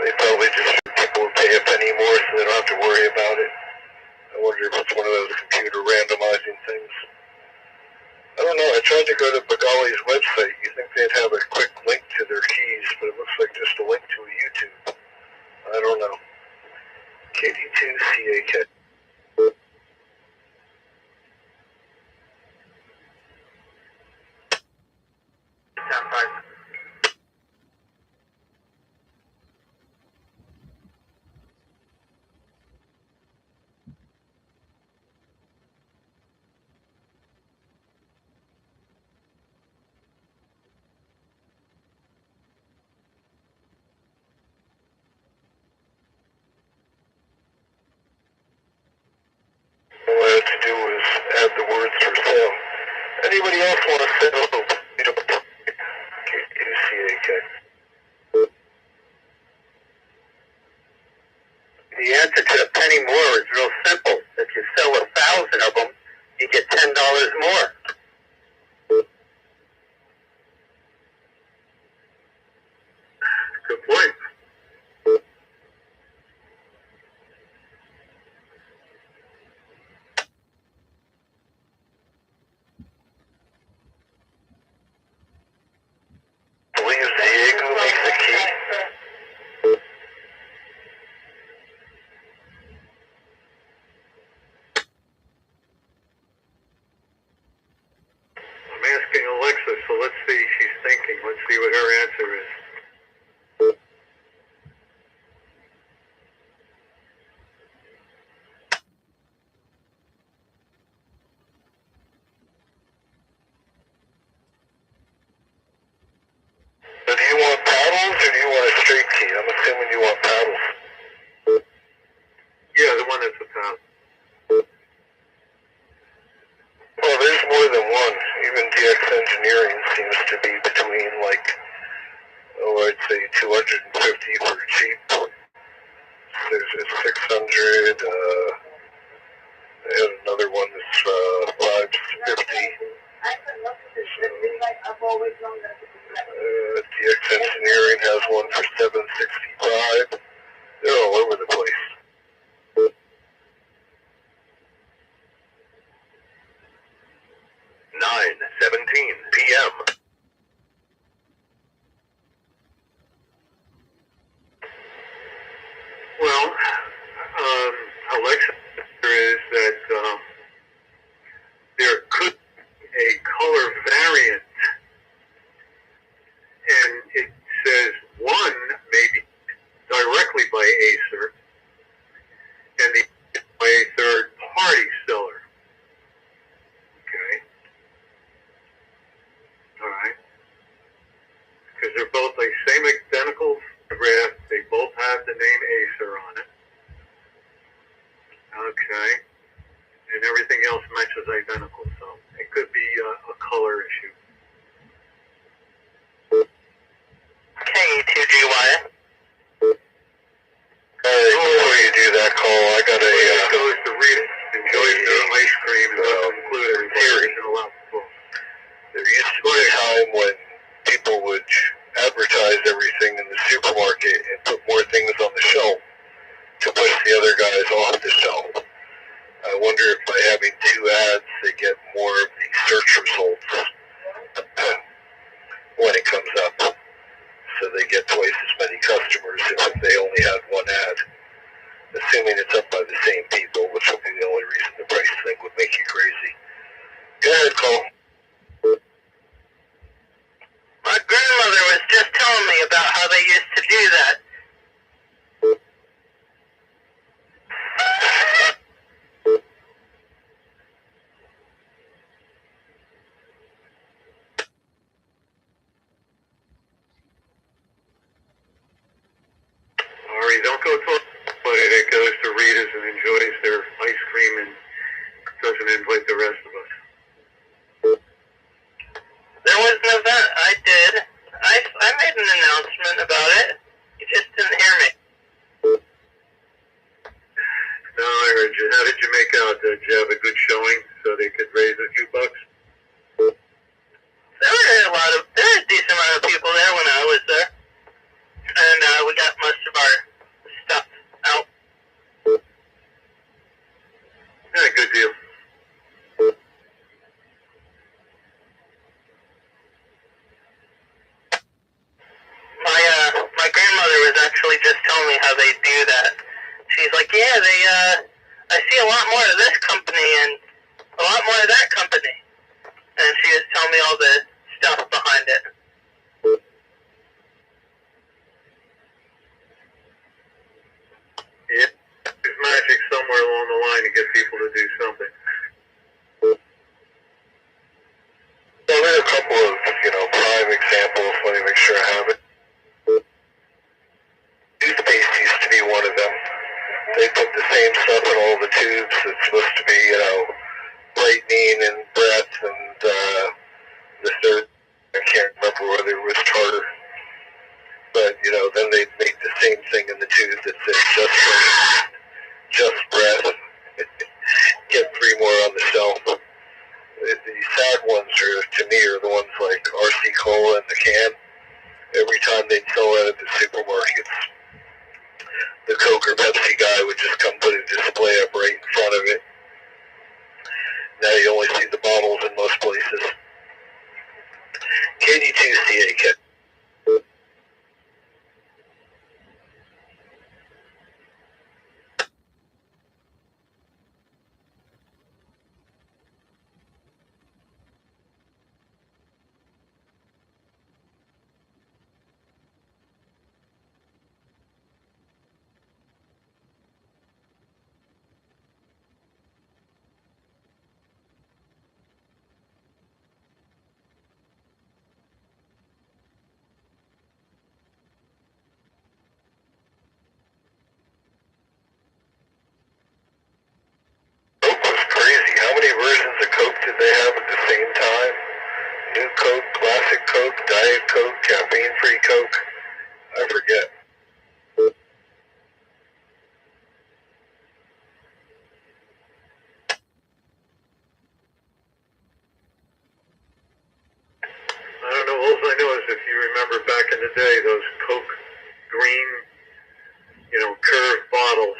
They probably just people will pay a penny more so they don't have to worry about it. I wonder if it's one of those computer randomizing things. I don't know. I tried to go to Bagali's website. You think they'd have a quick link to their keys, but it looks like just a link to a YouTube. I don't know. KD2CAK. All I had to do was add the words for sale. Anybody else want to sell? KD2CAK. The answer to the penny more is real simple. If you sell 1,000 of them, you get $10 more. Good point. Believes Diego makes the key. I'm asking Alexa, so let's see. She's thinking. Let's see what her answer is. So do you want paddles or do you want a straight key? I'm assuming you want paddles. Yeah, the one that's a pound. Well, there's more than one. Even DX Engineering seems to be between I'd say 250 for cheap. There's a 600. They had another one that's 550. DX Engineering has one for 765. They're all over the place. PM. Well, Alexa is that there could be a color variant, and it says one maybe directly by Acer, and the by a third-party seller. Okay. All right. Because they're both like same identical photograph. They both have the name Acer on it. Okay. And everything else matches identical, so it could be a color issue. K2GY. Alright, before you do that call, I got a... It goes to read it, enjoys their ice cream, and doesn't include everybody. There used to be a time when people would advertise everything in the supermarket and put more things on the shelf to push the other guys off the shelf. I wonder if by having two ads, they get more of the search results when it comes up. So they get twice as many customers if they only had one ad. Assuming it's up by the same people, which would be the only reason the price thing would make you crazy. Go ahead, Cole. My grandmother was just telling me about how they used to do that. Ari, don't go talk about it. It goes to readers and enjoys their ice cream and doesn't invite the rest of us. There was an event I did. I made an announcement about it. You just didn't hear me. No, I heard you. How did you make out? Did you have a good showing so they could raise a few bucks? There were a decent amount of people there when I was there. And we got most of our my grandmother was actually just telling me how they do that. She's like, yeah, I see a lot more of this company and a lot more of that company. And she was telling me all the stuff behind it. Yeah, there's magic somewhere along the line to get people to do something. Well, there are a couple of, prime examples. Let me make sure I have it. Toothpaste used to be one of them. They put the same stuff in all the tubes that's supposed to be, brightening and breath and the third, I can't remember whether it was tartar. But, then they'd make the same thing in the tube that said just breath. Get 3 more on the shelf. The sad ones to me are the ones like RC Cola in the can. Every time they'd sell it at the supermarkets, the Coke or Pepsi guy would just come put a display up right in front of it. Now you only see the bottles in most places. KD2CA. Coke was crazy. How many versions of Coke did they have at the same time? New Coke, Classic Coke, Diet Coke, Caffeine-Free Coke. I forget. I don't know, all I know is if you remember back in the day, those Coke green, curved bottles,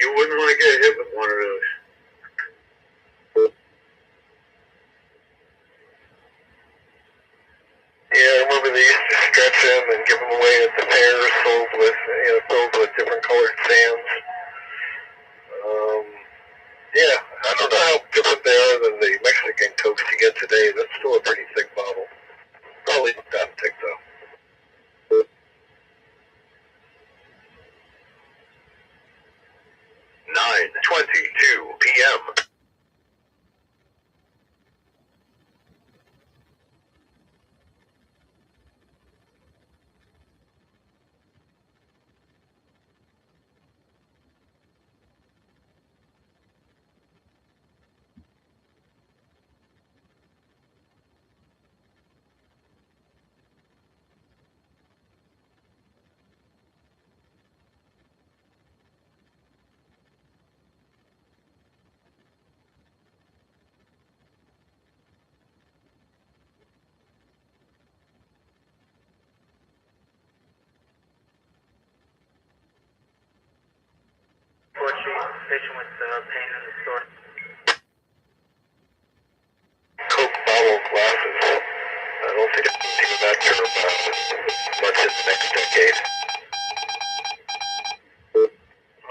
you wouldn't want to get hit with one of those. Yeah, I remember they used to stretch them and give them away at the fairs, filled with different colored sands. Yeah, I don't know how different they are than the Mexican Cokes you get today. That's still a pretty thick bottle. Probably not that thick, though. 9:22 p.m. Patient with pain in the store. Coke bottle glasses. I don't think I've seen that term much in the next decade.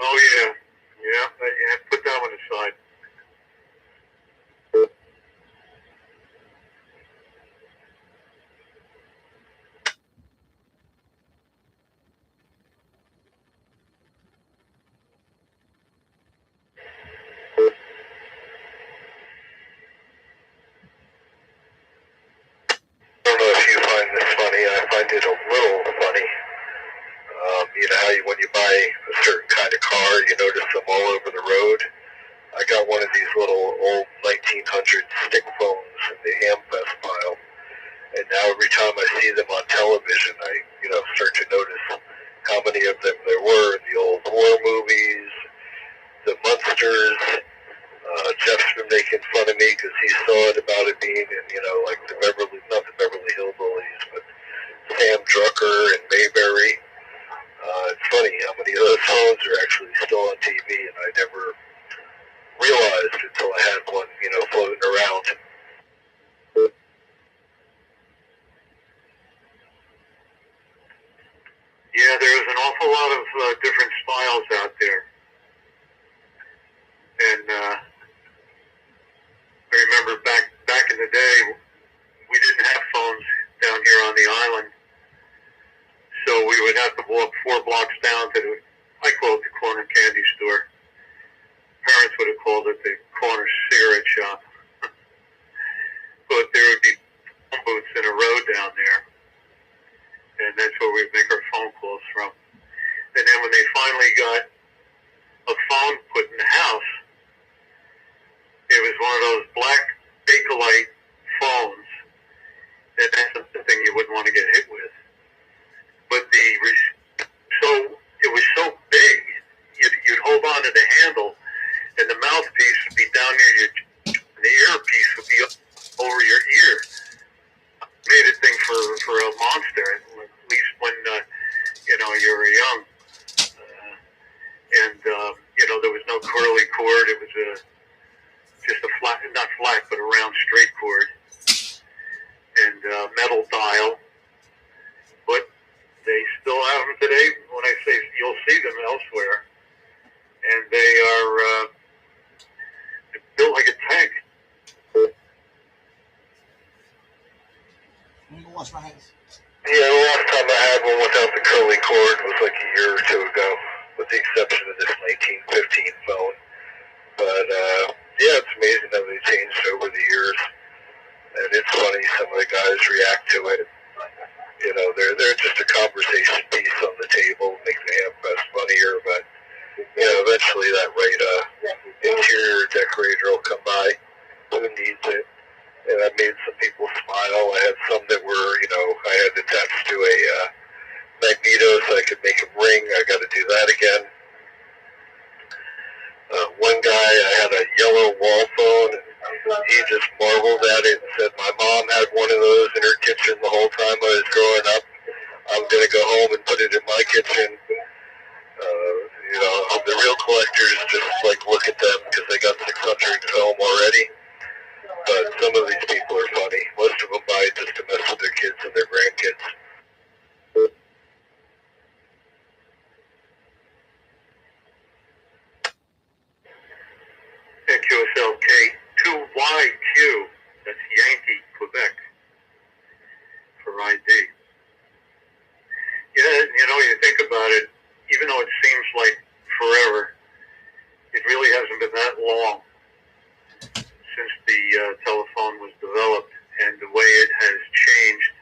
Oh, yeah. Yeah, put that one aside. I don't know if you find this funny. I find it a little funny. How when you buy a certain kind of car, you notice them all over the road. I got one of these little old 1900 stick phones in the Amfest pile. And now every time I see them on television, I, start to notice how many of them there were in the old war movies, the Munsters. Jeff's been making fun of me because he saw it about it being in, like not the Beverly Hillbillies, but Sam Drucker and Mayberry. It's funny how many of those phones are actually still on TV, and I never realized until I had one, floating around. Yeah, awful lot of different styles out there. And I remember back in the day, we didn't have phones down here on the island. So we would have to walk 4 blocks down to I call it the corner candy store. Parents would have called it the corner cigarette shop. But there would be phone booths in a row down there. And that's where we'd make our phone calls from. And then when they finally got a phone put in the house, it was one of those black Bakelite phones. And that's the thing you wouldn't want to get hit with. But it was so big, you'd hold on to the handle, and the mouthpiece would be down near your, and the earpiece would be up over your ear. Made a thing for a monster, at least when you were young. There was no curly cord. It was just a flat, not flat, but a round straight cord, and metal dial. But they still have them today. When I say you'll see them elsewhere, and they are built like a tank. I'm gonna wash my hands. Yeah, the last time I had one without the curly cord was like a year or two ago, with the exception of this 1915 phone. But yeah, it's amazing how they changed over the years. And it's funny, some of the guys react to it. You know, they're just a conversation piece on the table, make the handpress funnier, but you know, eventually that right interior decorator will come by. Who needs it? And I made some people smile. I had some that were, I had attached to a magneto so I could make them ring. I got to do that again. One guy, I had a yellow wall phone, and he just marveled at it and said, my mom had one of those in her kitchen the whole time I was growing up. I'm going to go home and put it in my kitchen. The real collectors just look at them because they got 600 at home already. But some of these people are funny. Most of them buy it just to mess with their kids and their grandkids. QSLK 2YQ, that's Yankee, Quebec, for ID. Yeah, you think about it, even though it seems like forever, it really hasn't been that long since the telephone was developed, and the way it has changed,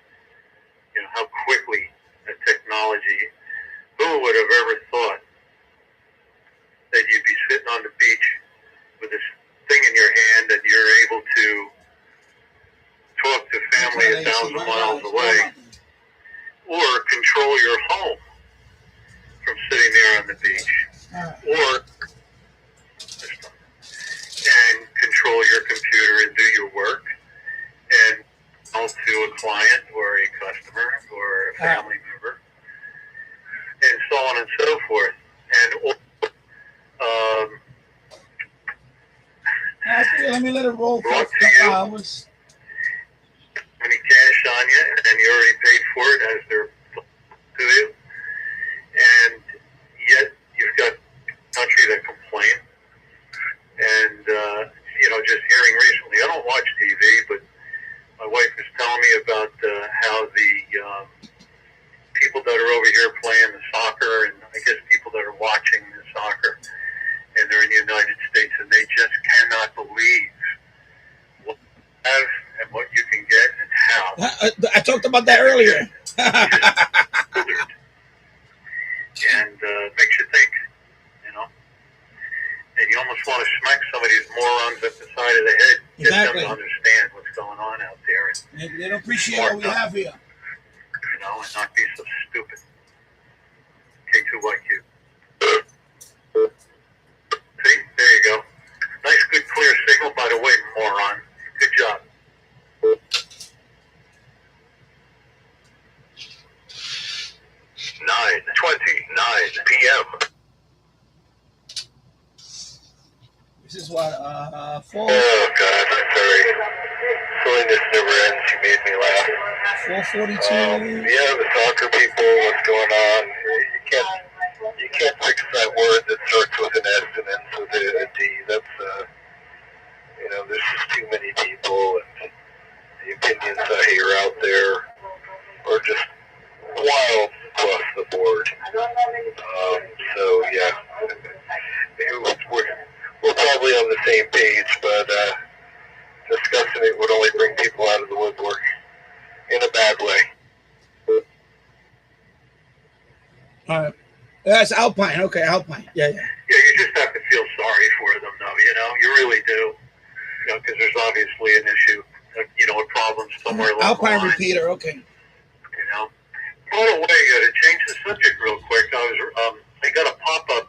how quickly the technology, who would have ever thought that you'd be sitting on the beach with this thing in your hand and you're able to talk to family 1,000 miles away, or control your home from sitting there on the beach, or and control your computer and do your work, and talk to a client or a customer or a family member, and so on and so forth. And let me let it roll for a brought to couple you hours. any cash on you, and you already paid for it as they're to you, and yet you've got a country that complain. And just hearing recently, I don't watch TV, but my wife was telling me about how the people that are over here playing the soccer, and I guess people that are watching the soccer, and they're in the United States, and they just cannot believe what you have and what you can get and how. I talked about that earlier. And makes you think, and you almost want to smack some of these morons at the side of the head, get them to understand what's going on out there. And they don't appreciate what we have here. And not be so stupid. K2YQ. See, there you go. Nice, good, clear signal, by the way, moron. Good job. $9:29 p.m. This is what, 4? Oh, God, I'm sorry. Silliness never ends. You made me laugh. 4:42. Yeah, the soccer people, what's going on? You can't That's Alpine. Okay, Alpine. Yeah, yeah. Yeah, you just have to feel sorry for them, though. You really do. Because there's obviously an issue, a problem somewhere along the Alpine line. repeater. Okay. By the way, to change the subject real quick, I got a pop-up.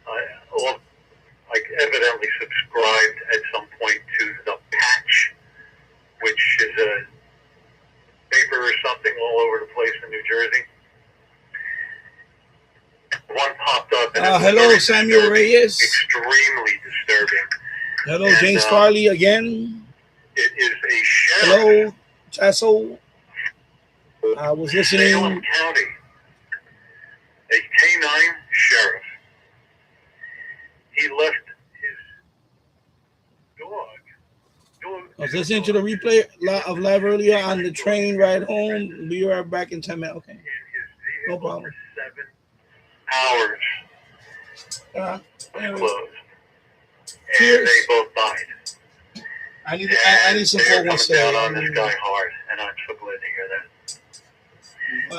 I evidently subscribed at some point to the Patch, which is a paper or something all over the place in New Jersey. One popped up. And Hello, Samuel Reyes. Extremely disturbing. Hello, James Farley again. It is a sheriff. Hello, Tasso. I was listening. Salem County, a canine sheriff. He left his dog. I was listening to the replay of live earlier on the train ride home. We are back in 10 minutes. Okay. No problem. For 7 hours. Closed. Cheers. And they both died. I need some 417. Down on this guy hard, and I'm so glad to hear that.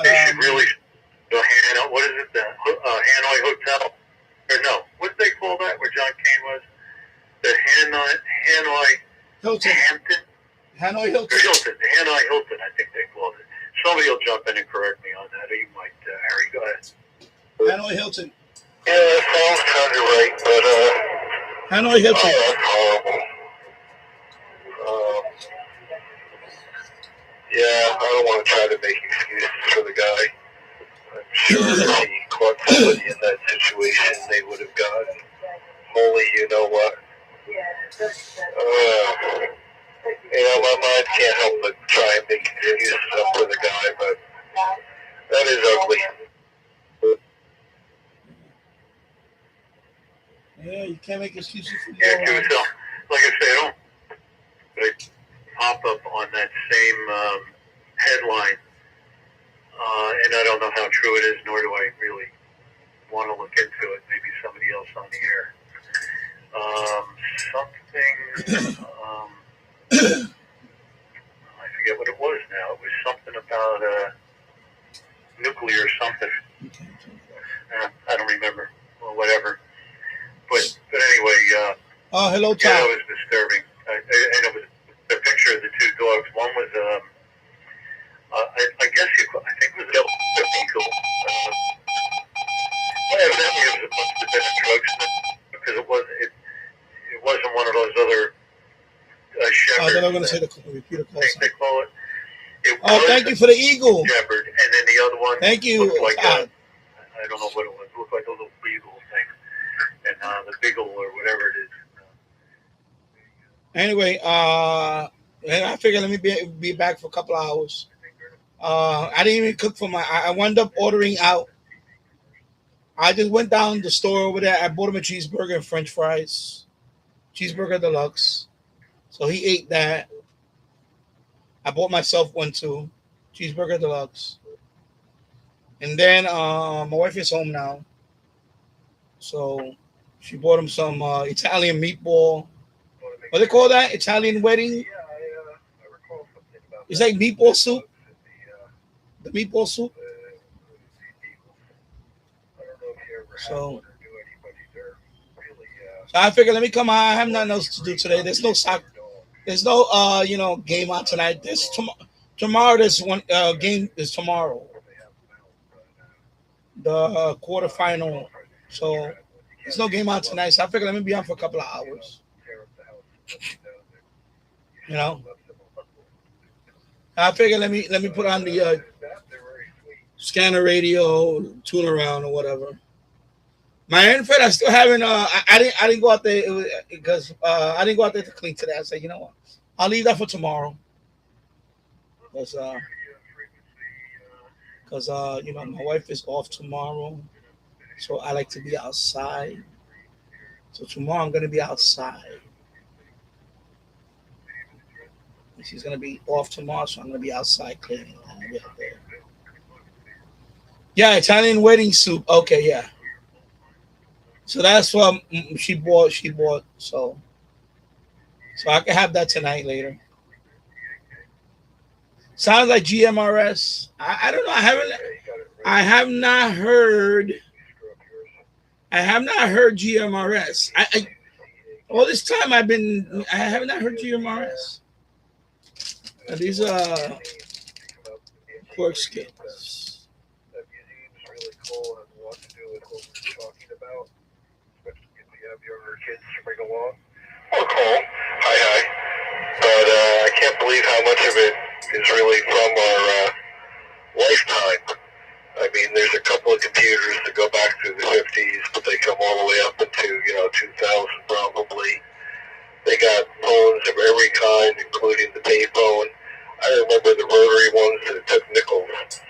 They should really do what is it? The Hanoi Hotel? Or no, what did they call that where John Cain was? The Hanoi Hilton. Hampton? Hanoi Hilton. Hilton. The Hanoi Hilton, I think they called it. Somebody will jump in and correct me on that, or you might, Harry. Go ahead. Hanoi Hilton. Yeah, that sounds kind of right, but Hanoi Hilton. oh, that's horrible. Yeah, I don't want to try to make excuses for the guy. I'm sure if he caught somebody in that situation, they would have gotten holy, you know what. My mind can't help but try and make excuses up for the guy, but that is ugly. Yeah, you can't make excuses for Yeah, no one. like I say, I pop up on that same headline, and I don't know how true it is, nor do I really want to look into it. Maybe somebody else on the air. I forget what it was now. It was something about nuclear something. I don't remember. Well, whatever. But anyway. Hello, Tom. Yeah, it was disturbing. And it was the picture of the two dogs. One was I guess I think it was a beagle. Evidently, it must have been a drug sniff because it wasn't one of those other shepherds. Then I'm going to say the repeater call. They call it. Thank you for the eagle. Shepherd, and then the other one. Thank you. Like I don't know what it was. It looked like a little beagle thing, and the beagle or whatever it is. Anyway, I figured let me be back for a couple of hours. I didn't even cook for I wound up ordering out. I just went down the store over there. I bought him a cheeseburger and French fries. Cheeseburger deluxe. So he ate that. I bought myself one too. Cheeseburger deluxe. And then my wife is home now. So she bought him some Italian meatball. What do they call that? Italian wedding? Yeah, I recall something about it's like meatball soup. The meatball soup. So I figured let me come on. I have nothing else to do today. There's no soccer. There's no game on tonight. This tomorrow. This one game is tomorrow. The quarterfinal. So there's no game on tonight. So I figured let me be on for a couple of hours. I figured let me put on the scanner radio, tune around or whatever. My infant, I still haven't. I didn't go out there because I didn't go out there to clean today. I said, you know what? I'll leave that for tomorrow. Because my wife is off tomorrow, so I like to be outside. So tomorrow I'm gonna be outside. She's gonna be off tomorrow, so I'm gonna be outside cleaning. Yeah, Italian wedding soup. Okay, yeah. So that's what she bought. So I can have that tonight later. Sounds like GMRS. I don't know. I have not heard I have not heard GMRS. All this time I have not heard GMRS. These are pork skins. That museum's really cool, has a lot to do with what we're talking about, especially if you have younger kids to bring along. Oh, cool. Hi. But I can't believe how much of it is really from our lifetime. I mean, there's a couple of computers that go back to the 50s, but they come all the way up into, 2000 probably. They got phones of every kind, including the payphone. I remember the rotary ones that took nickels.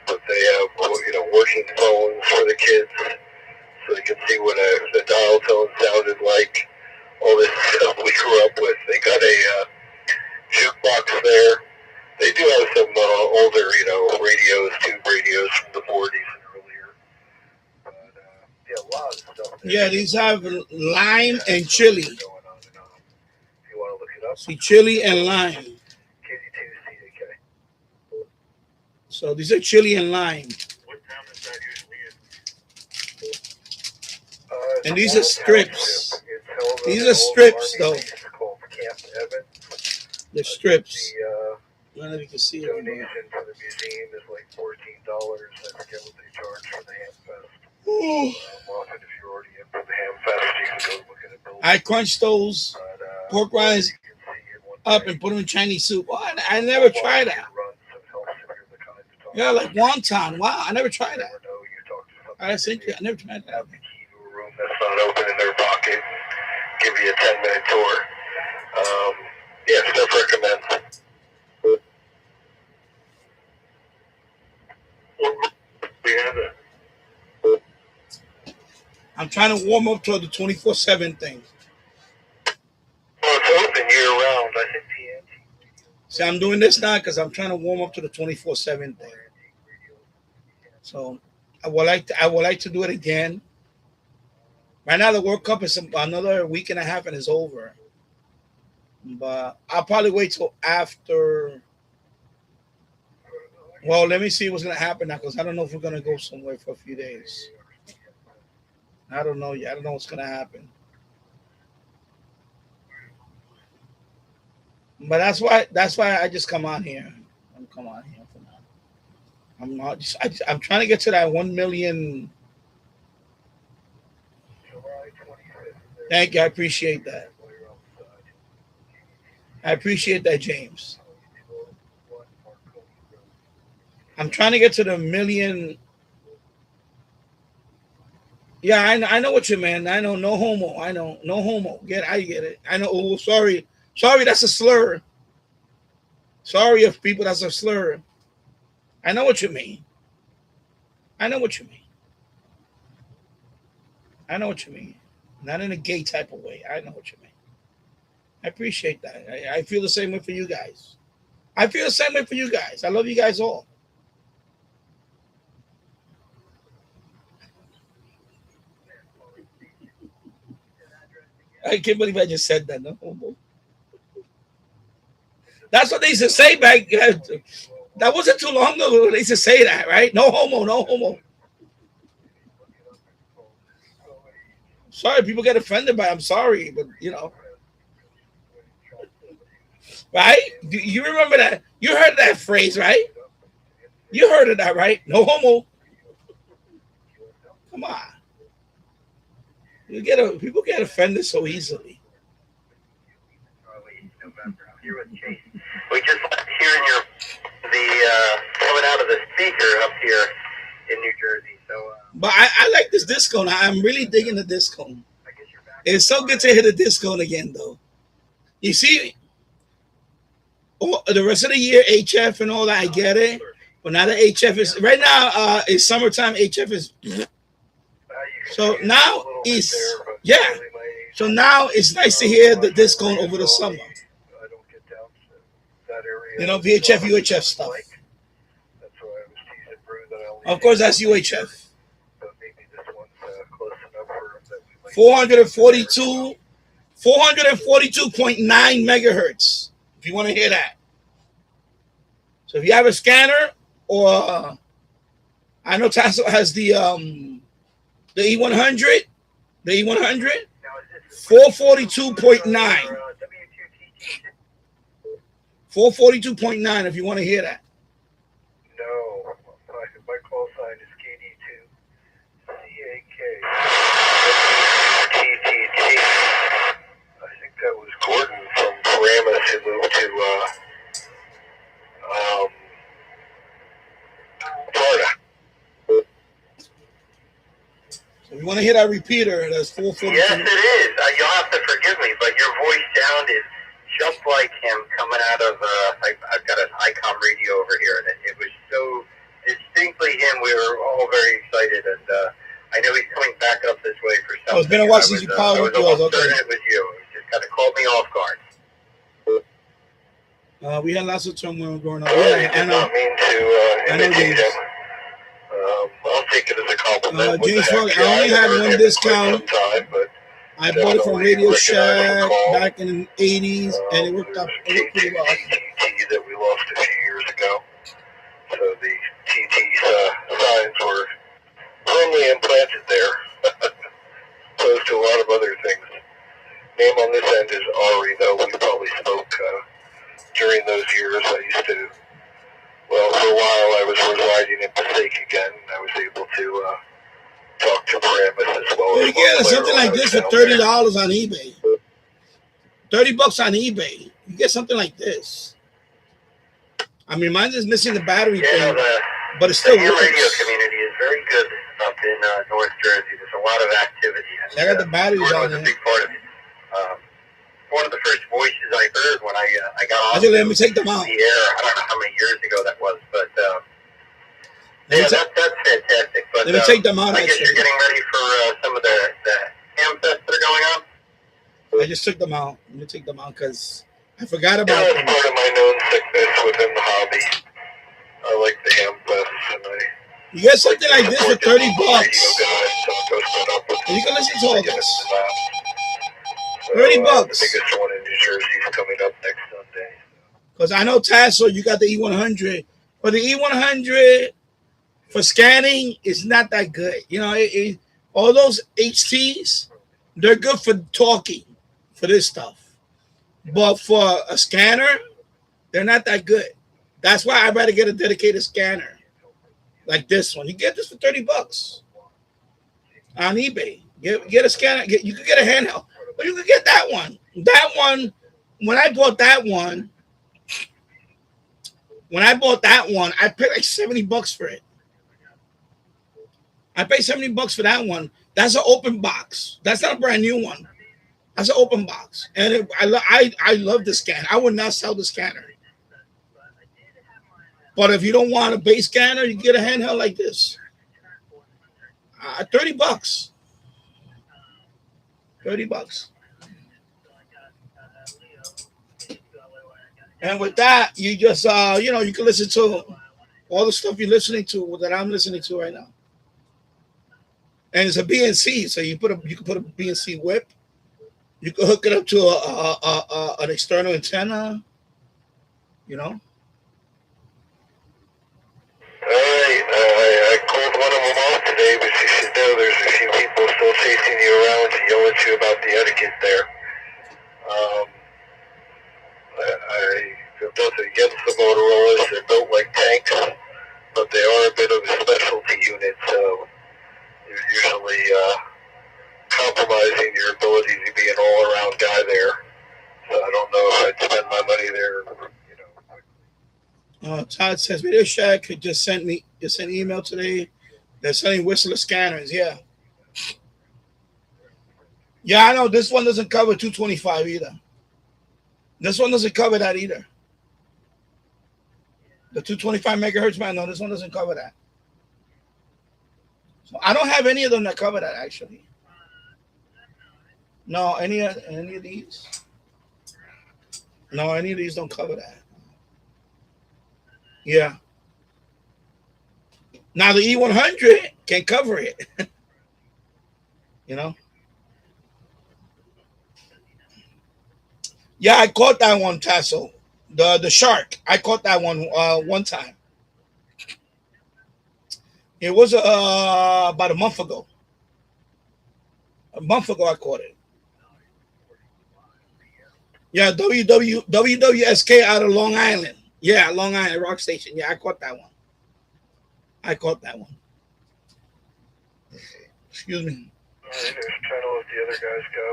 But they have, working phones for the kids, so they can see what a dial tone sounded like. All this stuff we grew up with. They got a jukebox there. They do have some older, radios, tube radios from the 40s and earlier. But, a lot of stuff there. Yeah, these have lime and chili. Going on and on. If you want to look it up. See, chili and lime. KD2CAK. So these are chili and lime. What town is that usually in? And these are strips. It's These held are at strips, an old though. army base called Camp Evan. They're strips. The I don't know if you can see it. donation for the museum is like $14. I forget what they charge for the ham fest. Ooh. Often, if you're already in for the ham fest, you can go look at a building. I crunch those But, pork rinds you can see it one up day. and put them in Chinese soup. Oh, I never tried that. Runs, so it helps if you're the kind to talk Yeah, like wonton. Wow, I never tried You that. never know, you talk to somebody I think I never tried that. have the key to a room that's not open in their pocket, give you a 10-minute tour. Steph recommends. We have that. I'm trying to warm up to the 24/7 thing. Well, it's open year-round. I think TNT. See, I'm doing this now because I'm trying to warm up to the 24/7 thing. So I would like to do it again. Right now the World Cup is another week and a half and it's over. But I'll probably wait till after. Well, let me see what's gonna happen now because I don't know if we're gonna go somewhere for a few days. I don't know yet. I don't know what's gonna happen. But that's why I just come on here. I'm come on here for now. I'm not just I'm trying to get to that 1 million. Thank you. I appreciate that. I appreciate that, James. I'm trying to get to the million. Yeah, I know what you mean. I know, no homo. I know, no homo. I get it. I know. Oh, sorry, that's a slur. Sorry if people, that's a slur. I know what you mean. I know what you mean. I know what you mean. Not in a gay type of way. I know what you mean. I appreciate that. I feel the same way for you guys. I feel the same way for you guys. I love you guys all. I can't believe I just said that. No homo. That's what they used to say back. That wasn't too long ago. They used to say that, right? No homo, no homo. Sorry, people get offended by it. I'm sorry, but right? Do you remember that? You heard that phrase, right? You heard of that, right? No homo. Come on. People get offended so easily. We just hearing coming out of the speaker up here in New Jersey. So, but I like this disco now. I'm really digging the disco. It's so good to hear the disco again, though. You see, the rest of the year, HF and all that, I get it. But now the HF is right now. It's summertime. HF is. So now it's So now it's nice to hear the disco over the summer. VHF, UHF stuff. Of course, that's UHF. 442.9 megahertz. If you want to hear that. So if you have a scanner, or I know Tasso has the The E100, the E100, 442.9. 442.9 if you want to hear that. No, my call sign is KD2. CAK. TTT. I think that was Gordon from Paramus who moved to Florida. So if you want to hear that repeater, that's 442. Yes, it is. You'll have to forgive me, but your voice sounded just like him coming out of, I've got an ICOM radio over here, and it was so distinctly him. We were all very excited, and I know he's coming back up this way for something. Oh, it's been a while since you called with yours. Okay. It was you. It just kind of caught me off guard. We had lots of turmoil going on. I did not mean to imitate him. I'll take it as a compliment. James Fogg, I only had one discount. I bought it from Radio Shack back in the 80s, and it worked out pretty well. TT that we lost a few years ago. So the TT signs were firmly implanted there, opposed to a lot of other things. Name on this end is Ari, though. We probably spoke during those years. I used to, well, for a while I was residing in Passaic again, and I was able to talk to Paramus as well. You get something like this for $30 on eBay. $30 on eBay. You get something like this. I mean, mine's just missing the battery thing, but it still works. The radio community is very good up in North Jersey. There's a lot of activity. And, I got the batteries on there. A big part of it. One of the first voices I heard when I got on let me take them out. The air. I don't know how many years ago that was, but yeah, that's fantastic. But let me take them out. I guess you're getting ready for some of the ham fests that are going on. I just took them out. Let me take them out because I forgot about them. It's part of my known sickness within the hobby. I like the ham fests, and you get something like this for $30. And you can listen to all this. So, $30. The biggest one in New Jersey is coming up next Sunday. Because I know Tasso, you got the E100, but the E100 for scanning is not that good. You know, all those HTs, they're good for talking, for this stuff. But for a scanner, they're not that good. That's why I'd rather get a dedicated scanner like this one. You get this for $30 on eBay. Get a scanner. You could get a handheld, but you could get that one. That one, when I bought that one, I paid like $70 for it. I paid $70 for that one. That's an open box. That's not a brand new one. That's an open box, and I love the scan. I would not sell the scanner. But if you don't want a base scanner, you get a handheld like this. $30. $30. And with that, you just you can listen to all the stuff you're listening to that I'm listening to right now. And it's a BNC, so you can put a BNC whip. You can hook it up to an external antenna. You know. All right, I called one of them off today, but you should know there's a few people still chasing you around to yell at you about the etiquette there. I have nothing against the Motorola's. They're built like tanks, but they are a bit of a specialty unit, so you're usually compromising your ability to be an all-around guy there. So I don't know if I'd spend my money there, Todd says Radio Shack just sent an email today. They're selling Whistler scanners. Yeah, I know this one doesn't cover 225 either. This one doesn't cover that either. The 225 megahertz, man. No, this one doesn't cover that. So I don't have any of them that cover that actually. No, any of these. No, any of these don't cover that. Yeah. Now the E100 can cover it. You know? Yeah, I caught that one, Tasso. The shark. I caught that one time. It was about a month ago. A month ago, I caught it. Yeah, WWSK out of Long Island. Yeah, Long Island Rock Station. Yeah, I caught that one. I caught that one. Excuse me. Alright, just trying to let the other guys go.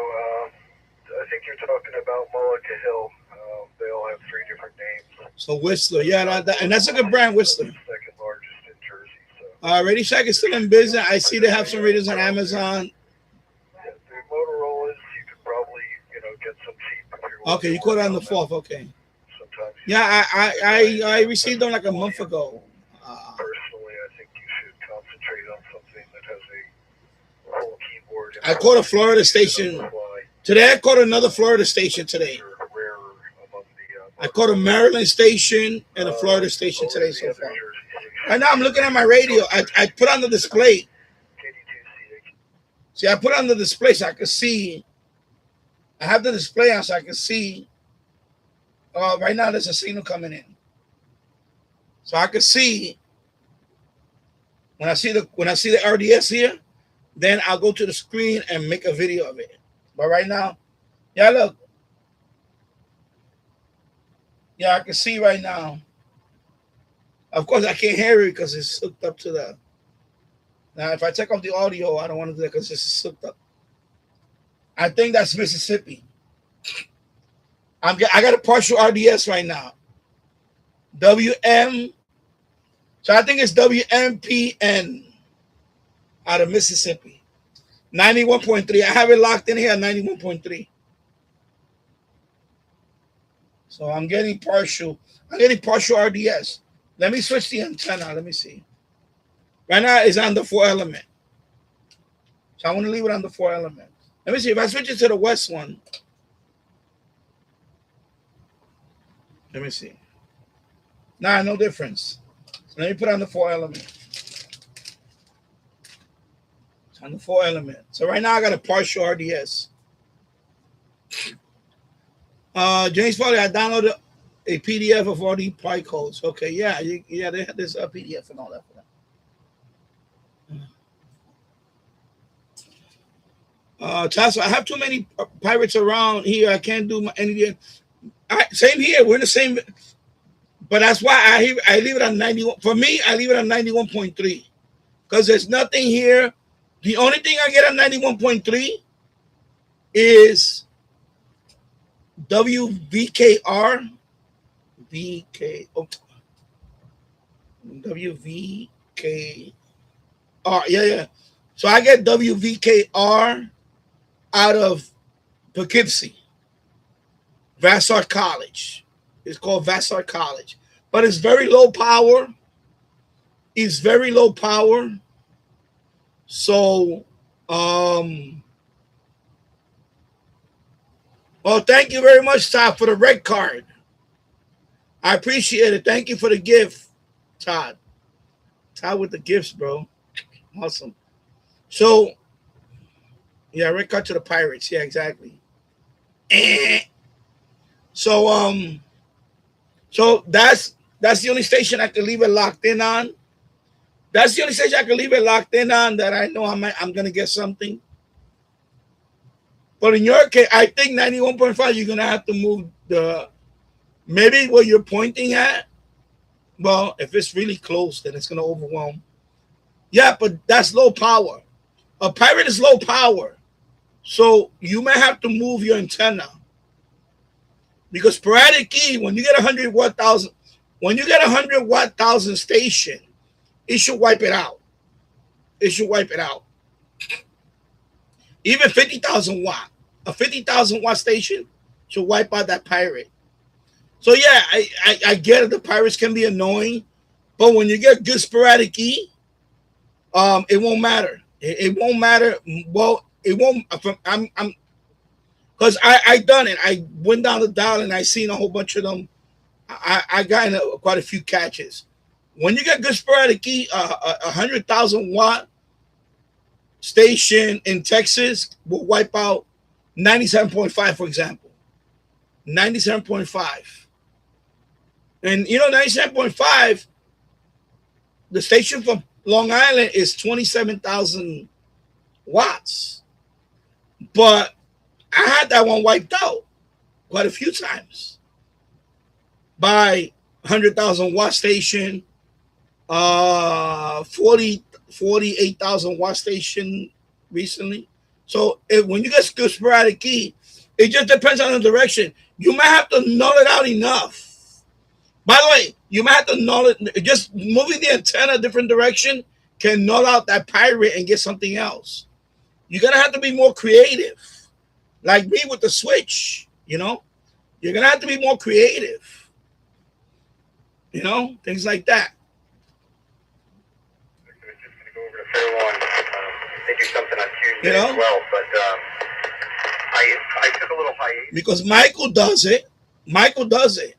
I think you're talking about Mullica Hill. They all have 3 different names. So Whistler, yeah, and that's a good brand, Whistler. Second largest in Jersey. So. Radio Shack is still in business. I see they have some radios on Amazon. Yeah, the Motorola's, you could probably, get some cheap. If you're Okay, you caught it on the 4th. Okay. Sometimes. Yeah, I received them like a month ago. Personally, I think you should concentrate on something that has a full keyboard. I caught a Florida station. Today I caught another Florida station today. I caught a Maryland station and a Florida station today so far. Right now I'm looking at my radio. I put on the display. See, I put on the display so I can see. I have the display on so I can see. Right now there's a signal coming in. So I can see when I see the RDS here, then I'll go to the screen and make a video of it. But right now, yeah, look. Yeah, I can see right now. Of course, I can't hear it because it's hooked up to the. Now, if I take off the audio, I don't want to do that because it's hooked up. I think that's Mississippi. I got a partial RDS right now. WM. So I think it's WMPN out of Mississippi. 91.3. I have it locked in here at 91.3. So I'm getting partial RDS. Let me switch the antenna. Let me see. Right now it's on the 4 element. So I want to leave it on the 4 element. Let me see if I switch it to the west one. Let me see. Nah, no difference. So let me put on the 4 element. It's on the 4 element. So right now I got a partial RDS. James Foley, I downloaded a PDF of all the pi codes. Okay, yeah, there's a PDF and all that for that. Tasso, I have too many pirates around here. I can't do anything. Same here. We're in the same. But that's why I leave it on 91. For me, I leave it on 91.3 because there's nothing here. The only thing I get on 91.3 is WVKR. WVKR. Yeah. So I get WVKR out of Poughkeepsie, Vassar College. It's called Vassar College, but it's very low power. It's very low power. So, well, thank you very much, Todd, for the red card. I appreciate it. Thank you for the gift, Todd. Todd with the gifts, bro. Awesome. So, yeah, red card to the Pirates. Yeah, exactly. So, so that's the only station I can leave it locked in on. That's the only station I can leave it locked in on that I know I'm gonna get something. But in your case, I think 91.5, you're gonna have to move maybe where you're pointing at. Well, if it's really close, then it's gonna overwhelm. Yeah, but that's low power. A Pirate is low power. So you may have to move your antenna. Because sporadic key, when you get 100 watt thousand, when you get 100 watt thousand station, it should wipe it out. It should wipe it out. Even 50,000 watt, a 50,000 watt station should wipe out that Pirate. So yeah, I get it. The Pirates can be annoying, but when you get good sporadic E, it won't matter. It won't matter. Well, it won't. I'm because I done it. I went down the dial and I seen a whole bunch of them. I got in quite a few catches. When you get good sporadic E, 100,000 watt station in Texas will wipe out 97.5, for example. 97.5. And you know, 97.5, the station from Long Island is 27,000 watts. But I had that one wiped out quite a few times by 100,000 watt station, 48,000 watt station recently. So when you get sporadic key, it just depends on the direction. You might have to null it out enough. By the way, you might have to null it. Just moving the antenna a different direction can null out that pirate and get something else. You're gonna have to be more creative, like me with the switch. You're gonna have to be more creative. Things like that. I was just going to go over to Fairlawn. They do something on Tuesday as well, but I took a little hiatus. Because Michael does it.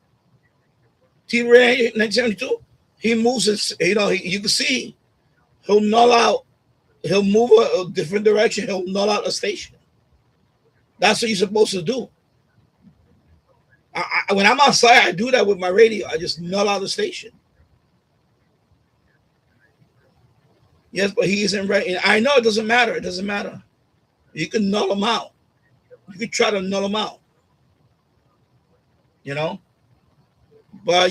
T-Ray 1972, he moves it, you can see he'll null out, he'll move a different direction, he'll null out a station. That's what you're supposed to do. When I'm outside, I do that with my radio. I just null out the station. Yes, but he isn't right. I know it doesn't matter. It doesn't matter. You can null him out. You can try to null him out. But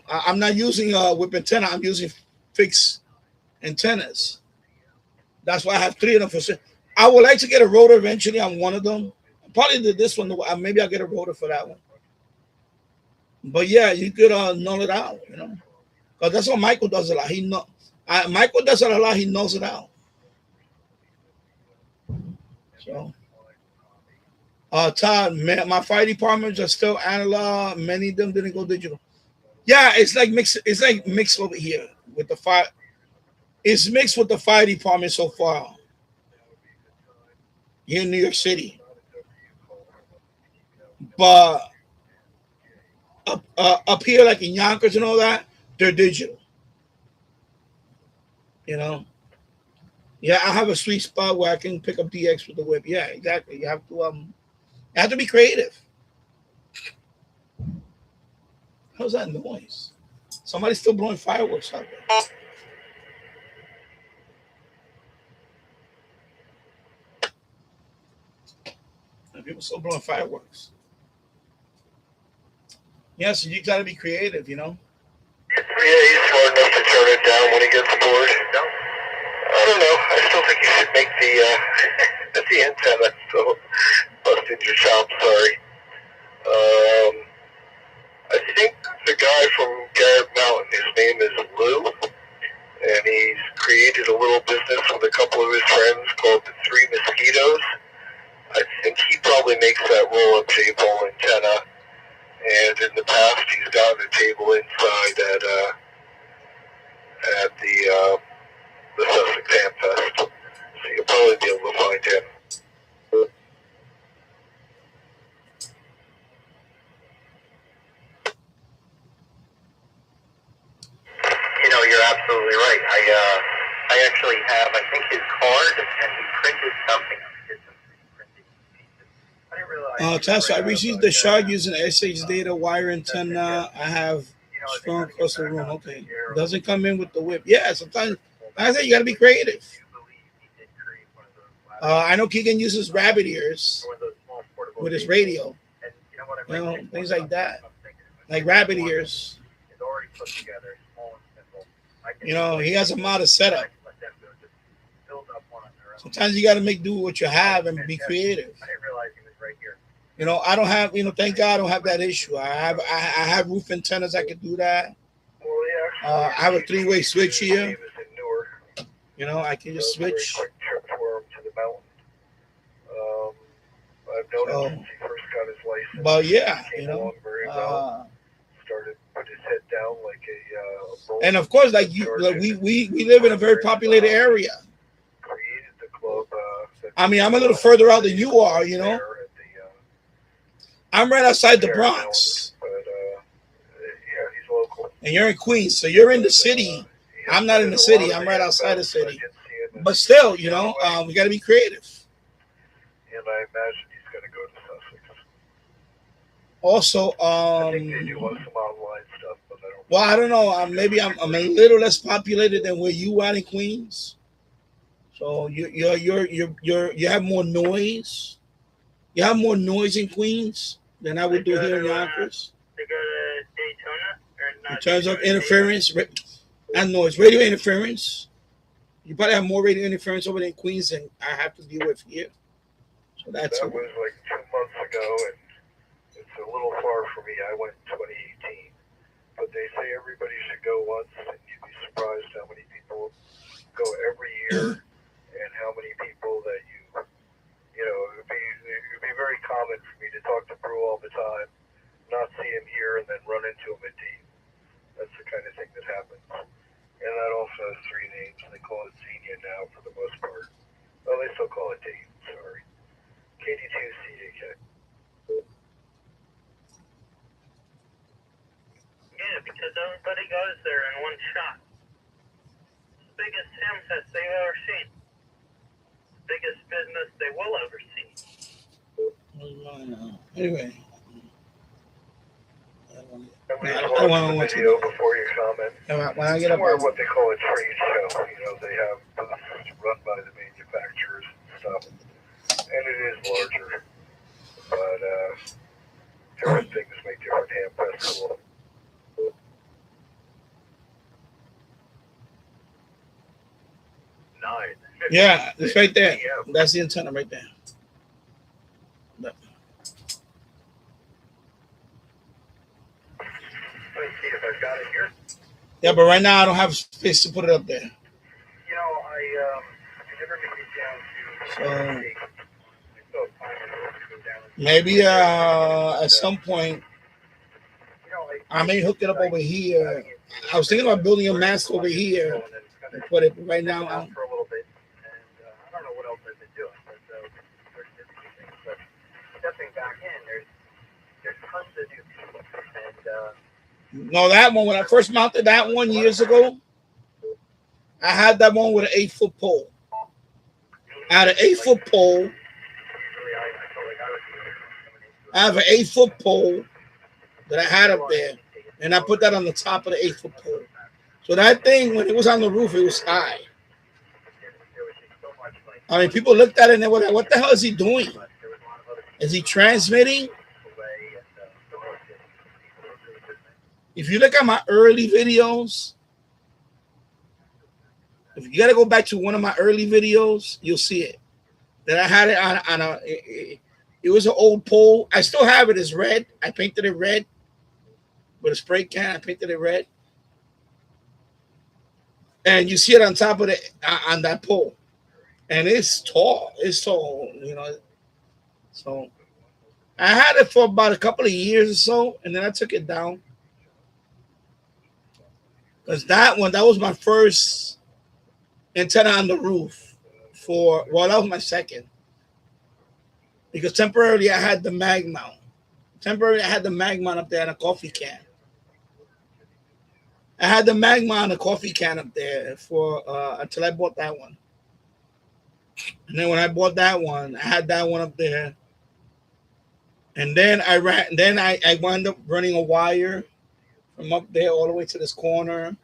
I'm not using whip antenna. I'm using fixed antennas. That's why I have 3 of them for sure. I would like to get a rotor eventually on one of them. Probably did this one. Maybe I'll get a rotor for that one. But yeah, you could null it out. Because that's what Michael does a lot. Michael does it a lot. He nulls it out. So. Todd, my fire departments are still analog. Many of them didn't go digital. Yeah, it's like mixed. It's like mixed over here with the fire. It's mixed with the fire department so far here in New York City. But up here, like in Yonkers and all that, they're digital. Yeah, I have a sweet spot where I can pick up DX with the whip. Yeah, exactly. You have to be creative. How's that noise? Somebody's still blowing fireworks out there. People still blowing fireworks. Yeah, so you got to be creative, Yeah, he's smart enough to turn it down when he gets bored. No. I don't know. I still think you should make the antenna. So busted your chop. Sorry. I think the guy from Garrett Mountain, his name is Lou, and he's created a little business with a couple of his friends called the Three Mosquitoes. I think he probably makes that roll-up table antenna, and in the past he's gotten a table inside at the Sussex Ham Fest. So you'll probably be able to find him. You're absolutely right. I actually have, I think, his card, and he printed something. I didn't realize. Test, I received the shard using SH data wire antenna. I have strong across the room. Okay. Doesn't come in with the whip. Yeah, sometimes, like I said, you got to be creative. I know Keegan uses rabbit ears with his radio. Things like that. Like rabbit ears. He has a modern setup. Sometimes you got to make do with what you have and be creative. I don't have, thank God I don't have that issue. I have roof antennas. I can do that. I have a 3-way switch here. I can just switch. But yeah, started put his head down like a and of course, we live in a very populated area. Created the club. I'm a little further out than you are, I'm right outside the Bronx. But yeah, he's local. And you're in Queens, so you're in the city. I'm not in the city. I'm right outside the city. But still, we got to be creative. And I imagine he's going to go to Sussex. Also, I think they do some online stuff, but I don't. Well, I don't know. Maybe I'm a little less populated than where you are in Queens. So you have more noise. You have more noise in Queens than I would do here in Yonkers. To go to Daytona, or In not terms of Daytona, interference, and noise, radio interference. You probably have more radio interference over there in Queens than I have to deal with here. So that's That was like 2 months ago, and it's a little far for me. I went in 2018. But they say everybody should go once, and you'd be surprised how many people go every year and how many people that you know, it would be very common for me to talk to Brew all the time, not see him here, and then run into him at Dean. That's the kind of thing that happens. And that also has 3 names. They call it Xenia now for the most part. Oh, they still call it Dean, sorry. KD2 CDK. Yeah, because everybody goes there in one shot. It's the biggest ham fest they've ever seen. The biggest business they will ever see. Anyway. I don't want to video before you comment. When I get up, Somewhere what they call a trade show. You know, they have booths run by the manufacturers and stuff, and it is larger. But different things make different ham festivals. Yeah, it's right there. That's the antenna right there. Let's see if I've got it here. Yeah, but right now I don't have space to put it up there. You know, I never made it down to. So maybe at some point I may hook it up over here. I was thinking about building a mast over here and put it right now. For a little bit, and I don't know what else I've been doing, but there's things. But stepping back in, there's tons of new people, and No, that one, when I first mounted that one years ago, I had that one with an 8-foot pole. I had an 8-foot pole. I have an 8-foot pole that I had up there, and I put that on the top of the 8-foot pole. So that thing, when it was on the roof, it was high. I mean, people looked at it and they were like, what the hell is he doing? Is he transmitting? If you look at my early videos, if you got to go back to one of my early videos, you'll see it. That I had it on a, it was an old pole. I still have it as red. I painted it red with a spray can. I painted it red. And you see it on top of the, on that pole. And it's tall. It's tall, you know. So I had it for about a couple of years or so, and then I took it down. Because that one, that was my first antenna on the roof for, well, that was my second. Because temporarily I had the mag mount. Temporarily I had the mag mount up there in a coffee can. I had the mag mount on a coffee can up there for until I bought that one. And then when I bought that one, I had that one up there. And then I wound up running a wire from up there all the way to this corner.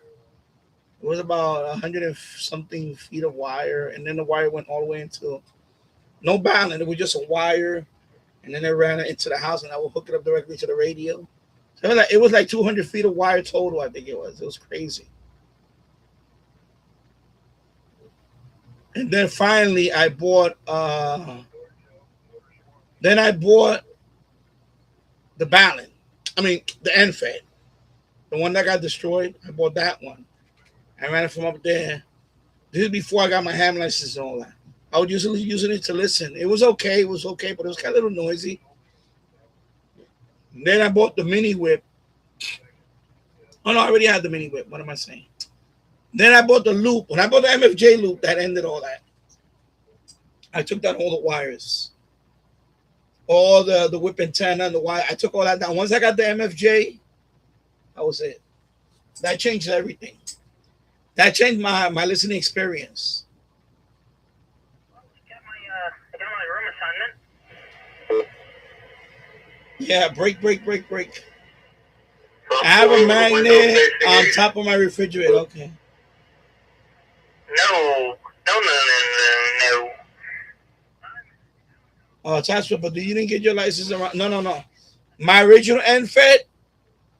It was about 100 and something feet of wire. And then the wire went all the way into no balance. It was just a wire. And then I ran it into the house and I would hook it up directly to the radio. So it was like 200 feet of wire total, I think it was. It was crazy. And then finally I bought the balance. I mean, the end fed. The one that got destroyed, I bought that one. I ran it from up there. This is before I got my ham license and all that. I was usually using it to listen. It was okay, but it was kind of a little noisy. And then I bought the mini whip. Oh no, I already had the mini whip. What am I saying? Then I bought the loop. When I bought the MFJ loop, that ended all that. I took down all the wires. All the whip antenna and the wire. I took all that down. Once I got the MFJ, that was it. That changed everything. That changed my listening experience. I got my room assignment. Yeah, break. I have a magnet on top of my refrigerator. Okay. No moon in Tasper, but you didn't get your license around. No, no, no. My original NFED,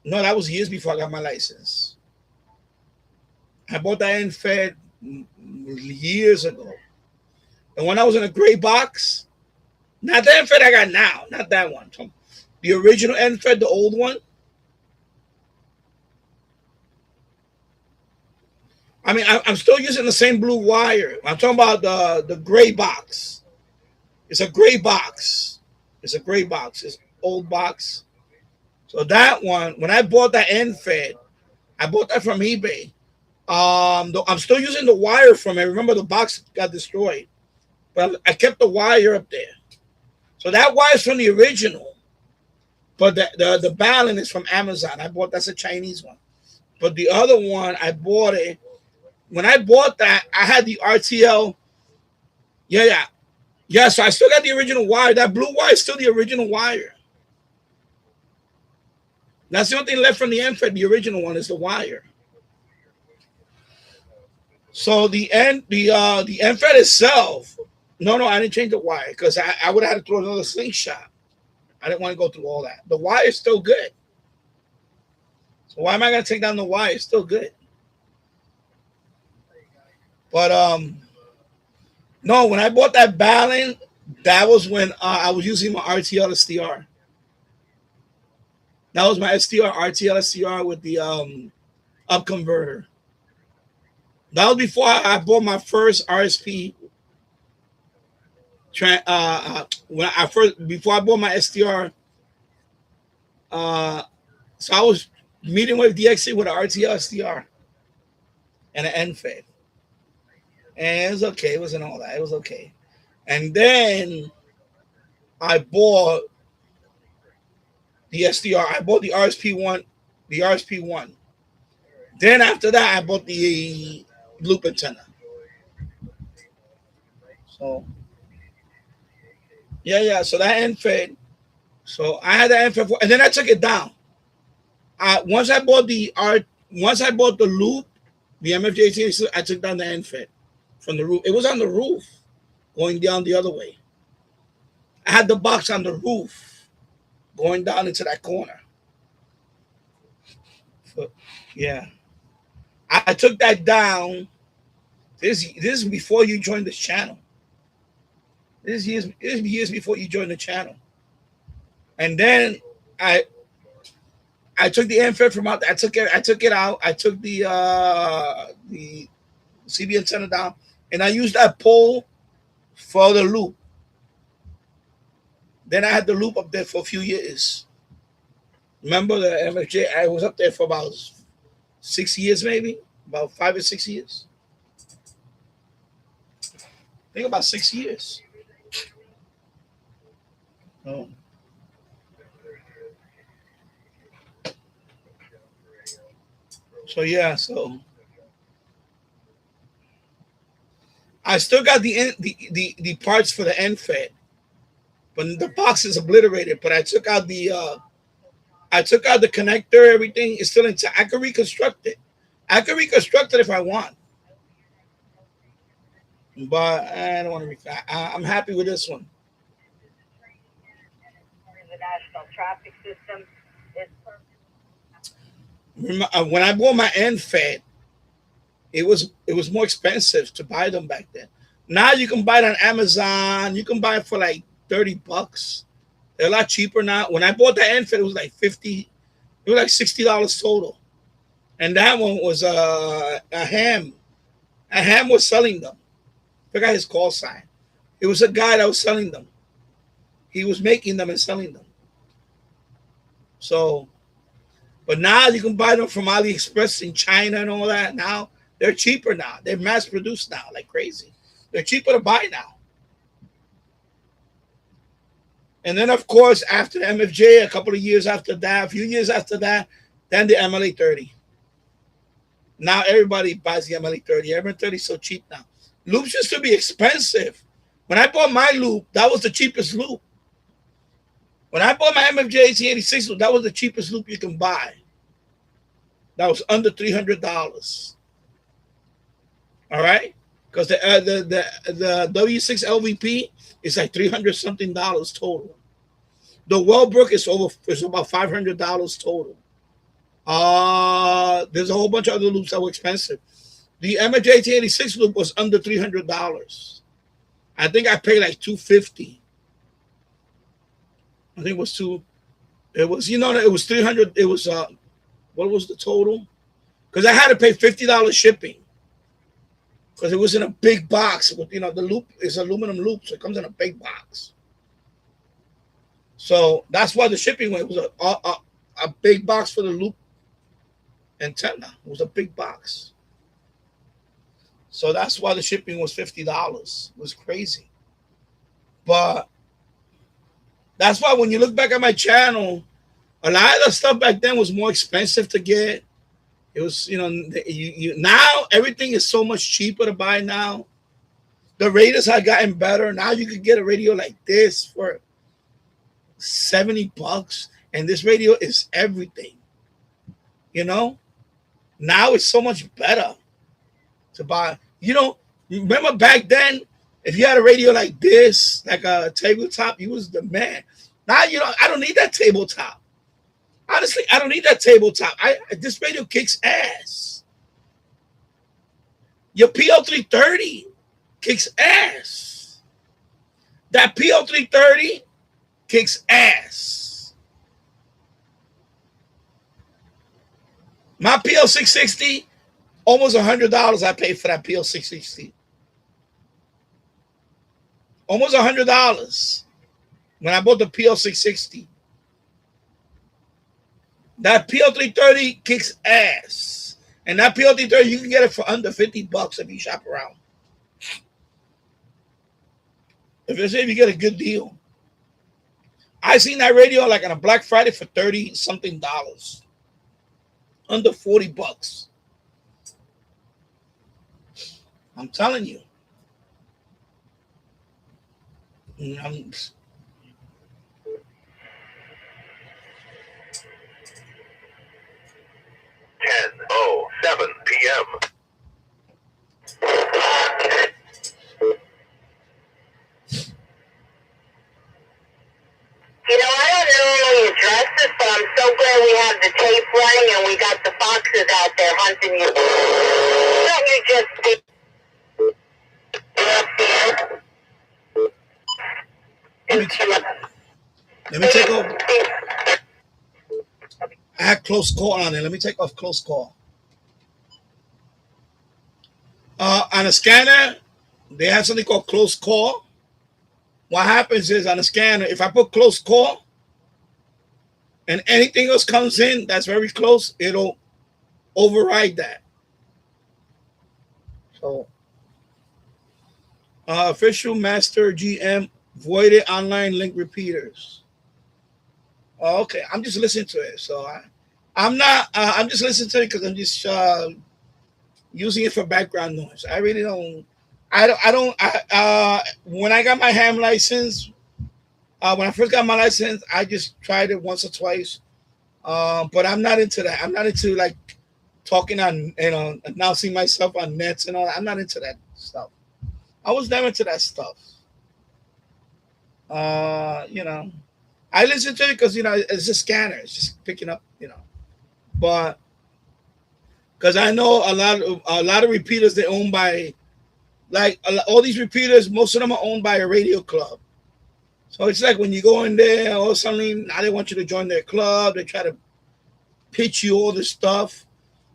no, that was years before I got my license. I bought that NFED years ago. And when I was in a gray box, not the NFED I got now, not that one. The original NFED, the old one. I mean, I'm still using the same blue wire. I'm talking about the gray box. It's a gray box. It's a gray box. It's an old box. So that one, when I bought that NFED, I bought that from eBay. I'm still using the wire from it. Remember, the box got destroyed, but I kept the wire up there. So that wire's from the original, but the balance is from Amazon. I bought that's a Chinese one, but the other one I bought it. When I bought that, I had the RTL. Yeah. So I still got the original wire. That blue wire is still the original wire. That's the only thing left from the NFED. The original one is the wire. So the NFED itself. No, I didn't change the wire because I would have had to throw another slingshot. I didn't want to go through all that. The wire is still good. So why am I going to take down the wire? It's still good. But no, when I bought that balance, that was when I was using my RTL SDR. That was my RTL SDR with the up converter. That was before I bought my first RSP. Before I bought my SDR, so I was meeting with DXC with an RTL SDR and an NFED. And it was okay. It wasn't all that. It was okay. And then I bought the SDR. I bought the RSP1. The RSP1. Then after that, I bought the loop antenna. So, yeah. So that NFED. So I had the NFED, and then I took it down. Once I bought the loop, the MFJ, I took down the NFED from the roof. It was on the roof, going down the other way. I had the box on the roof, going down into that corner. So, yeah, I took that down. This is before you joined this channel. This is years before you joined the channel. And then I took the NFED from out. I took it out. I took the CB antenna down, and I used that pole for the loop. Then I had the loop up there for a few years. Remember the MFJ? I was up there for about 6 years, maybe about 5 or 6 years. I think about 6 years. Oh. So yeah, so I still got the parts for the NFED, but the box is obliterated. But I took out the connector. Everything is still intact. I can reconstruct it. If I want, but I don't want to. I'm happy with this one. The national traffic system is perfect. When I bought my NFED, it was more expensive to buy them back then. Now you can buy it on Amazon. You can buy it for like $30. They're a lot cheaper now. When I bought the NFED, it was like $50. It was like $60 total, and that one was a ham. A ham was selling them. I forgot his call sign. It was a guy that was selling them. He was making them and selling them. So, but now you can buy them from AliExpress in China and all that. Now they're cheaper now. They're mass produced now like crazy. They're cheaper to buy now. And then, of course, after the MFJ, a couple of years after that, a few years after that, then the MLA 30. Now everybody buys the MLA 30. MLA 30 is so cheap now. Loops used to be expensive. When I bought my loop, that was the cheapest loop. When I bought my MFJ 1886 loop, that was the cheapest loop you can buy. That was under $300. All right? because the W6 LVP is like $300 something total. The Wellbrook is about $500 total. There's a whole bunch of other loops that were expensive. The MJ1886 loop was under $300. I think I paid like $250. I think it was two. It was it was 300. It was what was the total? Because I had to pay $50 shipping because it was in a big box. With the loop is aluminum loop, so it comes in a big box. So that's why the shipping went. It was a big box for the loop antenna. It was a big box. So that's why the shipping was $50. It was crazy. But that's why when you look back at my channel, a lot of the stuff back then was more expensive to get. It was, now everything is so much cheaper to buy now. The radios have gotten better. Now you could get a radio like this for $70, and this radio is everything. Now it's so much better to buy. Remember back then, if you had a radio like this, like a tabletop, you was the man. Now I don't need that tabletop. Honestly, I don't need that tabletop. This radio kicks ass. Your PL330 kicks ass. That PL330 kicks ass. My PL660, almost $100 I paid for that PL660. Almost $100 when I bought the PL660. That PL330 kicks ass. And that PL330, you can get it for under $50 if you shop around. If you get a good deal. I seen that radio like on a Black Friday for $30-something. Under $40. I'm telling you. 10:07 p.m. I don't normally address this, but I'm so glad we have the tape running and we got the foxes out there hunting you. Let me take off. I had close call on it. Let me take off close call. On a scanner, they have something called close call. What happens is on a scanner, if I put close call and anything else comes in that's very close, it'll override that. So, official master GM voided online link repeaters. Oh, okay, I'm just listening to it. So I'm not. I'm just listening to it because I'm just using it for background noise. I really don't. I don't. When I got my ham license, when I first got my license, I just tried it once or twice. But I'm not into that. I'm not into like talking on, announcing myself on nets and all that. I'm not into that stuff. I was never into that stuff. I listen to it because it's a scanner. It's just picking up, But because I know a lot of repeaters they own by, like all these repeaters, most of them are owned by a radio club. So it's like when you go in there or something, now they want you to join their club. They try to pitch you all this stuff.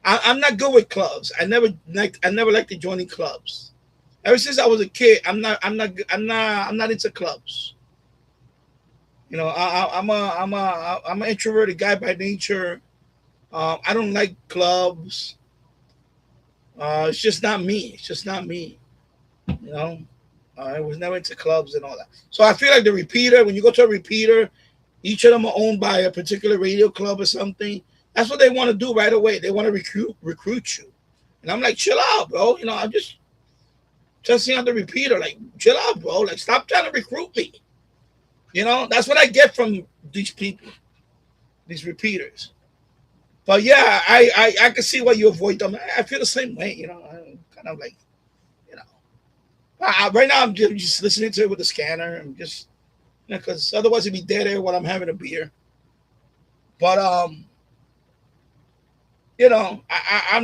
I'm not good with clubs. I never liked joining clubs. Ever since I was a kid, I'm not into clubs. I'm an introverted guy by nature. I don't like clubs. It's just not me. It's just not me. I was never into clubs and all that. So I feel like the repeater, when you go to a repeater, each of them are owned by a particular radio club or something. That's what they want to do right away. They want to recruit you. And I'm like, chill out, bro. I'm just testing out the repeater. Like, chill out, bro. Like, stop trying to recruit me. That's what I get from these people, these repeaters. But yeah, I can see why you avoid them. I feel the same way, I'm kind of like, Right now, I'm just listening to it with the scanner, and just because otherwise it'd be dead air while I'm having a beer. But I'm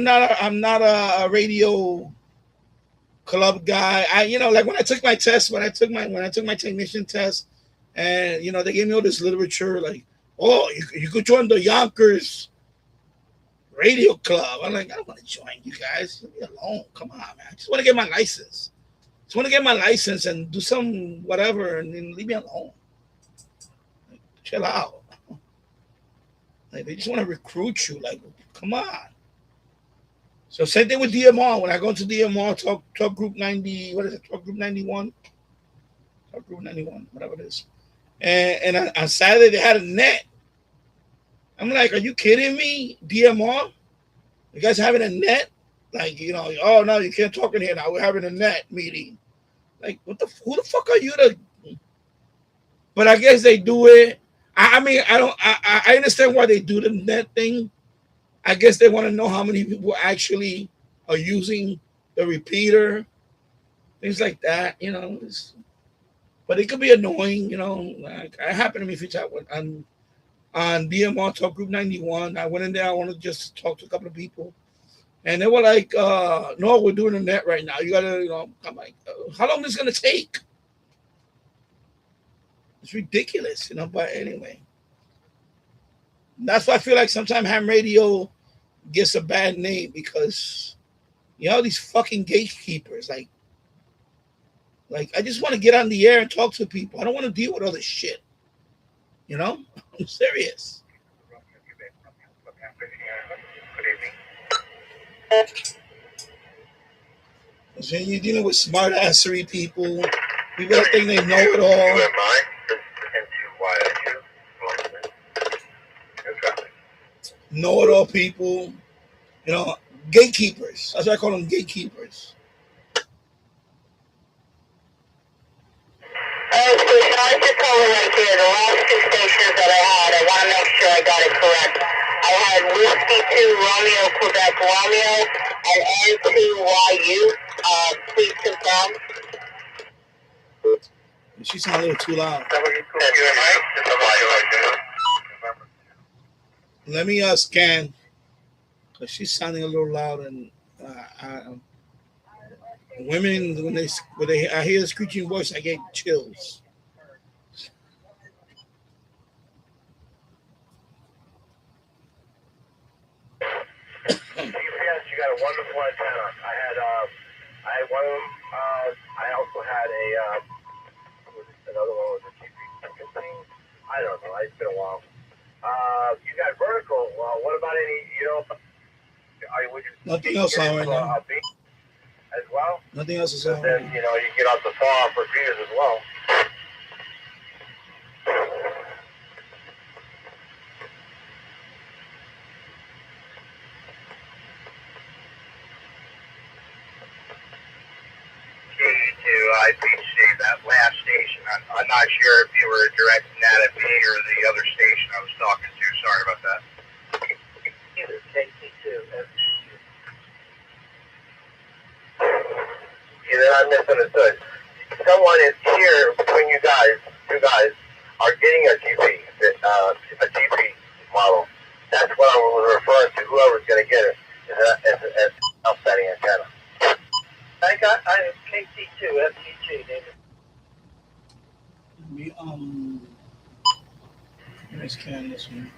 not a radio club guy. Like when I took my test, when I took my technician test, and they gave me all this literature, like, oh, you could join the Yonkers radio club. I'm like, I don't want to join you guys. Leave me alone. Come on, man. I just want to get my license. And do some whatever, and then leave me alone. Like, chill out. Like, they just want to recruit you. Like, come on. So same thing with DMR. When I go to DMR, talk group 90, what is it? Talk group 91? Talk group 91, whatever it is. And on Saturday, they had a net. I'm like, are you kidding me? DMR? You guys having a net? Like, oh, no, you can't talk in here now. We're having a net meeting. Like, who the fuck are you to? But I guess they do it. I mean, I understand why they do the net thing. I guess they want to know how many people actually are using the repeater, things like that, but it could be annoying, like it happened to me a few times on DMR Talk Group 91. I went in there, I wanted to just talk to a couple of people. And they were like, no, we're doing a net right now. You got to, I'm like, how long is this going to take? It's ridiculous, but anyway. That's why I feel like sometimes ham radio gets a bad name because, these fucking gatekeepers, like I just want to get on the air and talk to people. I don't want to deal with all this shit. I'm serious. So you're dealing with smart assery people that think they know it all. Know it all people. Gatekeepers. That's why I call them gatekeepers. Station, I was just calling right here. The last two stations that I had, I want to make sure I got it correct. I had Whiskey 2 Romeo Quebec Romeo and N2YU. Please confirm. She sounds a little too loud. Let me scan, because she's sounding a little loud, and women, when I hear the screeching voice, I get chills. You got a wonderful antenna. I had one of them. I also had another one with a GP thing. I don't know. It's been a while. You got vertical. What about any? Would you nothing else on right now. As well. Nothing else is on. Then you can get out the far for repeaters as well. IPC, that last station. I'm not sure if you were directing that at me or the other station I was talking to. Sorry about that. Either KC2, Either I misunderstood. Someone is here between you guys are getting a GP model. That's what I was referring to. Whoever's going to get it is an outstanding antenna. I have KC2 FTG, David. Let me scan this one.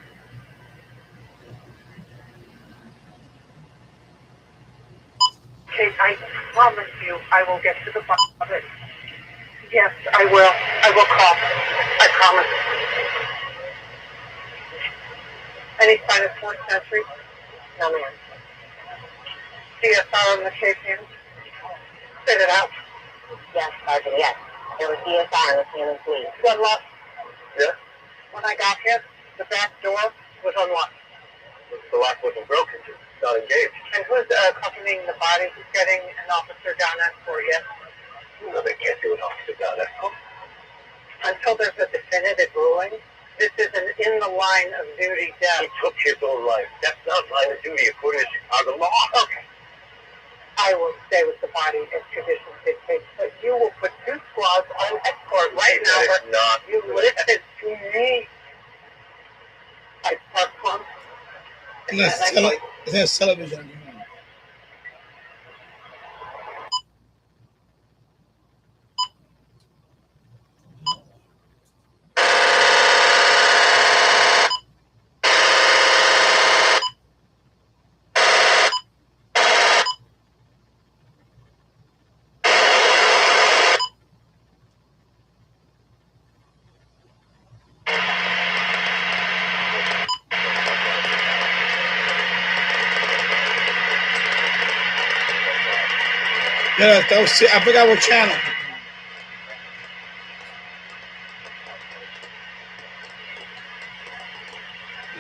Kate, I promise you I will get to the bottom of it. Yes, I will. I will call. I promise. Any sign of fourth century? No, ma'am. DSR on the case hands? Spit it out. Yes, Sergeant, yes. There was DSR on the scene of police. Good luck. Yeah? When I got here, the back door was unlocked. The lock wasn't broken, just not engaged. And who's accompanying the body? Who's getting an officer down at for you? No, they can't do an officer down there. Until there's a definitive ruling, this is an in the line of duty death. He took his own life. That's not line of duty according to Chicago law. Okay. I I will stay with the body as conditions dictate. But you will put 2 squads on escort right now. But not you listen to me. I start pump. There's television. Yeah, that was, I forgot what channel.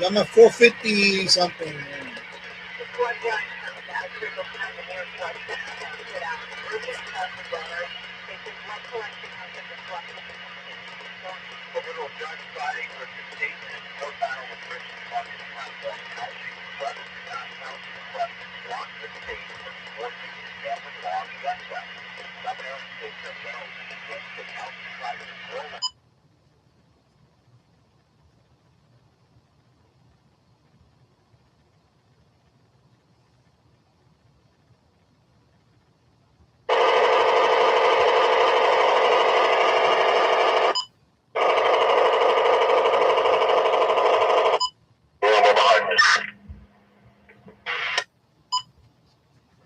I'm at 450 something.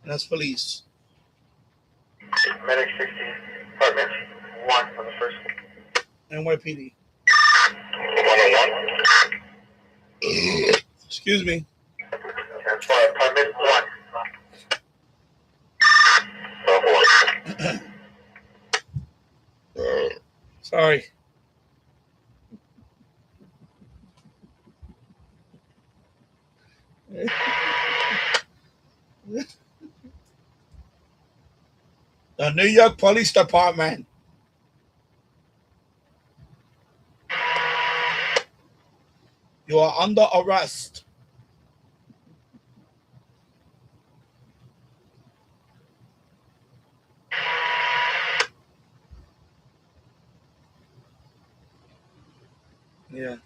That's police. Medic 16, Department 1 on the first. NYPD. 101. Excuse me. Department 1. Sorry. The New York Police Department. You are under arrest. Yeah.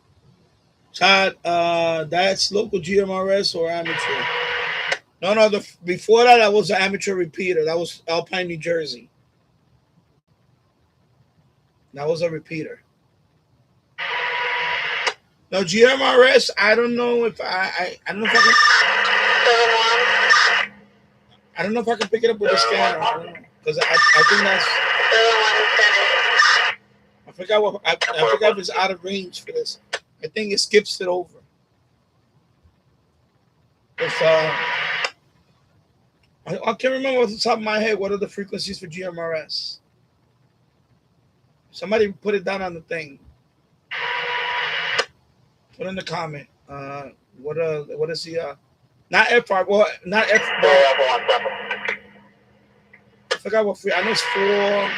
Todd, that's local GMRS or amateur? No, before that was an amateur repeater. That was Alpine, New Jersey. That was a repeater. No, GMRS, I don't know if I don't know if I can. I don't know if I can pick it up with a scanner. I don't know. Because I think that's. I forgot if it's out of range for this. I think it skips it over. If, I can't remember off the top of my head what are the frequencies for GMRS. Somebody put it down on the thing. Put in the comment. What is the not F5? Well, not F. I forgot what free. I know it's 4.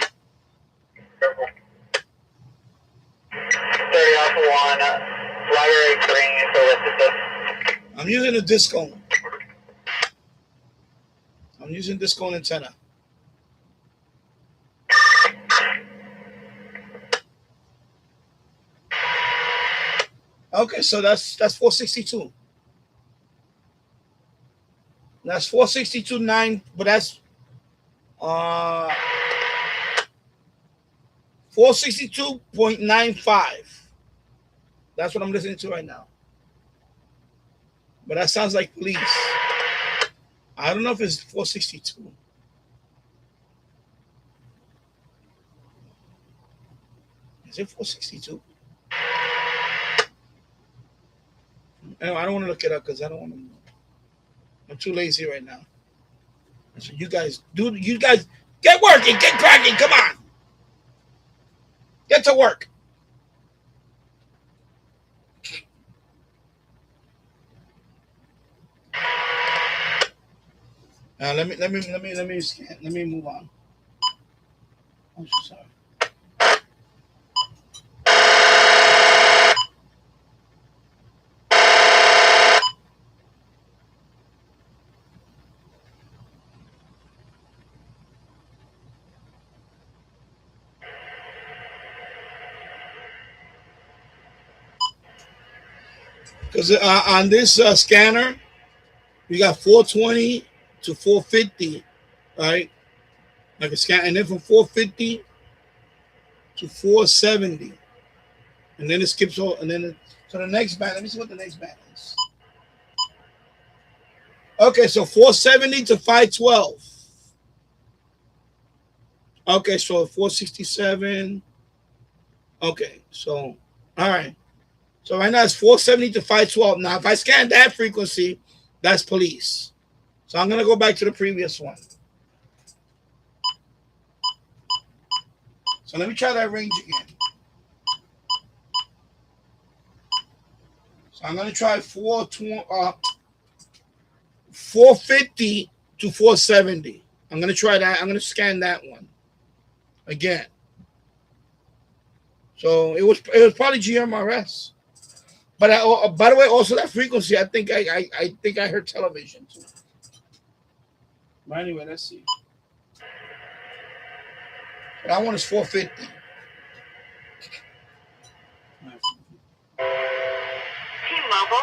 30 Alpha 1, library green, so I'm using a discone. I'm using discone antenna. Okay, so that's 462. That's 462.9, but that's 462.95. That's what I'm listening to right now. But that sounds like police. I don't know if it's 462. Is it 462? Anyway, I don't want to look it up because I don't want to know. I'm too lazy right now. So you guys get working, get cracking, come on. Get to work. Let me scan. Let me move on. I'm so sorry. Because on this scanner, we got 420 to 450, right? Like a scan, and then from 450 to 470, and then it skips all, and then so the next band. Let me see what the next band is. Okay, so 470 to 512. Okay, so 467. Okay, so all right. So right now it's 470 to 512. Now, if I scan that frequency, that's police. So I'm gonna go back to the previous one. So let me try that range again. So I'm gonna try 450 to 470. I'm gonna try that. I'm gonna scan that one again. So it was probably GMRS. But by the way, also that frequency, I think I heard television too. But anyway, let's see. That one is 450. T-Mobile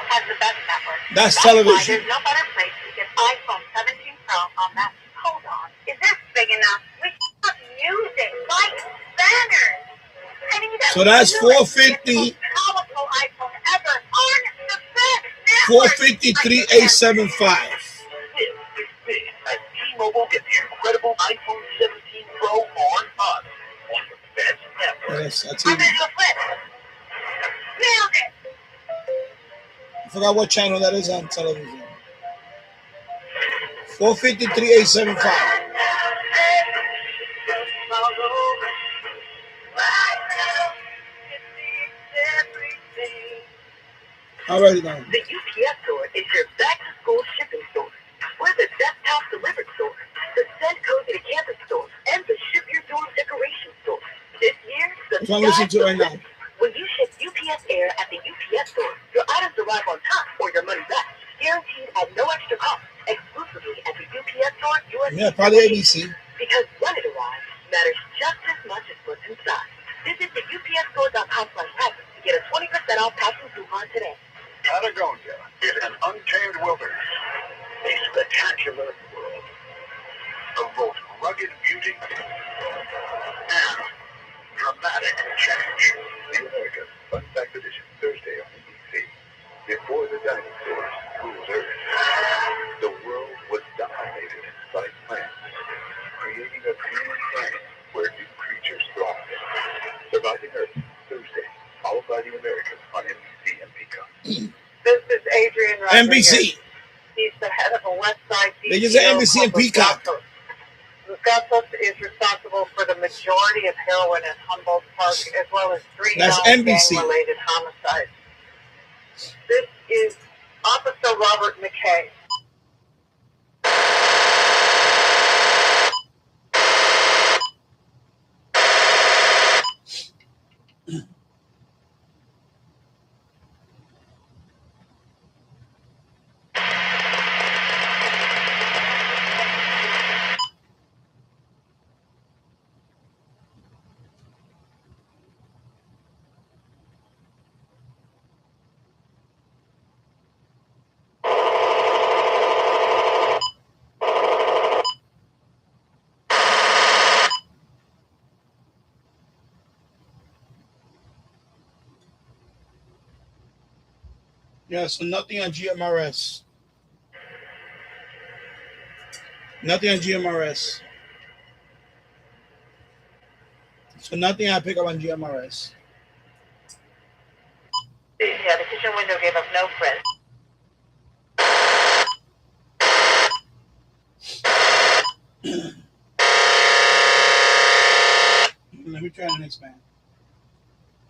has the best network. That's television. Why there's no better place to get iPhone 17 Pro on that. Hold on. Is this big enough? We have music, lights, banners. So that's 450. 450 3875. At T-Mobile, get the incredible iPhone 17 Pro on us on the best network. Yes, that's it. I forgot what channel that is on television. 450 3875. Alrighty now. The UPS store is your back-to-school shipping store. We're the desktop delivered store, the send cozy to campus store, and the ship your dorm decoration store. This year, the That's what I'm listening to right now. When you ship UPS Air at the UPS store, your items arrive on time or your money back, guaranteed at no extra cost, exclusively at the UPS store. Yeah, probably ABC. Because when it arrives matters just as much as what's inside. Visit the upsstore.com/package to get a 20% off packing coupon today. Patagonia is an untamed wilderness, a spectacular world of both rugged beauty and dramatic change. The American Fun Fact Edition, Thursday on NBC. Before the dinosaurs ruled Earth, the world was dominated by plants, creating a green planet where new creatures thrive. Surviving Earth, Thursday, followed by the Americans on NBC and Peacock. This is Adrian Rodriguez. NBC. He's the head of a West Side They just said NBC and Peacock. Gatos is responsible for the majority of heroin at Humboldt Park, as well as 3 NBC. gang-related homicides. This is Officer Robert McKay. Yeah, so nothing on GMRS. Nothing on GMRS. So nothing I pick up on GMRS. Yeah, the kitchen window gave up no print. Let me try the next band.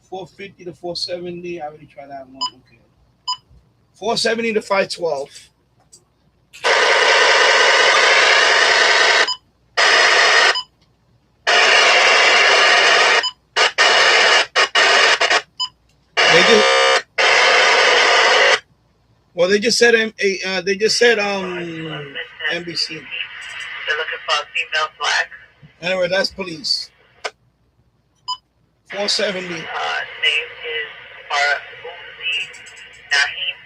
450 to 470. I already tried that one. Okay. 470 to 512. They just said NBC. They're looking for a female flag. Anyway, that's police. 470. Name is Farah Uzi Naheem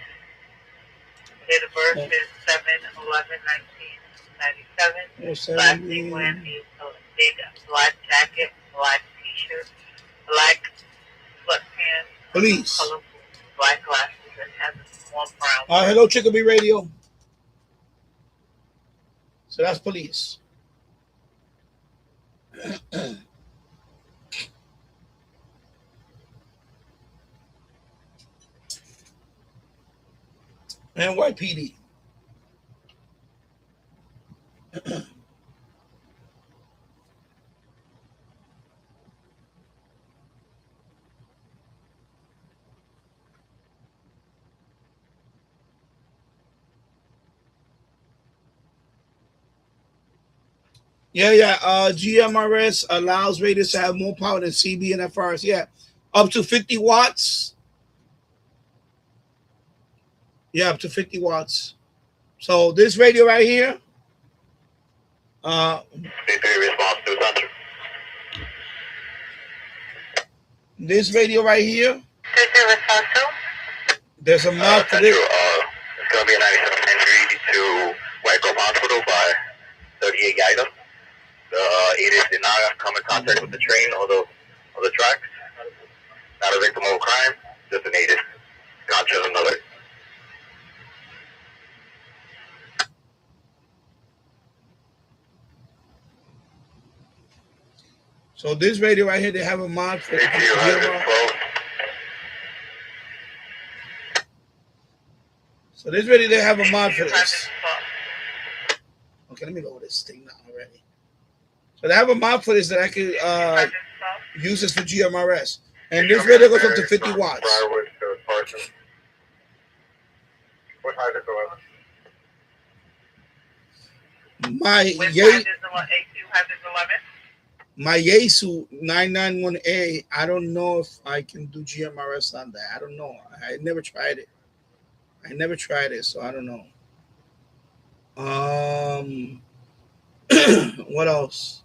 Date of birth is 7/11/1997. Last name Wendy. Black jacket, black t-shirt, black sweatpants, Police. colorful black glasses, and has a small brown. Hello, Chicopee Radio. So that's police. NYPD. Yeah. GMRS allows radios to have more power than CB and FRS. Yeah, up to 50 watts. Yeah, up to 50 watts. So this radio right here. This radio right here. There's a mod for this. It's going to be a 97 entry to White Grove Hospital by 38 item. The 8 did not come in contact with the train or the tracks. Not a victim of a crime, just an 8 conscious another. So this radio right here, they have a mod for it. So this radio, they have a mod for this. Okay, let me go with this thing now already. So they have a mod for this that I could use this for GMRS. And this radio goes up to 50 watts. My Yaesu 991A, I don't know if I can do GMRS on that. I don't know. I never tried it. So I don't know. What else?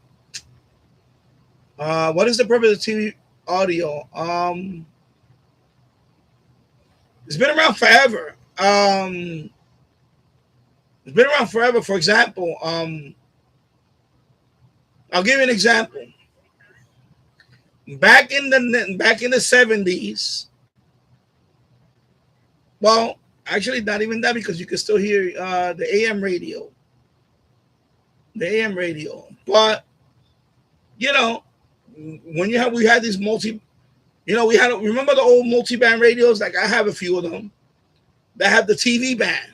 What is the purpose of TV audio? It's been around forever. For example, I'll give you an example. Back in the 70s. Well, actually, not even that, because you can still hear the AM radio. But when we had these remember the old multi-band radios? Like I have a few of them that have the TV band.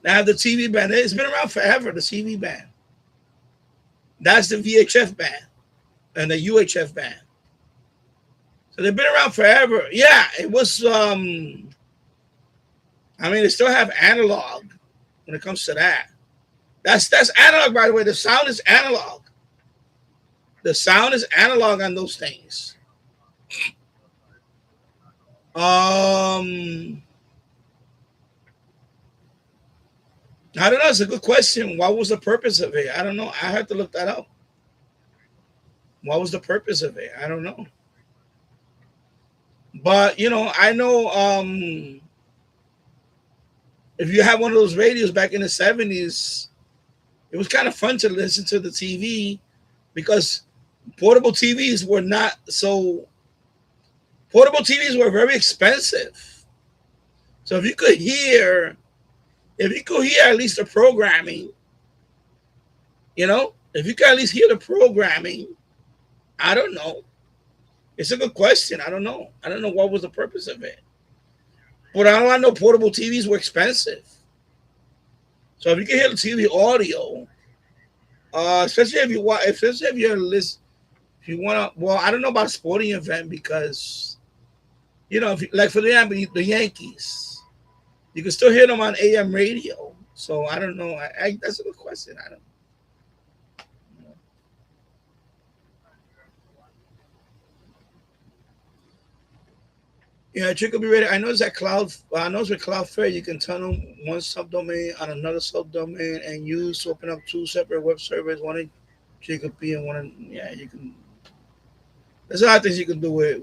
It's been around forever, the TV band. That's the VHF band and the UHF band. So they've been around forever. Yeah, it was, they still have analog when it comes to that. That's analog, by the way. The sound is analog. On those things. I don't know. It's a good question. What was the purpose of it? I don't know. I have to look that up. What was the purpose of it? I don't know. But, I know if you had one of those radios back in the 70s, it was kind of fun to listen to the TV because portable TVs were very expensive. So if you could hear at least the programming, if you could at least hear the programming, I don't know. It's a good question. I don't know what was the purpose of it. But I know portable TVs were expensive. So if you can hear the TV audio, especially if you want to, well, I don't know about a sporting event because, like for the Yankees, you can still hear them on AM radio. So I don't know. That's a good question. I don't know. Yeah, it could be ready. I know it's with Cloudflare, you can turn on one subdomain on another subdomain and use to open up two separate web servers, one in GKP and one in, you can. There's a lot of things you can do with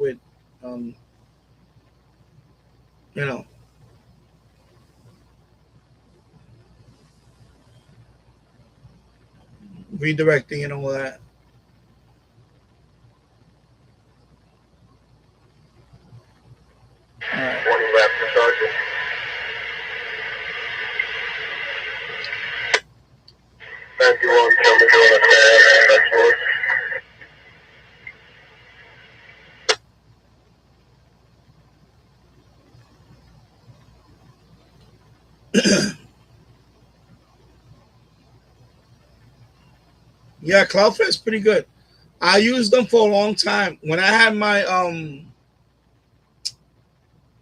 redirecting and all that. All right. 20 laps for charging. And you want to tell me doing a fast, that's what. Yeah, Cloudflare is pretty good. I used them for a long time. When I had my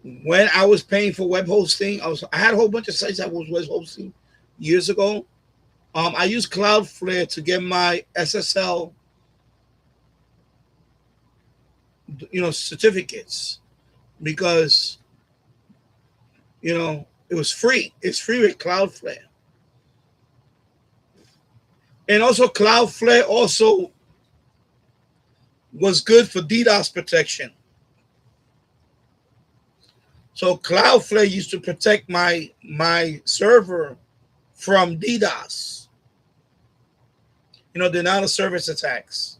when I was paying for web hosting, I had a whole bunch of sites I was web hosting years ago. I used Cloudflare to get my SSL, certificates, because it was free. It's free with Cloudflare. And also Cloudflare also was good for DDoS protection. So Cloudflare used to protect my server from DDoS. Denial of service attacks.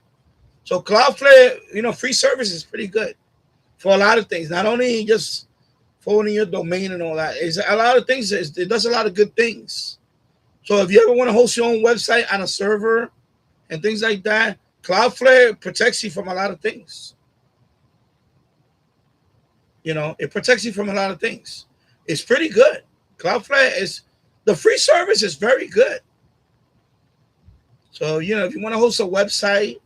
So Cloudflare, free service is pretty good for a lot of things. Not only just forwarding your domain and all that. It's a lot of things. It does a lot of good things. So if you ever want to host your own website on a server and things like that, Cloudflare protects you from a lot of things. It protects you from a lot of things. It's pretty good. Cloudflare the free service is very good. So, if you want to host a website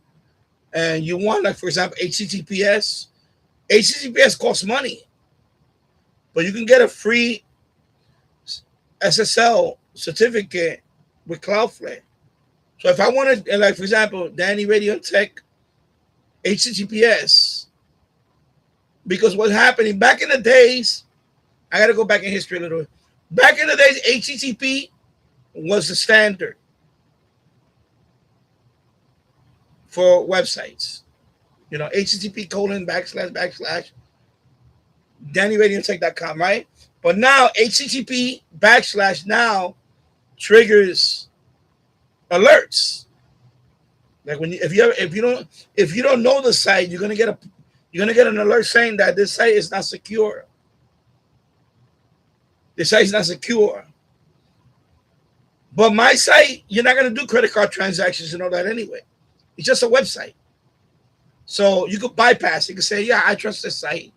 and you want, like, for example, HTTPS costs money, but you can get a free SSL certificate with Cloudflare. So if I wanted, like, for example, Danny Radio Tech HTTPS, because what's happening back in the days, I got to go back in history a little bit. Back in the days, HTTP was the standard for websites. HTTP:// DannyRadioTech.com, right? But now HTTP / now triggers alerts. Like if you don't know the site, you're gonna get an alert saying that this site is not secure. This site is not secure. But my site, you're not gonna do credit card transactions and all that anyway. It's just a website. So you could bypass it. You could say, yeah, I trust this site.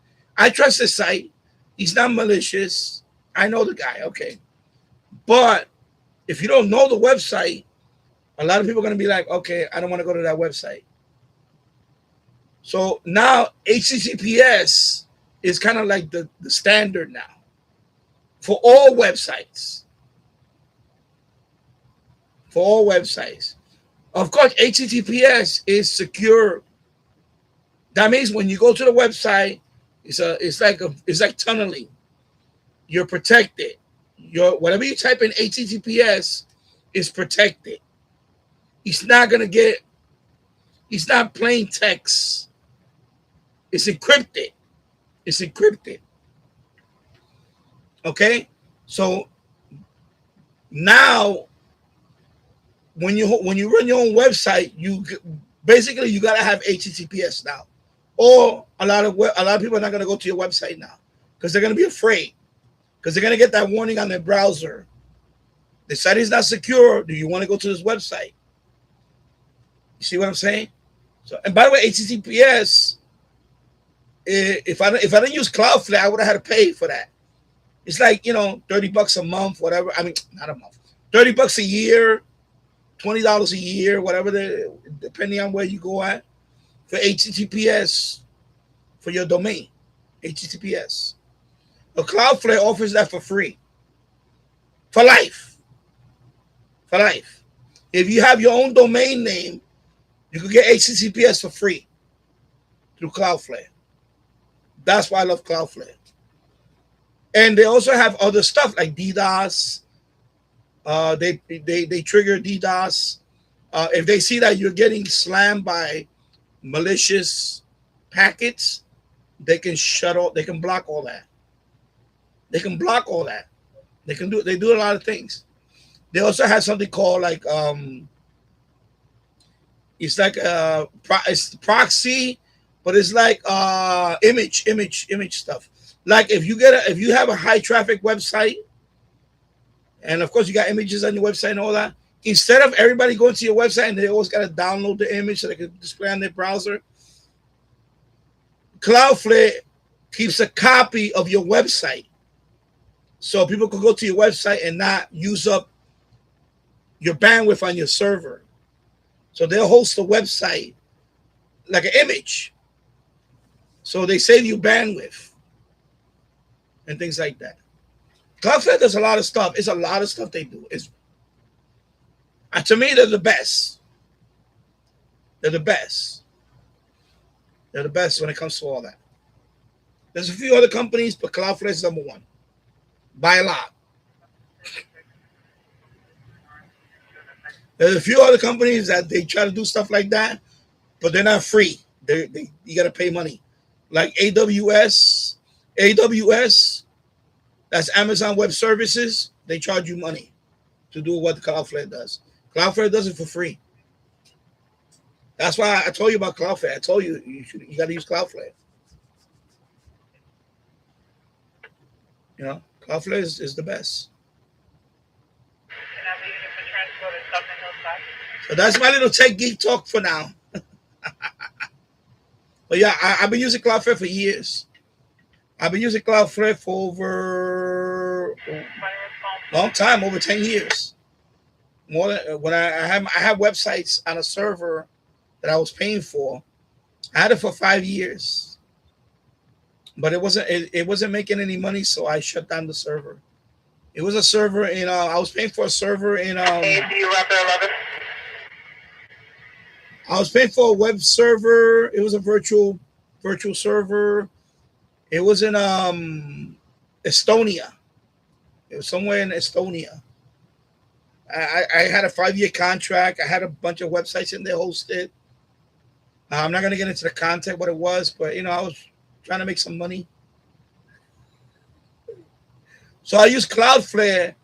He's not malicious. I know the guy. Okay. But if you don't know the website, a lot of people are going to be like, okay, I don't want to go to that website. So now HTTPS is kind of like the standard now for all websites. Of course, HTTPS is secure. That means when you go to the website, it's like tunneling. You're protected. Whatever you type in HTTPS is protected. It's not plain text. It's encrypted. Okay? So now when you run your own website, you gotta have HTTPS now. Or a lot of people are not going to go to your website now because they're going to be afraid, because they're going to get that warning on their browser. The site is not secure. Do you want to go to this website? You see what I'm saying? So, and by the way, HTTPS, if I didn't use Cloudflare, I would have had to pay for that. It's like, $30 a month, whatever. I mean, not a month. $30 a year, $20 a year, whatever, depending on where you go at. For HTTPS, for your domain, HTTPS. But Cloudflare offers that for free, for life. If you have your own domain name, you can get HTTPS for free through Cloudflare. That's why I love Cloudflare. And they also have other stuff like DDoS. They trigger DDoS. If they see that you're getting slammed by malicious packets, they can block all that. They do a lot of things. They also have something called like It's like it's proxy, but it's like image stuff. Like if you have a high traffic website, and of course you got images on your website and all that, instead of everybody going to your website and they always got to download the image so they can display on their browser, Cloudflare keeps a copy of your website, so people can go to your website and not use up your bandwidth on your server. So they'll host the website like an image, so they save you bandwidth and things like that. Cloudflare does a lot of stuff. It's a lot of stuff they do. To me, they're the best. They're the best. They're the best when it comes to all that. There's a few other companies, but Cloudflare is number one by a lot. There's a few other companies that they try to do stuff like that, but they're not free. You got to pay money. Like AWS, that's Amazon Web Services. They charge you money to do what Cloudflare does. Cloudflare does it for free. That's why I told you about Cloudflare. I told you you got to use Cloudflare. You know, Cloudflare is the best. So that's my little tech geek talk for now. But yeah, I've been using Cloudflare for years. I've been using Cloudflare for over a long time, over 10 years. More than when I have websites on a server that I was paying for. I had it for 5 years, but it wasn't making any money, so I shut down the server. It was a server in I was paying for a server in I was paying for a web server. It was a virtual server. It was in Estonia. It was somewhere in Estonia. I had a 5-year contract. I had a bunch of websites in there hosted. I'm not going to get into the content what it was, but I was trying to make some money. So I used Cloudflare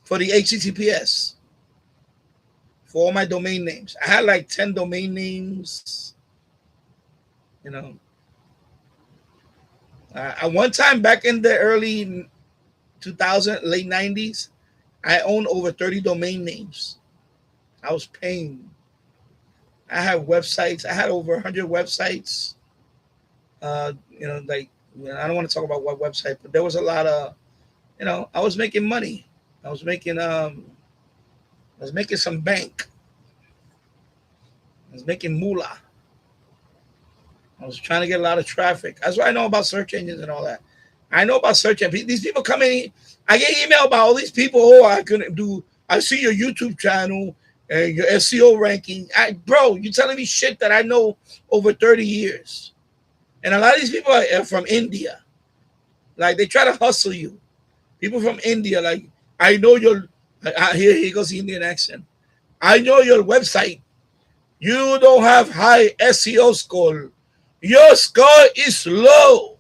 for the HTTPS for all my domain names. I had like 10 domain names. At one time back in the early 2000, late 90s, I owned over 30 domain names. I was paying. I had websites. I had over 100 websites. I don't want to talk about what website, but there was a lot of, I was making money. I was making some bank. I was making moolah. I was trying to get a lot of traffic. That's why I know about search engines and all that. I know about search engines. These people come in. I get email about all these people. Oh, I see your YouTube channel and your SEO ranking. Bro, you're telling me shit that I know over 30 years. And a lot of these people are from India. Like, they try to hustle you. People from India, like, I know your, here goes the Indian accent. I know your website. You don't have high SEO score. Your score is low.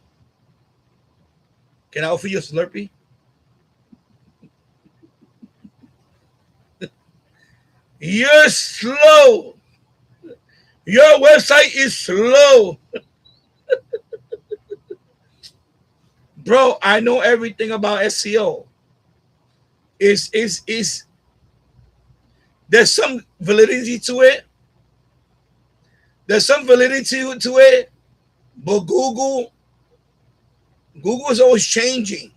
Can I offer you a Slurpee? You're slow. Your website is slow. Bro, I know everything about SEO. There's some validity to it. There's some validity to it, but Google is always changing.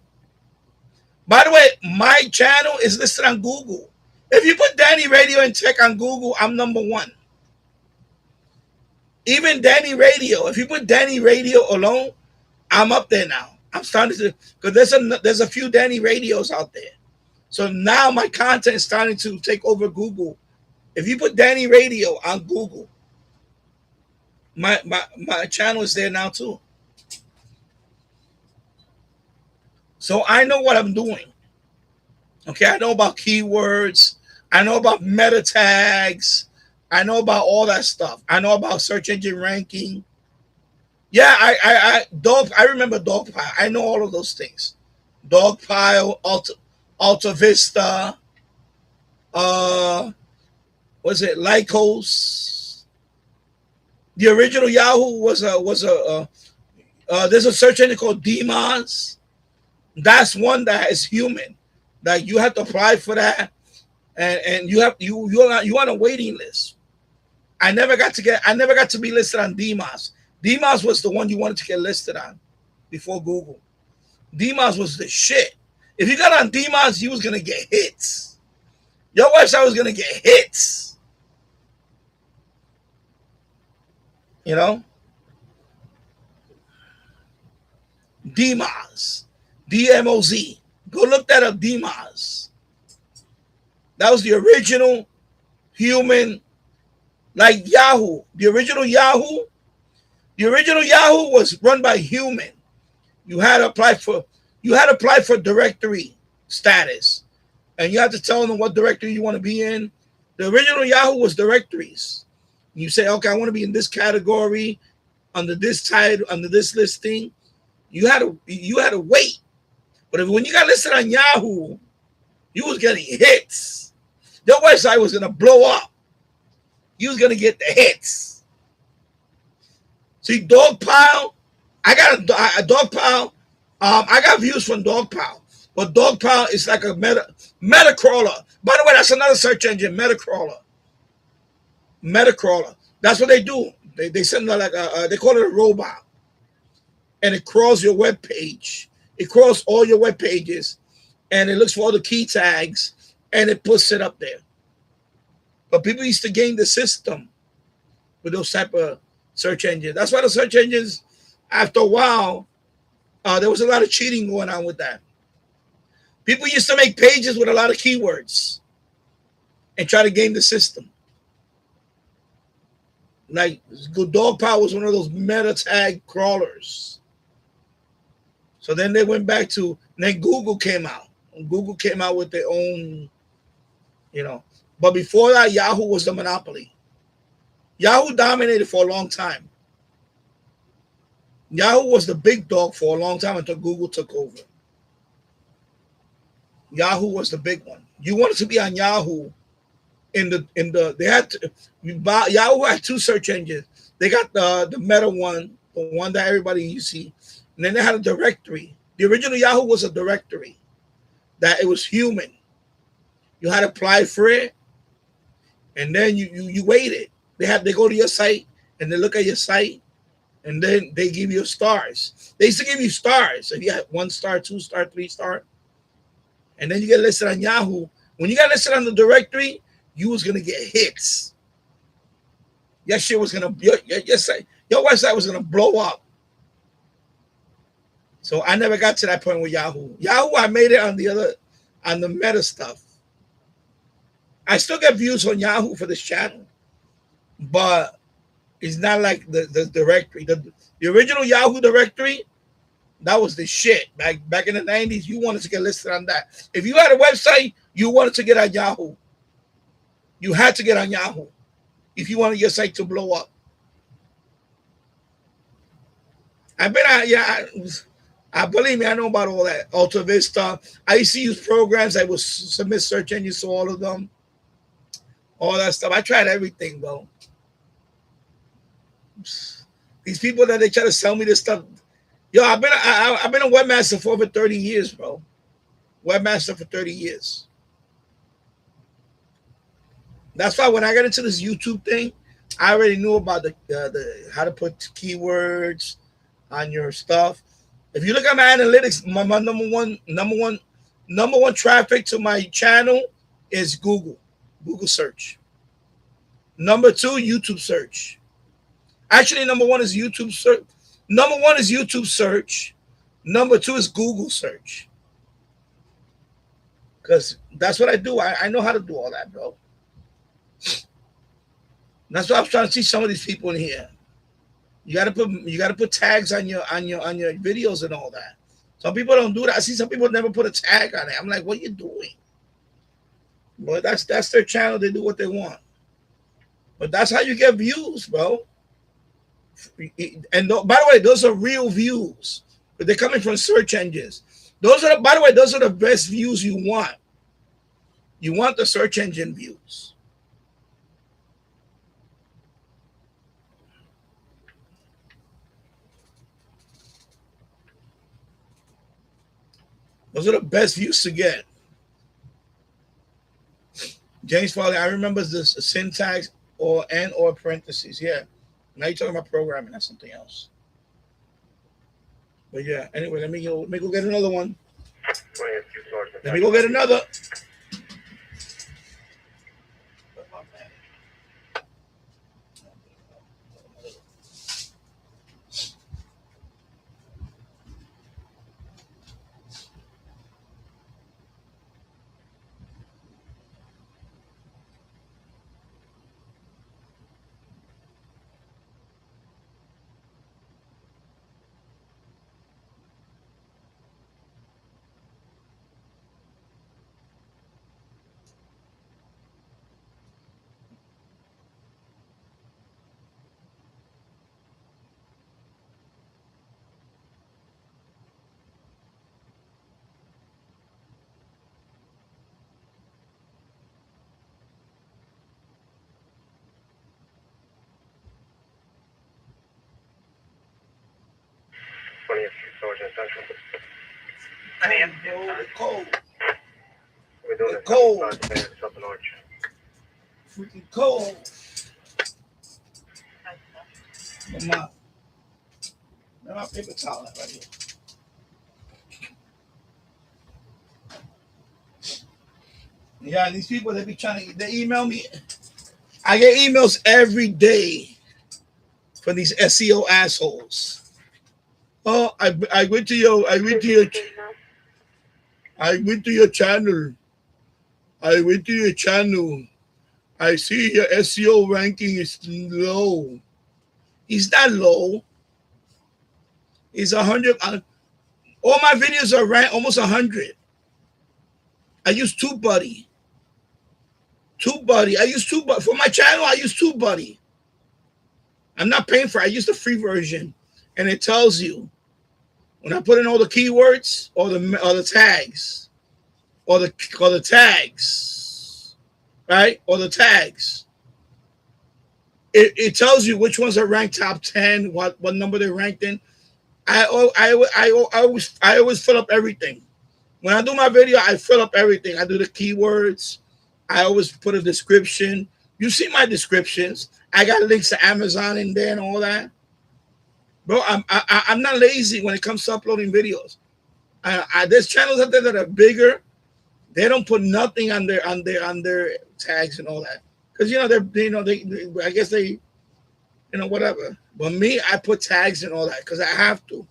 By the way, my channel is listed on Google. If you put Danny Radio and Tech on Google, I'm number one. Even Danny Radio, if you put Danny Radio alone, I'm up there now. I'm starting to, because there's a few Danny Radios out there. So now my content is starting to take over Google. If you put Danny Radio on Google, my channel is there now too. So I know what I'm doing. Okay, I know about keywords. I know about meta tags. I know about all that stuff. I know about search engine ranking. Yeah, I remember Dogpile. I know all of those things. Dogpile, Alta Vista, was it Lycos? The original Yahoo was there's a search engine called DMOZ. That's one that is human. Like you have to apply for that, and you're on a waiting list. I never got to be listed on DMOZ. DMOZ was the one you wanted to get listed on before Google. DMOZ was the shit. If you got on DMOZ, you was gonna get hits. Your website was gonna get hits. You know? DMOZ. DMOZ. Go look that up, DMOZ. That was the original human, like Yahoo. The original Yahoo was run by human. You had to apply for directory status. And you had to tell them what directory you want to be in. The original Yahoo was directories. You say, okay, I want to be in this category, under this title, under this listing. You had to wait. But when you got listed on Yahoo, you was getting hits. Your website was gonna blow up. You was gonna get the hits. See, Dogpile, I got a Dogpile. I got views from Dogpile, but Dogpile is like a meta crawler. By the way, that's another search engine, Metacrawler. Metacrawler. That's what they do. They send like they call it a robot, and it crawls your web page. It crawls all your web pages, and it looks for all the key tags, and it puts it up there. But people used to game the system with those type of search engines. That's why the search engines, after a while, there was a lot of cheating going on with that. People used to make pages with a lot of keywords and try to game the system. Like Dogpile was one of those meta tag crawlers. So then they went back to, then Google came out. Google came out with their own, you know. But before that, Yahoo was the monopoly. Yahoo dominated for a long time. Yahoo was the big dog for a long time until Google took over. Yahoo was the big one. You wanted to be on Yahoo. Yahoo had two search engines. They got the meta one, the one that everybody you see, and then they had a directory. The original Yahoo was a directory that it was human. You had to apply for it, and then you waited. They go to your site and they look at your site, and then they give you stars. They used to give you stars. If you had 1 star, 2 star, 3 star, and then you get listed on Yahoo. When you got listed on the directory, you was gonna get hits. Your shit was gonna your website was gonna blow up. So I never got to that point with Yahoo. Yahoo, I made it on the meta stuff. I still get views on Yahoo for this channel, but it's not like the directory. The original Yahoo directory, that was the shit. Back in the 90s, you wanted to get listed on that. If you had a website, you wanted to get on Yahoo. You had to get on Yahoo if you wanted your site to blow up. I believe me, I know about all that. Alta Vista. I used to use programs that would submit search engines to all of them. All that stuff. I tried everything, bro. These people that they try to sell me this stuff. Yo, I've been a webmaster for over 30 years, bro. Webmaster for 30 years. That's why when I got into this YouTube thing, I already knew about the how to put keywords on your stuff. If you look at my analytics, my number one traffic to my channel is Google search. Number 2, YouTube search. Actually, number 1 is YouTube search. Number 1 is YouTube search. Number 2 is Google search. Because that's what I do. I know how to do all that, bro. That's what I was trying to teach some of these people in here. You gotta put tags on your videos and all that. Some people don't do that. I see some people never put a tag on it. I'm like, what are you doing? But that's their channel. They do what they want. But that's how you get views, bro. And by the way, those are real views, but they're coming from search engines. Those are the best views you want. You want the search engine views. Those are the best views to get. James Farley, I remember this syntax or parentheses. Yeah. Now you're talking about programming. That's something else. But yeah, anyway, let me go get another one. Let me go get another. Cold. Cold. Freaking cold. Come on. Now my paper towel right here. Yeah, these people they email me. I get emails every day from these SEO assholes. Oh, I went to your channel. I went to your channel. I see your SEO ranking is low. It's not low. It's 100. All my videos are ranked almost 100. I use TubeBuddy. I use TubeBuddy. For my channel, I use TubeBuddy. I'm not paying for it. I use the free version. And it tells you when I put in all the keywords or the tags. Or the tags. Right? Or the tags. It tells you which ones are ranked top 10, what number they're ranked in. I always fill up everything. When I do my video, I fill up everything. I do the keywords. I always put a description. You see my descriptions. I got links to Amazon in there and all that. Bro, I'm not lazy when it comes to uploading videos. There's channels out there that are bigger. They don't put nothing on their tags and all that because I guess they whatever. But me, I put tags and all that because I have to.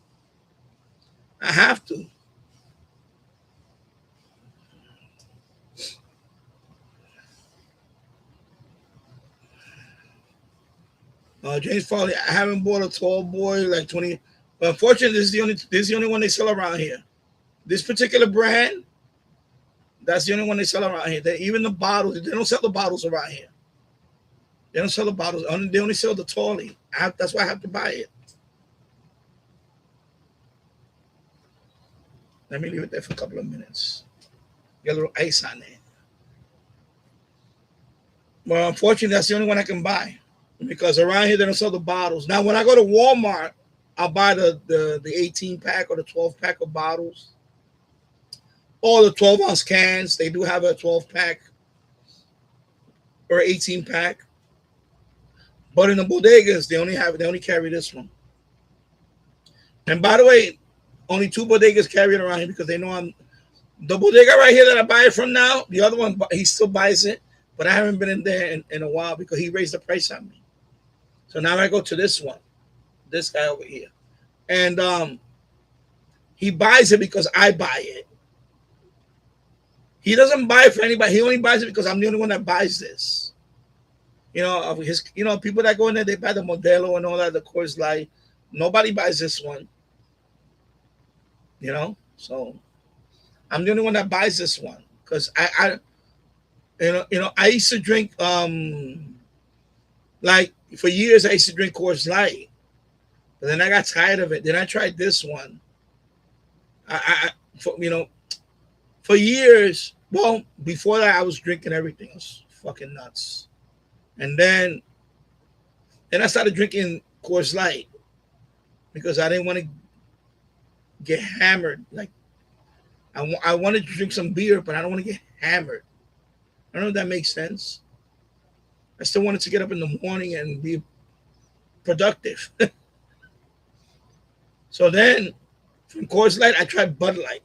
James Farley, I haven't bought a tall boy like 20. But unfortunately, this is the only one they sell around here. This particular brand, that's the only one they sell around here. Even the bottles, they don't sell the bottles around here. They don't sell the bottles. They only sell the Tally. That's why I have to buy it. Let me leave it there for a couple of minutes. Get a little ice on it. Well, unfortunately, that's the only one I can buy because around here they don't sell the bottles. Now, when I go to Walmart, I'll buy the 18-pack or the 12-pack of bottles. Or the 12-ounce cans. They do have a 12-pack or 18-pack. But in the bodegas, they only carry this one. And by the way, only 2 bodegas carry it around here because they know I'm the bodega right here that I buy it from now. The other one, he still buys it, but I haven't been in there in a while because he raised the price on me. So now I go to this one, this guy over here, and he buys it because I buy it. He doesn't buy it for anybody. He only buys it because I'm the only one that buys this. People that go in there, they buy the Modelo and all that, the Coors Light. Nobody buys this one. So I'm the only one that buys this one because I used to drink like for years I used to drink Coors Light, but then I got tired of it. Then I tried this one. For years. Well, before that I was drinking everything. It was fucking nuts. And then I started drinking Coors Light because I didn't want to get hammered. Like I wanted to drink some beer, but I don't want to get hammered. I don't know if that makes sense. I still wanted to get up in the morning and be productive. So then from Coors Light, I tried Bud Light,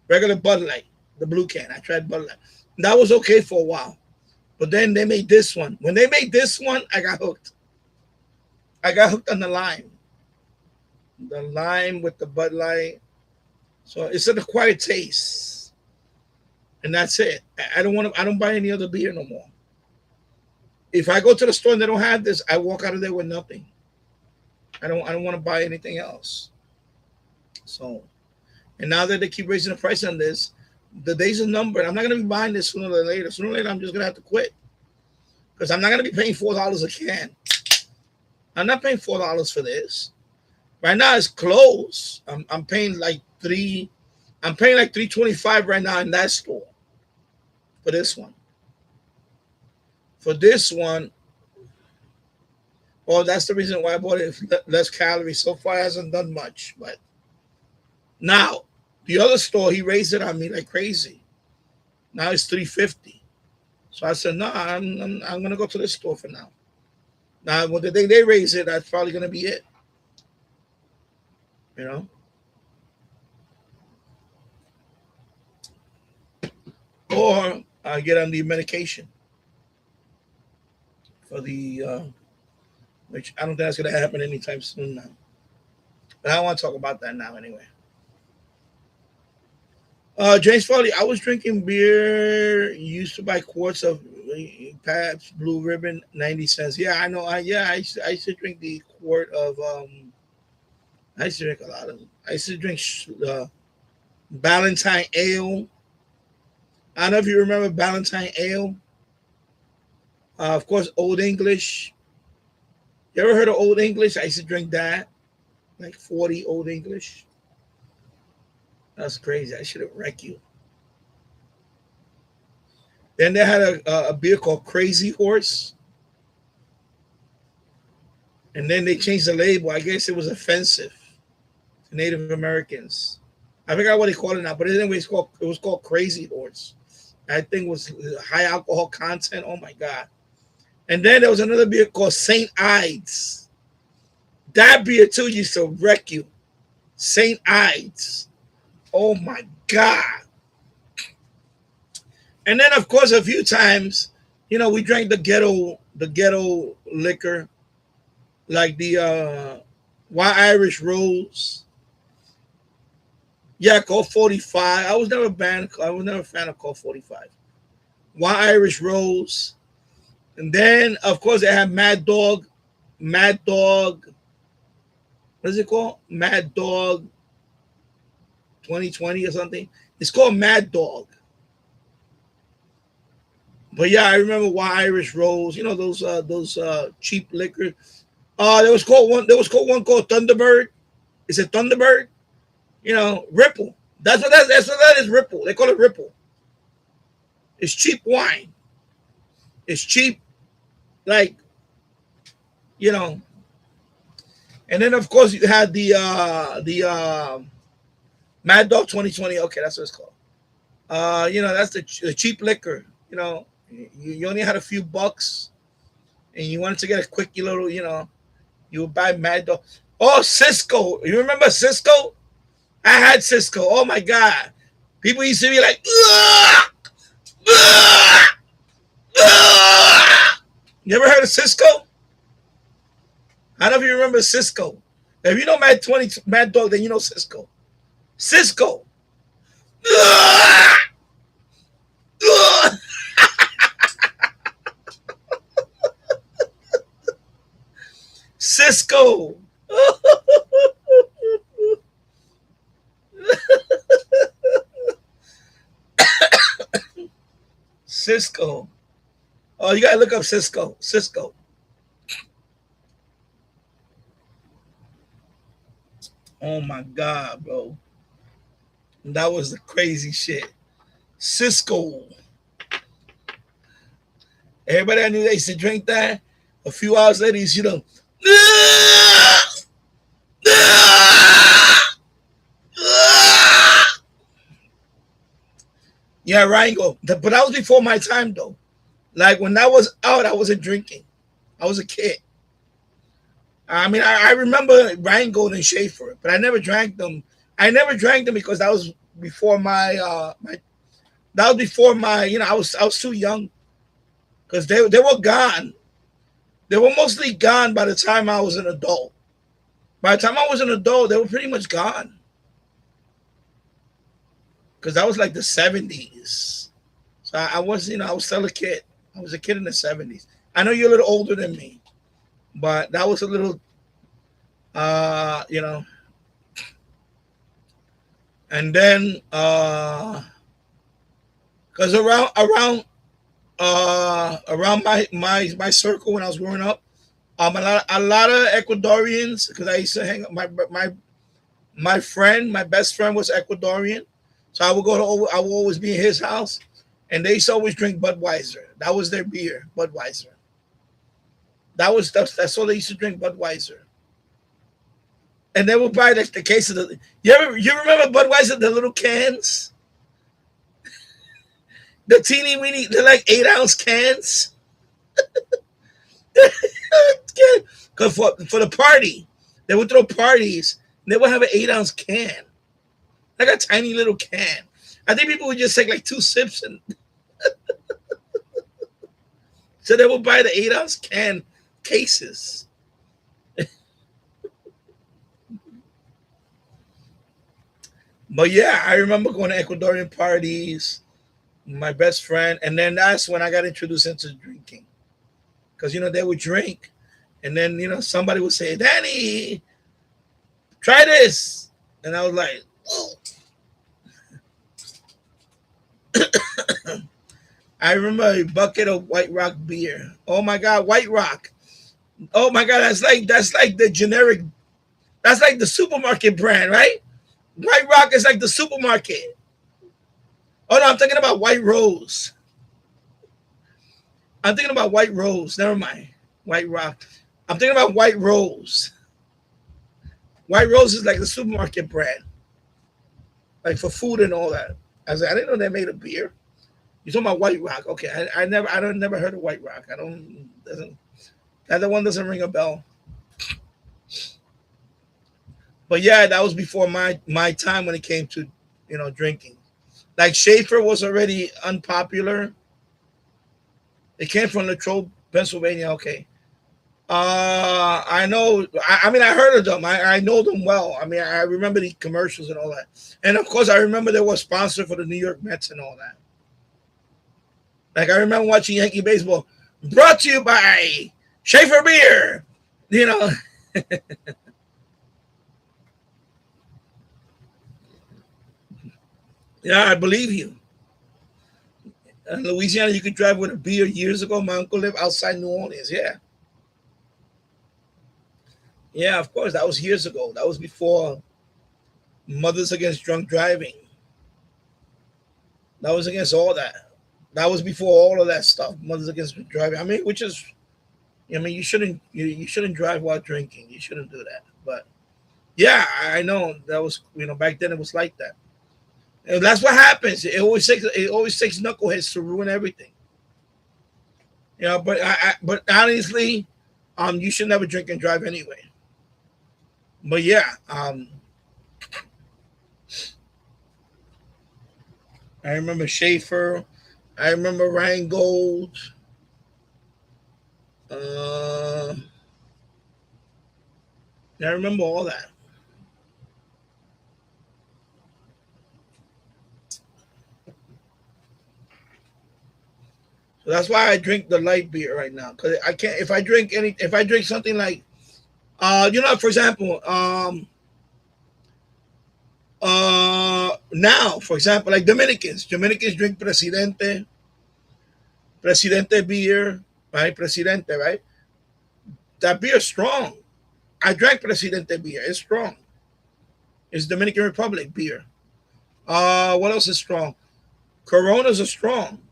regular Bud Light, the blue can. I tried Bud Light. That was okay for a while. But then they made this one. When they made this one, I got hooked. I got hooked on the lime. The lime with the Bud Light. So it's an acquired taste. And that's it. I don't buy any other beer no more. If I go to the store and they don't have this, I walk out of there with nothing. I don't want to buy anything else. So, and now that they keep raising the price on this, the days are numbered. I'm not going to be buying this sooner or later. Sooner or later, I'm just going to have to quit. Because I'm not going to be paying $4 a can. I'm not paying $4 for this. Right now it's closed. I'm paying like $3.25 right now in that store. For this one. For this one, well, that's the reason why I bought it. Less calories. So far, it hasn't done much. But now, the other store, he raised it on me like crazy. Now it's $3.50. So I said, no, I'm going to go to this store for now. Now, when the day they raise it, that's probably going to be it. You know? Or I get on the medication for the, which I don't think that's going to happen anytime soon now. But I don't want to talk about that now anyway. James Foley, I was drinking beer. Used to buy quarts of Pabst Blue Ribbon, 90 cents. Yeah, I know. I used to drink the quart of, I used to drink a lot of them. I used to drink Ballantine Ale. I don't know if you remember Ballantine Ale. Of course, Old English. You ever heard of Old English? I used to drink that. Like 40 Old English. That's crazy. I should have wrecked you. Then they had a beer called Crazy Horse. And then they changed the label. I guess it was offensive to Native Americans. I forgot what they called it now, but anyway, it was called Crazy Horse. I think it was high alcohol content. Oh my God. And then there was another beer called St. Ides. That beer too used to wreck you. St. Ides. Oh my God. And then of course a few times, you know, we drank the ghetto liquor, like the Wild Irish Rose. Yeah, Colt 45. I was never a fan of Colt 45. Wild Irish Rose. And then, of course, they have Mad Dog. What is it called? Mad Dog 2020 or something. It's called Mad Dog. But yeah, I remember Wild Irish Rose. You know those cheap liquor. There was one called Thunderbird. Is it Thunderbird? You know, Ripple. That's what that is. Ripple. They call it Ripple. It's cheap wine. It's cheap, like, you know. And then of course you had the Mad Dog 2020. Okay, that's what it's called. You know, that's the cheap liquor. You know, you only had a few bucks, and you wanted to get a quick little, you know, you would buy Mad Dog. Oh, Cisco. You remember Cisco? I had Cisco. Oh my God. People used to be like, ugh! Ugh! Ugh! You ever heard of Cisco? I don't know if you remember Cisco. If you know Mad Dog, then you know Cisco. Cisco. Ugh! Ugh! Cisco. Cisco. Oh, you gotta look up Cisco. Cisco. Oh my God, bro. That was the crazy shit. Cisco. Everybody I knew they used to drink that. A few hours later, you know. Yeah, Rheingold. But that was before my time, though. Like when that was out, I wasn't drinking. I was a kid. I mean, I remember Rheingold and Schaefer, but I never drank them. I never drank them because that was before my that was before my, I was too young because they were gone. They were mostly gone by the time I was an adult. By the time I was an adult, they were pretty much gone because that was like the 70s. So I was, I was still a kid. I was a kid in the 70s. I know you're a little older than me, but that was a little, you know. And then, because around my circle when I was growing up, a lot of Ecuadorians, because I used to hang up my best friend was Ecuadorian, so I would always be in his house, and they used to always drink Budweiser. That was their beer, Budweiser. That's all they used to drink, Budweiser. And they would buy the case of the. You remember Budweiser, the little cans, the teeny weeny, they're like 8-ounce cans. Because for the party, they would throw parties. And they would have an 8-ounce can, like a tiny little can. I think people would just take like 2 sips, and so they would buy the 8-ounce can cases. But yeah, I remember going to Ecuadorian parties, my best friend, and then that's when I got introduced into drinking. Because they would drink, and then somebody would say, "Danny, try this," and I was like, "Oh." I remember a bucket of White Rock beer. Oh my God, White Rock! Oh my God, that's like the generic. That's like the supermarket brand, right? White Rock is like the supermarket. Oh no, I'm thinking about White Rose. I'm thinking about White Rose. Never mind. White Rock. I'm thinking about White Rose. White Rose is like the supermarket brand, like for food and all that. I didn't know they made a beer. You talking about White Rock? Okay, I never heard of White Rock. That one doesn't ring a bell. But yeah, that was before my time when it came to drinking. Like Schaefer was already unpopular. It came from Latrobe, Pennsylvania. Okay. I know. I mean, I heard of them. I know them well. I mean, I remember the commercials and all that. And of course, I remember they were sponsored for the New York Mets and all that. Like I remember watching Yankee baseball, brought to you by Schaefer Beer. Yeah, I believe you. In Louisiana, you could drive with a beer. Years ago, my uncle lived outside New Orleans. Yeah. Yeah, of course. That was years ago. That was before Mothers Against Drunk Driving. That was against all that. That was before all of that stuff. Mothers Against Drunk Driving. I mean, you shouldn't drive while drinking. You shouldn't do that. But yeah, I know that was, back then it was like that. And that's what happens. It always takes knuckleheads to ruin everything. But honestly, you should never drink and drive anyway. But yeah, I remember Schaefer. I remember Rheingold. I remember all that. So that's why I drink the light beer right now. Because I can't, if I drink something like, for example, now, for example, like Dominicans drink Presidente beer, right? Presidente, right? That beer is strong. I drank Presidente beer. It's strong. It's Dominican Republic beer. What else is strong? Coronas are strong.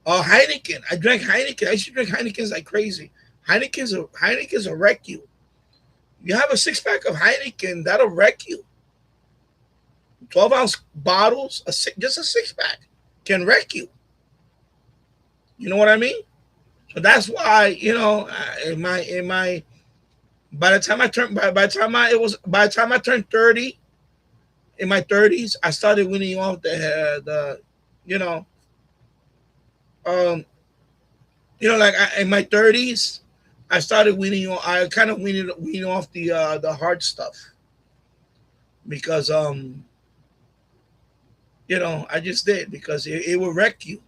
Heineken. I drank Heineken. I used to drink Heinekens like crazy. Heinekens will wreck you. You have a 6-pack of Heineken, that'll wreck you. 12-ounce bottles, just a 6-pack. can wreck you. You know what I mean? So that's why, in my by the time I turned by the time I turned 30, in my 30s, I started weaning off the you know um like in my 30s, I started weaning. I kind of weaning off the hard stuff because I just did because it will wreck you.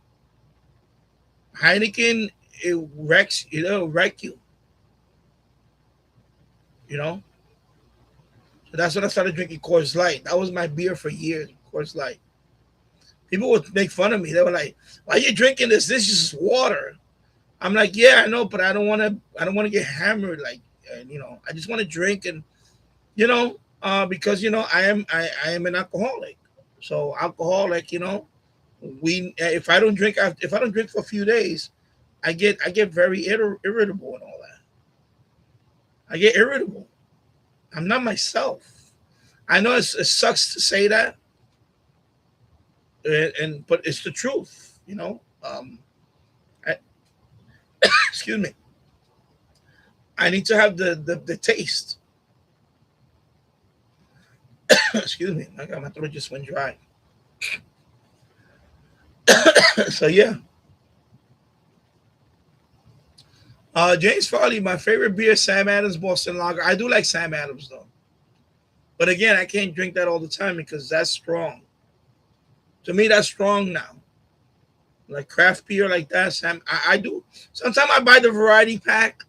Heineken, it'll wreck you. You know, so that's when I started drinking Coors Light. That was my beer for years. Coors Light. People would make fun of me. They were like, "Why are you drinking this? This is just water." I'm like, "Yeah, I know, but I don't want to. I don't want to get hammered. Like, I just want to drink and because I am an alcoholic. So alcoholic, we if I don't drink for a few days, I get very irritable and all that. I get irritable. I'm not myself. I know it sucks to say that, but it's the truth. I, excuse me. I need to have the taste. Excuse me. My throat just went dry. So yeah. James Farley, my favorite beer, Sam Adams Boston Lager. I do like Sam Adams though, but again, I can't drink that all the time because that's strong. To me, that's strong now. Like craft beer like that, Sam. I do. Sometimes I buy the variety pack,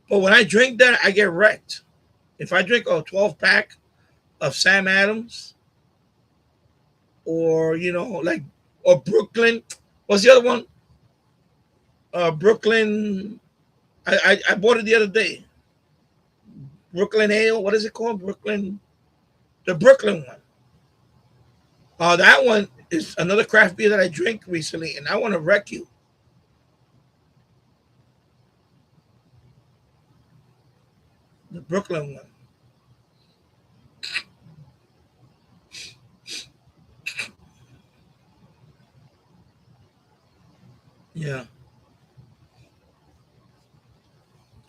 but when I drink that, I get wrecked. If I drink a 12 pack of Sam Adams, or or Brooklyn, what's the other one? Brooklyn. I bought it the other day. Brooklyn Ale. What is it called? The Brooklyn one. That one is another craft beer that I drank recently, and I want to wreck you. The Brooklyn one. Yeah.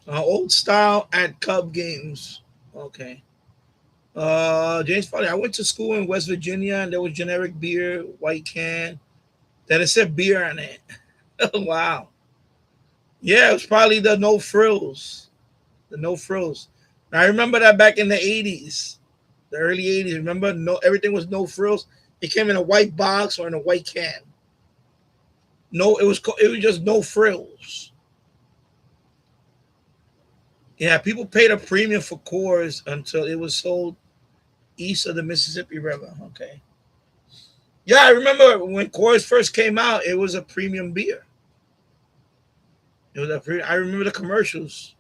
Old style at Cub games. Okay. James Farley. I went to school in West Virginia, and there was generic beer, white can, that it said beer on it. Wow. Yeah, it was probably the no frills. The no frills. Now, I remember that back in the 80s, the early 80s. Remember, everything was no frills. It came in a white box or in a white can. No, it was just no frills. Yeah, people paid a premium for Coors until it was sold east of the Mississippi River. Okay. Yeah, I remember when Coors first came out, it was a premium beer. I remember the commercials.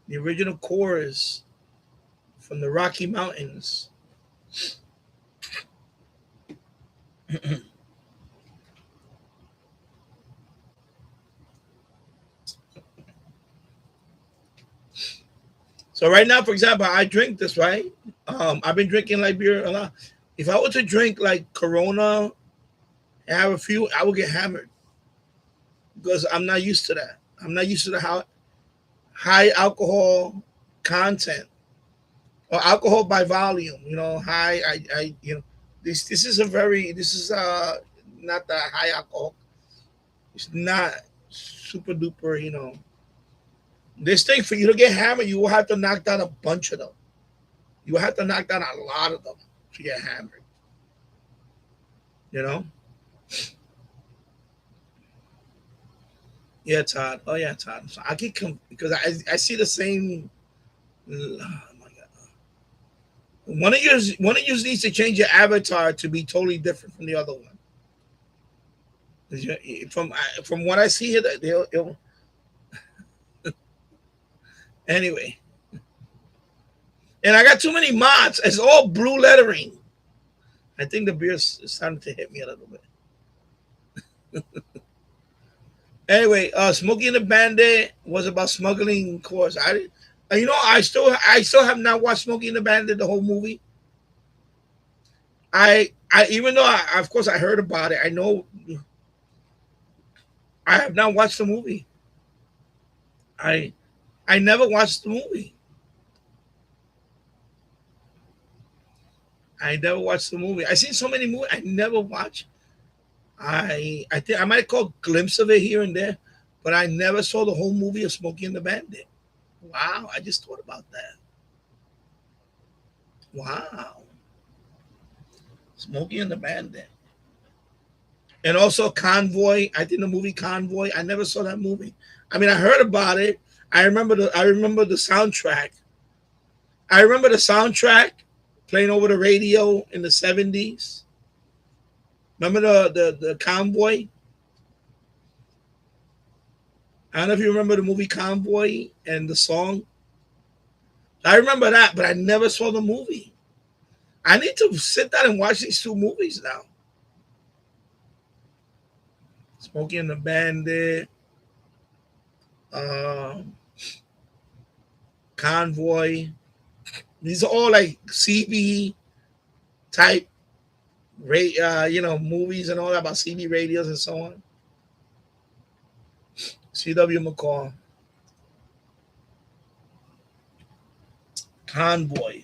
The original Coors from the Rocky Mountains. So right now, for example, I drink this, right? I've been drinking light beer a lot. If I were to drink like Corona and have a few, I would get hammered because I'm not used to that. I'm not used to the high alcohol content or alcohol by volume. High. This is not that high alcohol. It's not super duper. This thing, for you to get hammered, you will have to knock down a bunch of them. You will have to knock down a lot of them to get hammered. Yeah, Todd. Oh yeah, Todd. So I keep because I see the same. Oh my God. One of you needs to change your avatar to be totally different from the other one. From what I see here, they'll anyway. And I got too many mods. It's all blue lettering. I think the beer is starting to hit me a little bit. Anyway, Smokey and the Bandit was about smuggling Coors. I still have not watched Smokey and the Bandit the whole movie. I even though of course I heard about it, I know I have not watched the movie. I never watched the movie. I never watched the movie. I seen so many movies I never watched. I think I might have caught a glimpse of it here and there, but I never saw the whole movie of Smokey and the Bandit. Wow, I just thought about that. Wow. Smokey and the Bandit. And also Convoy. I think the movie Convoy. I never saw that movie. I mean, I heard about it. I remember the soundtrack. I remember the soundtrack playing over the radio in the 70s. Remember the Convoy? I don't know if you remember the movie Convoy and the song. I remember that, but I never saw the movie. I need to sit down and watch these two movies now. Smokey and the Bandit, Convoy. These are all like CB type, movies and all that about CB radios and so on. C.W. McCall. Convoy.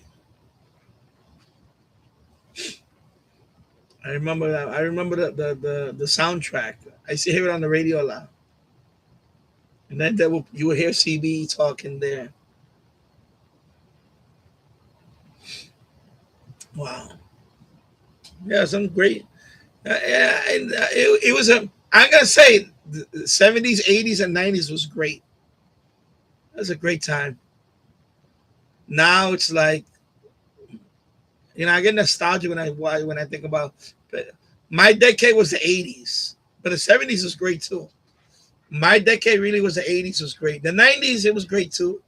I remember that. I remember the soundtrack. I used to hear it on the radio a lot. And then you would hear CB talking there. Wow. Yeah, some great. It was I'm gonna say the 70s, 80s, and 90s was great. That was a great time. Now it's like, I get nostalgia when I think about. But my decade was the 80s, but the 70s was great too. My decade really was the 80s was great. The 90s it was great too.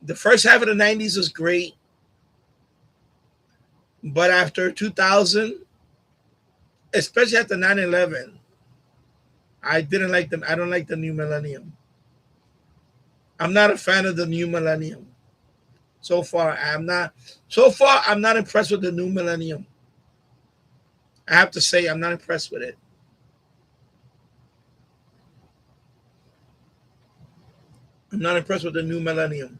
The first half of the 90s was great. But after 2000, especially after 9/11, I didn't like them. I don't like the new millennium. I'm not a fan of the new millennium. So far, I'm not impressed with the new millennium. I have to say, I'm not impressed with it. I'm not impressed with the new millennium.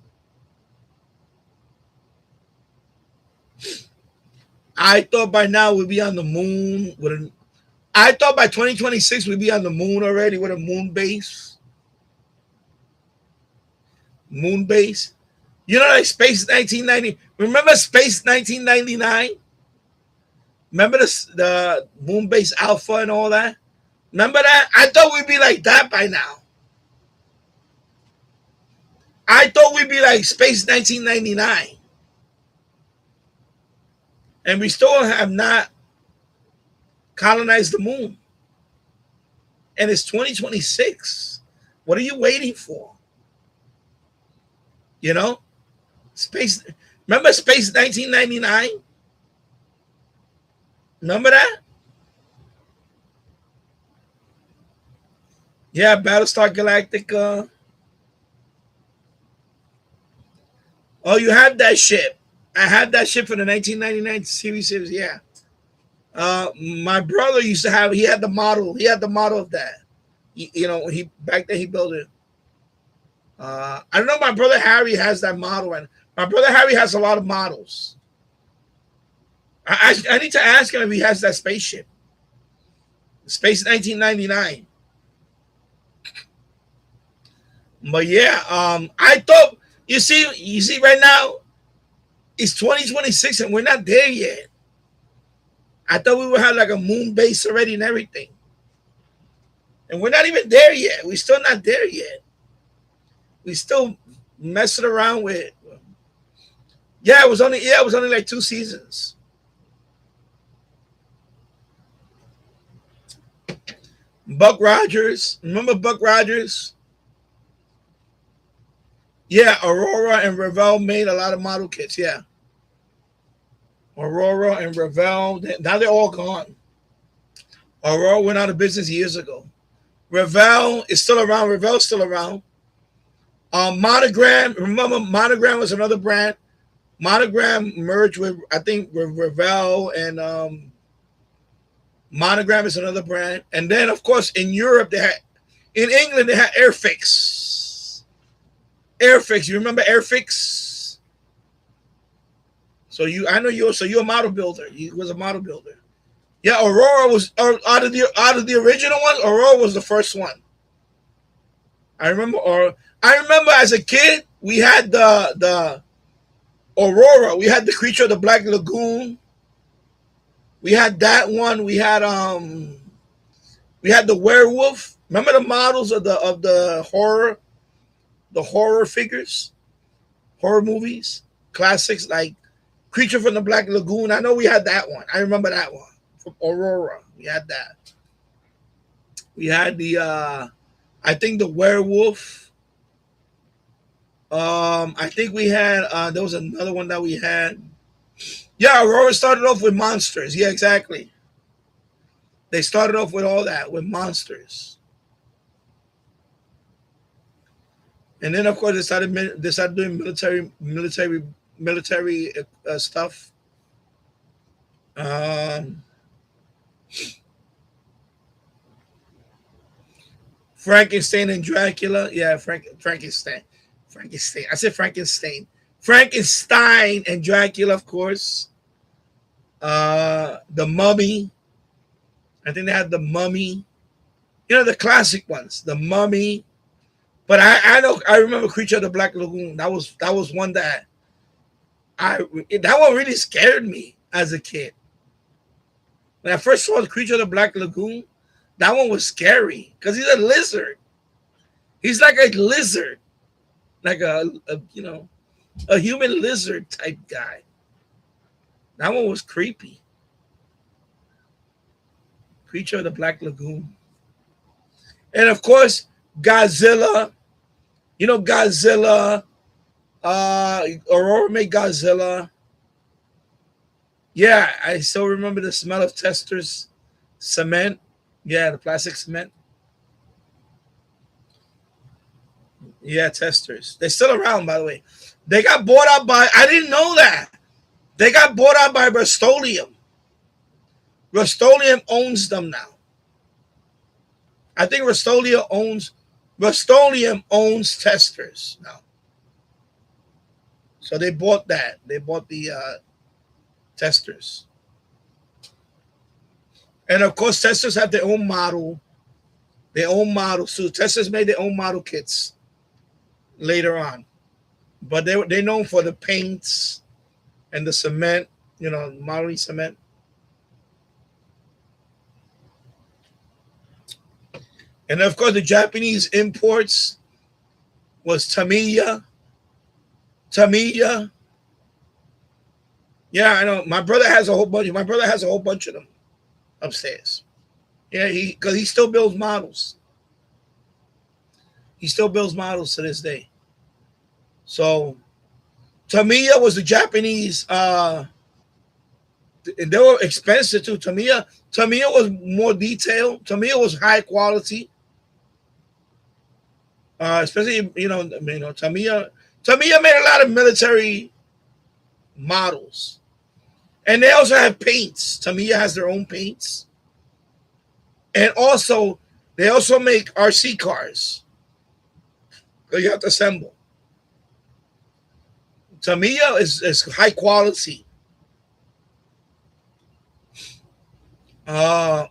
I thought by now we'd be on the moon I thought by 2026 we'd be on the moon already with a moon base. Moon base. Like Space 1990. Remember Space 1999? Remember the moon base Alpha and all that? Remember that? I thought we'd be like that by now. I thought we'd be like Space 1999. And we still have not colonized the moon. And it's 2026. What are you waiting for? Space. Remember Space 1999? Remember that? Yeah, Battlestar Galactica. Oh, you have that ship. I had that ship for the 1999 series. Yeah. My brother used to have. He had the model. He had the model of that. He back then he built it. I don't know. My brother Harry has that model, and my brother Harry has a lot of models. I need to ask him if he has that spaceship. Space 1999. But yeah, I thought you see right now it's 2026 and we're not there yet. I thought we would have like a moon base already and everything. And we're not even there yet. We're still not there yet. We still messing around with. It was only like 2 seasons. Buck Rogers. Remember Buck Rogers? Yeah, Aurora and Revell made a lot of model kits. Yeah. Aurora and Revell. Now they're all gone. Aurora went out of business years ago. Revell is still around. Revell's still around. Monogram. Remember, Monogram was another brand. Monogram merged with, I think, with Revell, and Monogram is another brand. And then, of course, in Europe, in England, they had Airfix. Airfix, you remember Airfix? So I know you're a model builder. You was a model builder. Yeah, Aurora was out of the original ones. Aurora was the first one. I remember as a kid, we had the Aurora. We had the Creature of the Black Lagoon. We had that one. We had the werewolf. Remember the models of the horror figures, horror movies, classics like Creature from the Black Lagoon. I know we had that one. I remember that one from Aurora. We had that. We had the I think the werewolf. I think we had there was another one that we had. Yeah, Aurora started off with monsters. Yeah, exactly. They started off with all that, with monsters. And then, of course, they started doing military stuff. Frankenstein and Dracula. Yeah, Frankenstein. I said Frankenstein. Frankenstein and Dracula, of course. The Mummy. I think they had the Mummy. You know, the classic ones. The Mummy. But I remember Creature of the Black Lagoon. That was one that that one really scared me as a kid. When I first saw the Creature of the Black Lagoon, that one was scary because he's a lizard. He's like a lizard, like a human lizard type guy. That one was creepy. Creature of the Black Lagoon. And of course, Godzilla. You know, Godzilla. Aurora made Godzilla. Yeah, I still remember the smell of Testors cement. Yeah, the plastic cement. Yeah, Testors. They're still around, by the way. They got bought out by, I didn't know that. They got bought out by Rust-Oleum. Rust-Oleum owns them now. I think Rust-Oleum owns Testors now. So they bought that. They bought the Testors. And of course, Testors have their own model. Their own models. So Testors made their own model kits later on. But they're known for the paints and the cement, modeling cement. And of course, the Japanese imports was Tamiya. Yeah, I know. My brother has a whole bunch of them upstairs. Yeah, because he still builds models. He still builds models to this day. So Tamiya was the Japanese, and they were expensive too. Tamiya was more detailed. Tamiya was high quality. Especially, Tamiya made a lot of military models. And they also have paints. Tamiya has their own paints. And also, they also make RC cars. So you have to assemble. Tamiya is high quality. Yeah,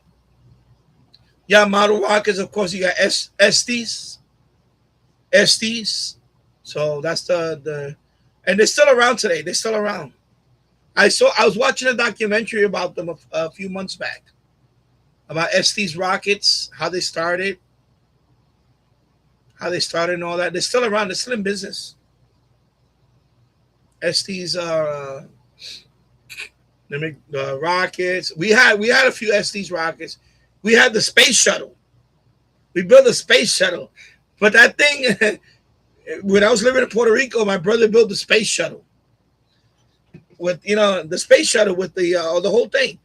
model rockets, of course, you got SDs. So that's the and they're still around today. They're still around. I was watching a documentary about them a few months back about SD's rockets, how they started and all that. They're still around. They're still in business. SD's they make rockets. We had a few SD's rockets. We had the space shuttle. We built a space shuttle, but that thing. When I was living in Puerto Rico, my brother built the space shuttle with the space shuttle with the whole thing,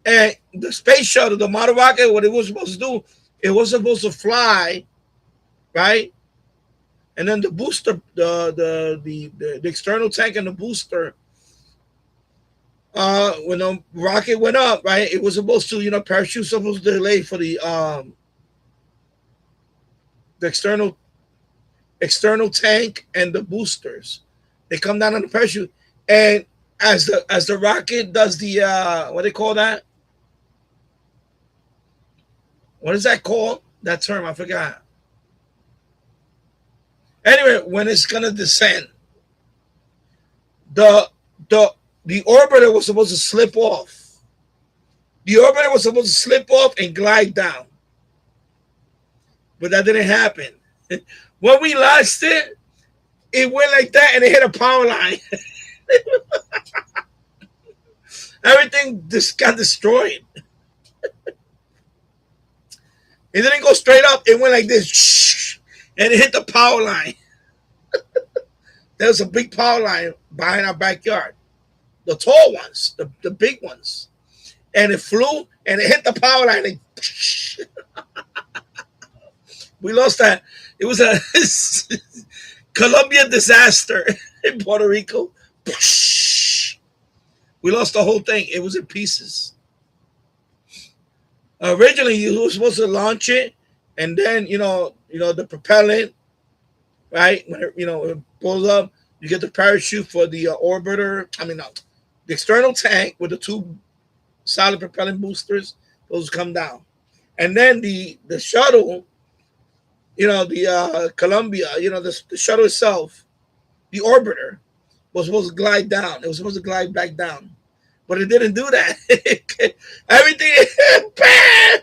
and the space shuttle, the model rocket, what it was supposed to do, it was supposed to fly, right? And then the booster, the external tank and the booster When the rocket went up, right, it was supposed to, parachute supposed to delay for the external tank and the boosters. They come down on the parachute, and as the rocket does the what do they call that? What is that called? That term I forgot. Anyway, when it's gonna descend, the the orbiter was supposed to slip off. The orbiter was supposed to slip off and glide down, but that didn't happen. When we lost it, it went like that and it hit a power line. Everything just got destroyed. It didn't go straight up. It went like this, and it hit the power line. There was a big power line behind our backyard. The tall ones, the big ones. And it flew, and it hit the power line. And we lost that. It was a Colombia disaster in Puerto Rico. We lost the whole thing. It was in pieces. Originally, you were supposed to launch it, and then the propellant, right? When it pulls up, you get the parachute for the orbiter. The external tank with the two solid propellant boosters. Those come down, and then the shuttle, the Columbia, the shuttle itself, the orbiter was supposed to glide down. It was supposed to glide back down, but it didn't do that. Everything, bam!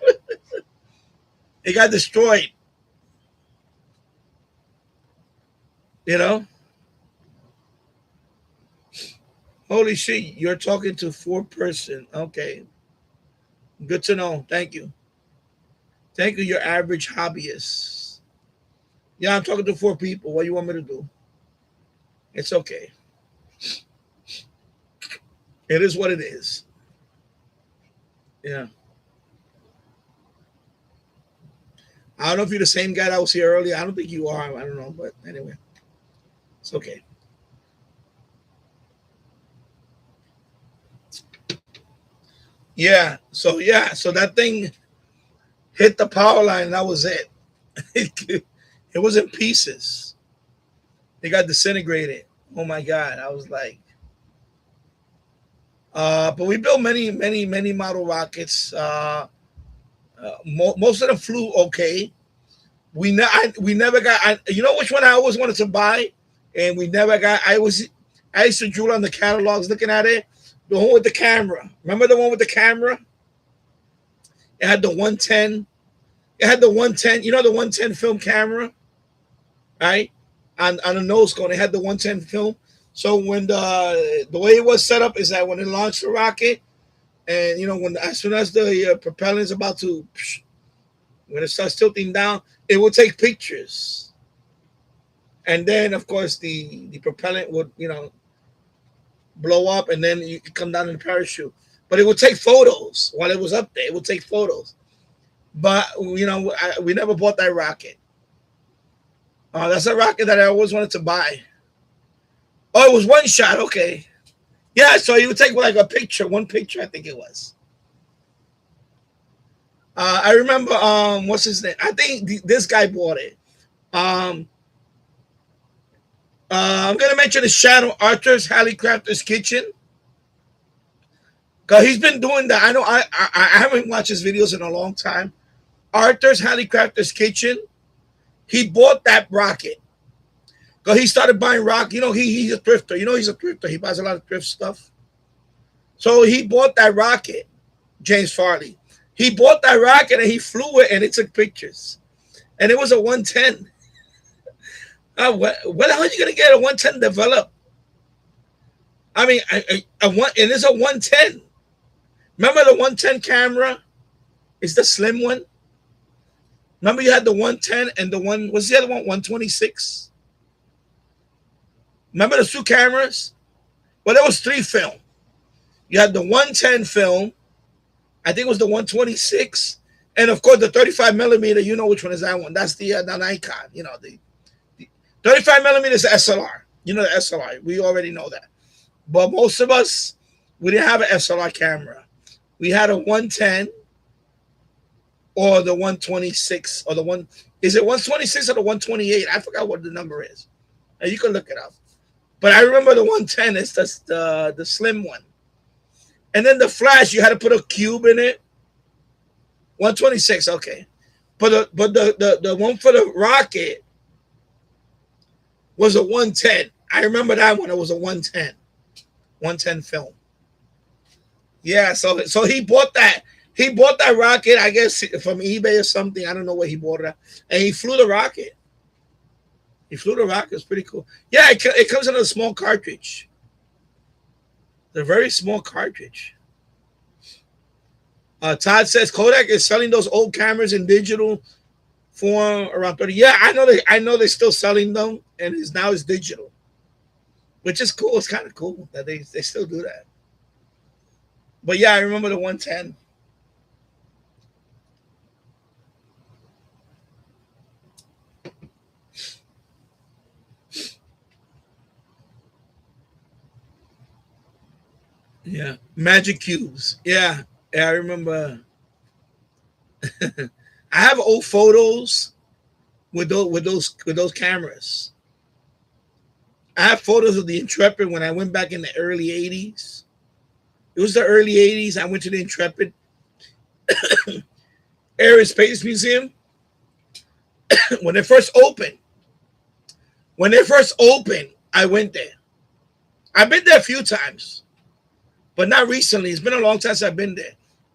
It got destroyed. Holy shit, you're talking to 4-person. Okay. Good to know. Thank you. Thank you, your average hobbyist. Yeah, I'm talking to 4 people. What do you want me to do? It's okay. It is what it is. Yeah. I don't know if you're the same guy that was here earlier. I don't think you are. I don't know. But anyway, it's okay. Yeah. So that thing hit the power line, and that was it. It was in pieces. It got disintegrated. Oh my God. I was like, but we built many model rockets. Most of them flew okay. We never got. You know which one I always wanted to buy, and we never got. I used to drool on the catalogs looking at it. The one with the camera. Remember the one with the camera? It had the 110. It had the 110. You know the 110 film camera, right? On the nose cone, it had the 110 film. So when the way it was set up is that when it launched the rocket, and as soon as the propellant is about to, when it starts tilting down, it will take pictures, and then of course the propellant would blow up, and then you come down in the parachute. But it would take photos while it was up there. It would take photos, but we never bought that rocket. That's a rocket that I always wanted to buy. Oh, it was one shot. Okay. Yeah, so you would take like one picture, I think it was. I remember, what's his name? I think this guy bought it. I'm going to mention his channel, Arthur's Hallicrafter's Kitchen. Because he's been doing that. I know I haven't watched his videos in a long time. Arthur's Hallicrafter's Kitchen. He bought that rocket. Because he started buying rock. He's a thrifter. He's a thrifter. He buys a lot of thrift stuff. So he bought that rocket, James Farley. He bought that rocket and he flew it and it took pictures. And it was a 110. Where the hell are you going to get a 110 developed? I mean, and it's a 110. Remember the 110 camera? It's the slim one. Remember you had the 110 and the one, what's the other one? 126. Remember the 2 cameras? Well, there was 3 film. You had the 110 film. I think it was the 126. And of course, the 35 millimeter, you know which one is that one. That's the Nikon. The 35 millimeter is the SLR. The SLR. We already know that. But most of us, We didn't have an SLR camera. We had a 110 or the 126 or the one. Is it 126 or the 128? I forgot what the number is. You can look it up. But I remember the 110 is the slim one. And then the flash, you had to put a cube in it. 126, okay. But the one for the rocket was a 110. I remember that one. It was a 110. 110 film. Yeah, so he bought that. He bought that rocket, I guess, from eBay or something. I don't know where he bought it at. And he flew the rocket. He flew the rocket. It's pretty cool. Yeah, it comes in a small cartridge. The very small cartridge. Todd says Kodak is selling those old cameras in digital form around 30. Yeah, I know they're still selling them, and now it's digital, which is cool. It's kind of cool that they still do that. But yeah, I remember the 110. Yeah, magic cubes. Yeah, I remember. I have old photos with those cameras. I have photos of the Intrepid when I went back in the early 80s. It was the early 80s. I went to the Intrepid Air and Space Museum when it first opened. When it first opened, I went there. I've been there a few times, but not recently. It's been a long time since I've been there.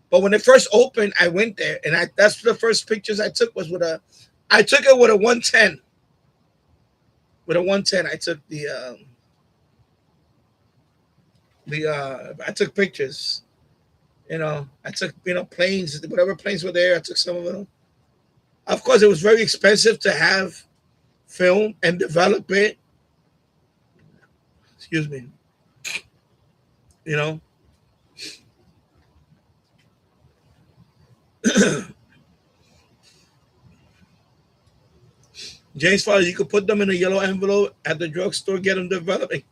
But when it first opened, I went there, and that's the first pictures I took was I took it with a 110. With a 110, I took I took pictures. I took, planes, whatever planes were there, I took some of them. Of course, it was very expensive to have film and develop it. Excuse me. James Father, you could put them in a yellow envelope at the drugstore, get them developing.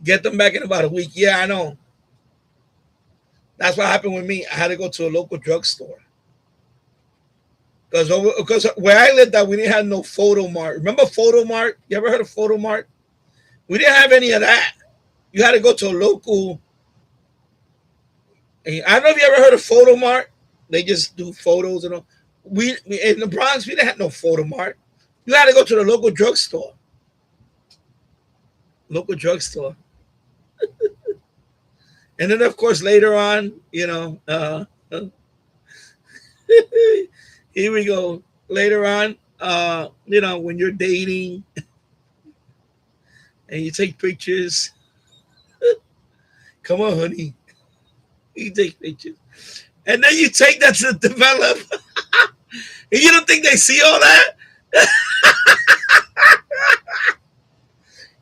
Get them back in about a week. Yeah, I know. That's what happened with me. I had to go to a local drugstore. Because where I lived at, we didn't have no Photo Mart. Remember Photo Mart? You ever heard of Photo Mart? We didn't have any of that. You had to go to a local. I don't know if you ever heard of Photo Mart. They just do photos and all. We in the Bronx, we didn't have no Photo Mart. You had to go to the local drugstore. Local drugstore. And then, of course, later on, here we go. Later on, when you're dating and you take pictures. Come on, honey. You take pictures. And then you take that to develop. And you don't think they see all that?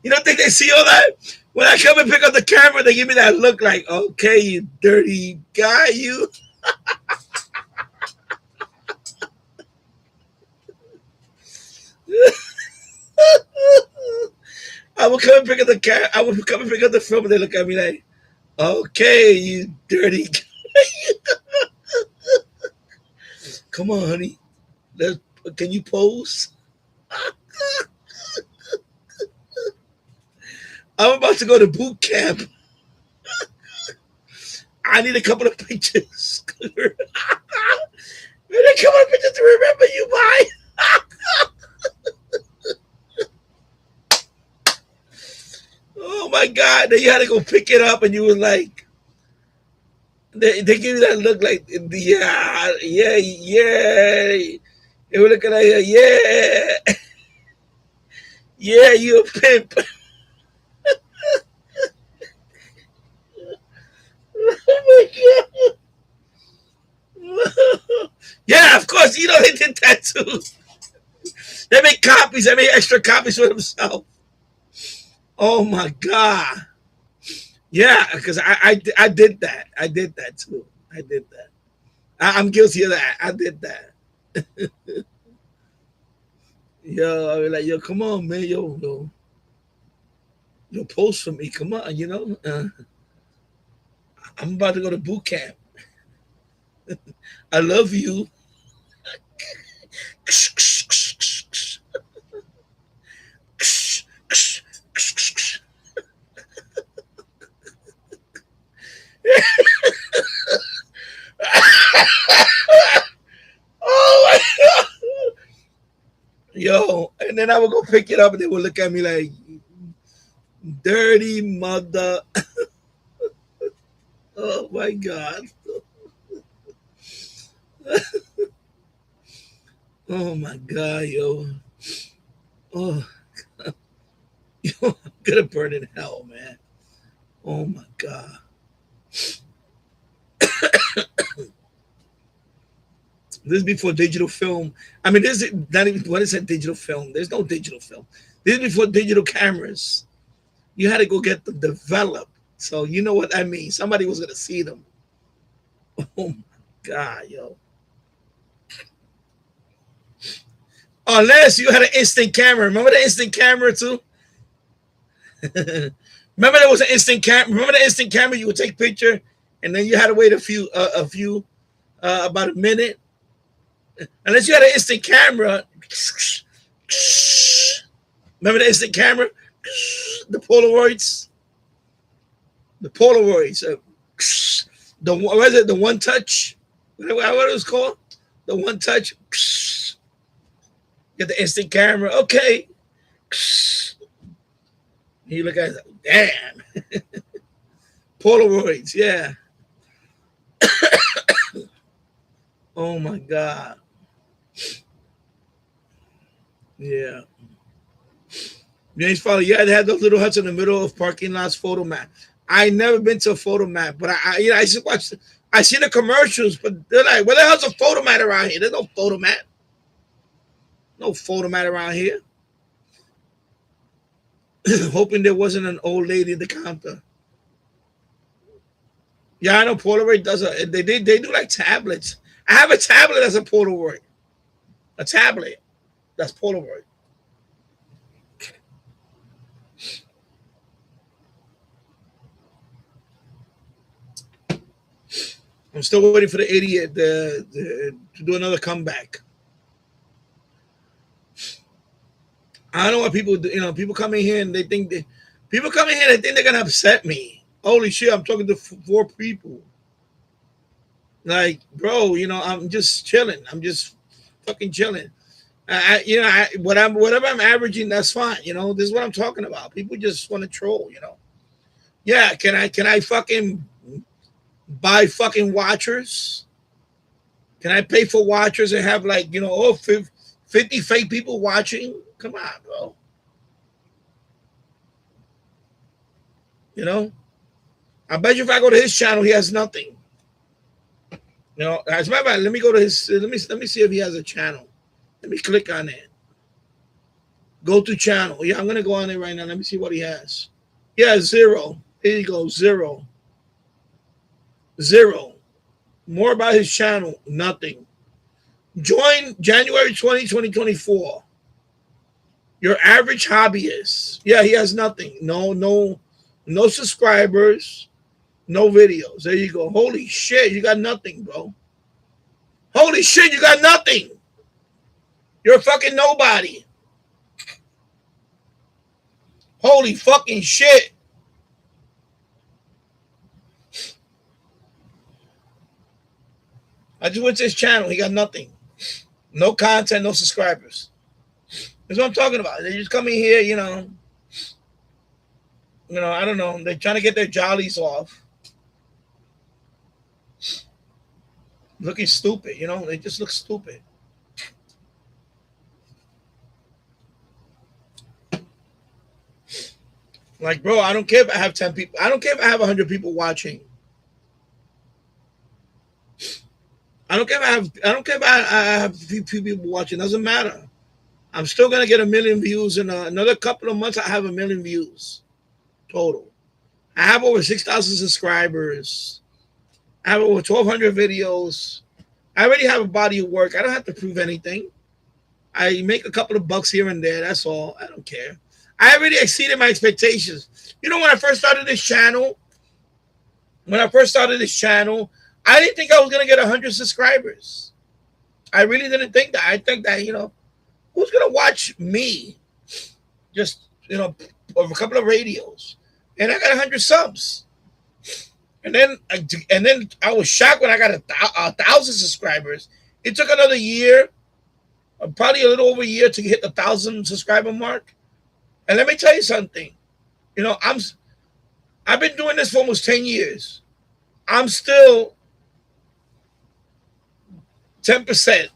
You don't think they see all that? When I come and pick up the camera, they give me that look like, okay, you dirty guy, you. I would come and pick up the film, and they look at me like, okay, you dirty guy. Come on, honey. Can you pose? I'm about to go to boot camp. I need a couple of pictures. I need a couple of pictures to remember you by. Oh my God. Then you had to go pick it up and you were like, they give you that look like, yeah. They were looking like, yeah. Yeah, you a pimp. Oh my God. Yeah, of course, they did that too. They make copies, they make extra copies for themselves. Oh my God. Yeah, because I did that. I did that too. I did that. I'm guilty of that. I did that. Yo, I was like, yo, come on, man. Yo, post for me. Come on, I'm about to go to boot camp. I love you. Oh my God. Yo, and then I would go pick it up and they would look at me like, dirty mother. Oh my God. Oh my God, yo. Oh, yo, I'm gonna burn in hell, man. Oh my God. This is before digital film. I mean, this is not even what is that digital film? There's no digital film. This is before digital cameras. You had to go get them developed. So you know what I mean. Somebody was gonna see them. Oh my God, yo. Unless you had an instant camera. Remember the instant camera too? Remember there was an instant camera. Remember the instant camera? You would take picture, and then you had to wait about a minute. Unless you had an instant camera. Remember the instant camera? The Polaroids. The Polaroids. What is it? The one touch. What it was called? The one touch. Get the instant camera. Okay. You look at it, damn. Polaroids, yeah. Oh my God. Yeah. James Fowler, yeah, they had those little huts in the middle of parking lots, photo map. I never been to a photo map, but I just watched. I see the commercials, but they're like, "Where the hell's a photo mat around here?" There's no photo mat. No photo mat around here. Hoping there wasn't an old lady at the counter. Yeah, I know Polaroid does. They do like tablets. I have a tablet that's a Polaroid. A tablet that's Polaroid. I'm still waiting for the idiot to do another comeback. I don't know what people do. You know, people come in here and they think they're gonna upset me. Holy shit! I'm talking to 4 people. Like, bro, you know, I'm just chilling. I'm just fucking chilling. Whatever I'm averaging, that's fine. You know, this is what I'm talking about. People just want to troll. You know. Yeah, can I fucking buy fucking watchers? Can I pay for watchers and have like, you know, 50 fake people watching? Come on, bro. You know, I bet you if I go to his channel, he has nothing. You know, as a matter of fact, let me go to his. Let me see if he has a channel. Let me click on it. Go to channel. Yeah, I'm gonna go on it right now. Let me see what he has. Yeah, 0. Here you go, 0. 0. More about his channel, nothing. Join January 20, 2024. Your average hobbyist. Yeah, he has nothing. No subscribers, no videos. There you go. Holy shit, you got nothing, bro. Holy shit, you got nothing. You're a fucking nobody. Holy fucking shit. I just went to his channel. He got nothing. No content, no subscribers. That's what I'm talking about. They just come in here, you know, I don't know. They're trying to get their jollies off. Looking stupid, you know. They just look stupid. Like, bro, I don't care if I have 10 people. I don't care if I have 100 people watching. I don't care if I have a few people watching. It doesn't matter. I'm still gonna get 1 million views in another couple of months. I have 1 million views total. I have over 6,000 subscribers. I have over 1,200 videos. I already have a body of work. I don't have to prove anything. I make a couple of bucks here and there. That's all. I don't care. I already exceeded my expectations. You know, when I first started this channel, when I first started this channel, I didn't think I was gonna get 100 subscribers. I really didn't think that. I think that, you know, who's gonna watch me? Just, you know, of a couple of radios, and I got 100 subs. And then I was shocked when I got 1,000 subscribers. It took another year, probably a little over a year, to hit the 1,000 subscriber mark. And let me tell you something. You know, I've been doing this for almost 10 years. I'm still 10%.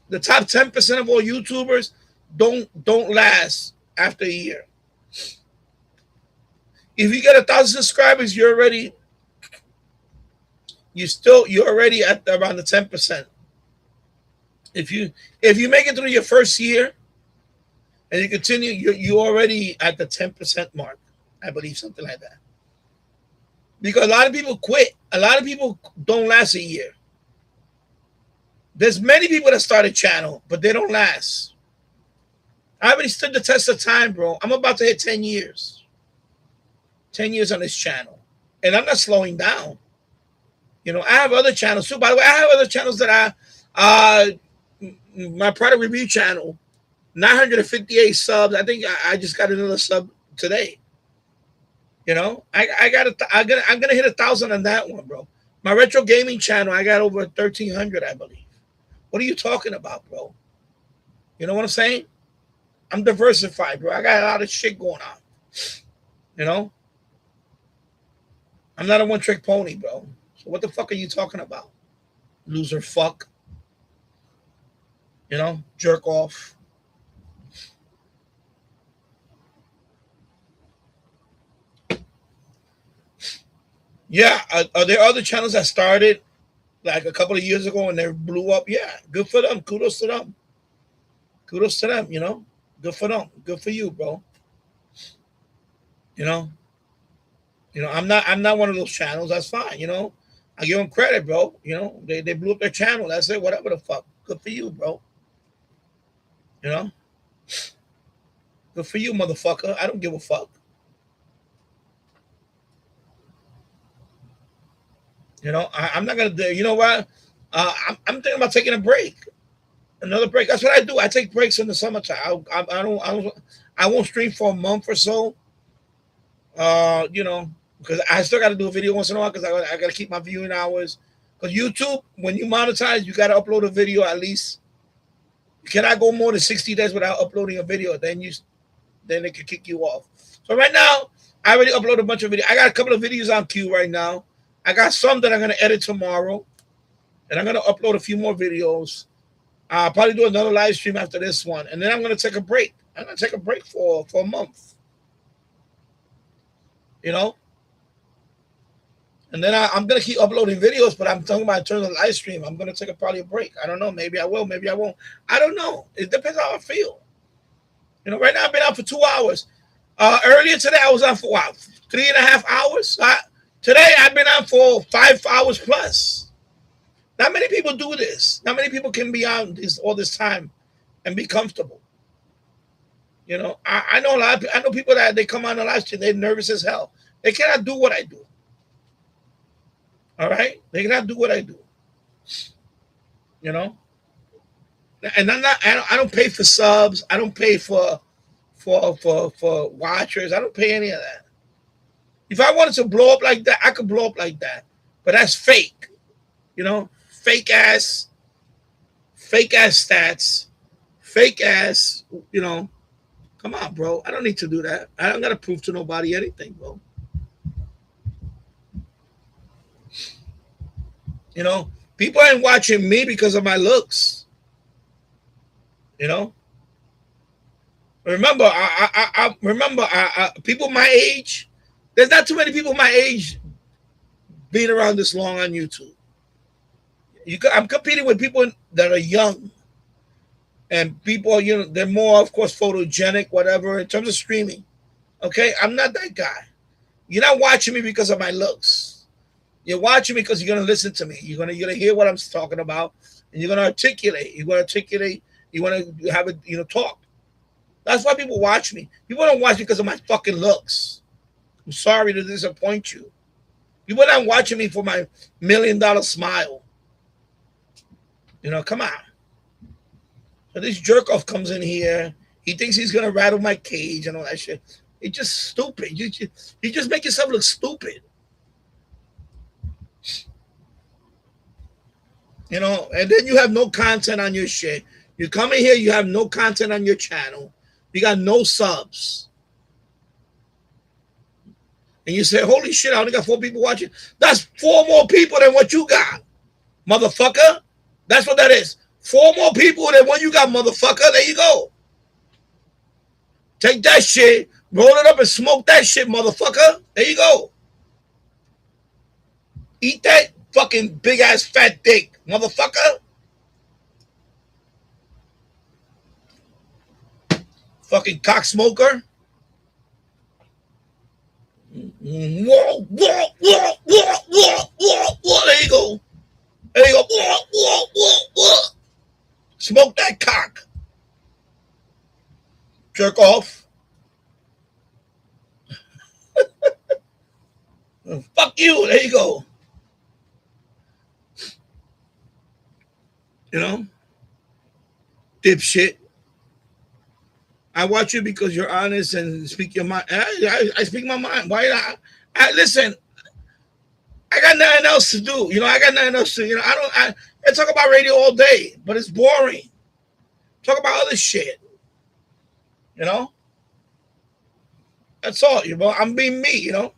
The top 10% of all YouTubers don't last after a year. If you get 1,000 subscribers, you're already at around the 10%. If you make it through your first year and you continue, you're already at the 10% mark. I believe, something like that. Because a lot of people quit. A lot of people don't last a year. There's many people that start a channel, but they don't last. I already stood the test of time, bro. I'm about to hit 10 years. 10 years on this channel. And I'm not slowing down. You know, I have other channels too. By the way, I have other channels that my product review channel, 958 subs. I think I just got another sub today. You know, I'm gonna hit 1,000 on that one, bro. My retro gaming channel, I got over 1,300, I believe. What are you talking about, bro? You know what I'm saying? I'm diversified, bro. I got a lot of shit going on. You know, I'm not a one-trick pony, bro. So what the fuck are you talking about? Loser fuck. You know, jerk off. Yeah, are there other channels that started like a couple of years ago and they blew up? Yeah, good for them. Kudos to them. Kudos to them, you know. Good for them. Good for you, bro. You know, I'm not one of those channels. That's fine, you know. I give them credit, bro. You know, they blew up their channel. That's it. Whatever the fuck. Good for you, bro. You know? Good for you, motherfucker. I don't give a fuck. You know, I'm not gonna do. You know what? I'm thinking about taking a break, another break. That's what I do. I take breaks in the summertime. I won't stream for a month or so. You know, because I still got to do a video once in a while because I got to keep my viewing hours. Because YouTube, when you monetize, you got to upload a video at least. You cannot go more than 60 days without uploading a video. Then they can kick you off. So right now, I already uploaded a bunch of videos. I got a couple of videos on queue right now. I got some that I'm going to edit tomorrow. And I'm going to upload a few more videos. I'll probably do another live stream after this one. And then I'm going to take a break. I'm going to take a break for a month. You know? And then I'm going to keep uploading videos, but I'm talking about in terms of live stream. I'm going to take probably a break. I don't know. Maybe I will. Maybe I won't. I don't know. It depends how I feel. You know, right now I've been out for 2 hours. Earlier today, I was on for what, 3.5 hours? Today, I've been on for 5 hours plus. Not many people do this. Not many people can be on all this time and be comfortable. You know, I know I know people that they come on the live stream, they're nervous as hell. They cannot do what I do. All right? They cannot do what I do. You know? And I don't pay for subs. I don't pay for watchers. I don't pay any of that. If I wanted to blow up like that, I could blow up like that. But that's fake. You know? Fake ass stats. Fake ass, you know. Come on, bro. I don't need to do that. I don't got to prove to nobody anything, bro. You know? People ain't watching me because of my looks. You know? Remember, I remember people my age. There's not too many people my age being around this long on YouTube. I'm competing with people that are young, and people, you know, they're more, of course, photogenic, whatever, in terms of streaming. Okay, I'm not that guy. You're not watching me because of my looks. You're watching me because you're gonna listen to me. You're gonna hear what I'm talking about, and you're gonna articulate. You want to have it, you know, talk. That's why people watch me. People don't watch me because of my fucking looks. I'm sorry to disappoint you. People are not watching me for my $1 million smile. You know, come on. So this jerk off comes in here. He thinks he's gonna rattle my cage and all that shit. It's just stupid. You just make yourself look stupid. You know, and then you have no content on your shit. You come in here, you have no content on your channel. You got no subs. And you say, holy shit, I only got 4 people watching. That's 4 more people than what you got, motherfucker. That's what that is. 4 more people than what you got, motherfucker. There you go. Take that shit, roll it up and smoke that shit, motherfucker. There you go. Eat that fucking big ass fat dick, motherfucker. Fucking cock smoker. Whoa, whoa, whoa, whoa, whoa, whoa, whoa. There you go. There you go. Whoa, whoa, whoa, whoa. Smoke that cock. Jerk off. Fuck you. There you go. You know? Dipshit. I watch you because you're honest and speak your mind. I speak my mind. Why not? Listen, I got nothing else to do. You know, I got nothing else to, you know, I talk about radio all day, but it's boring. Talk about other shit. You know? That's all, you know. I'm being me, you know.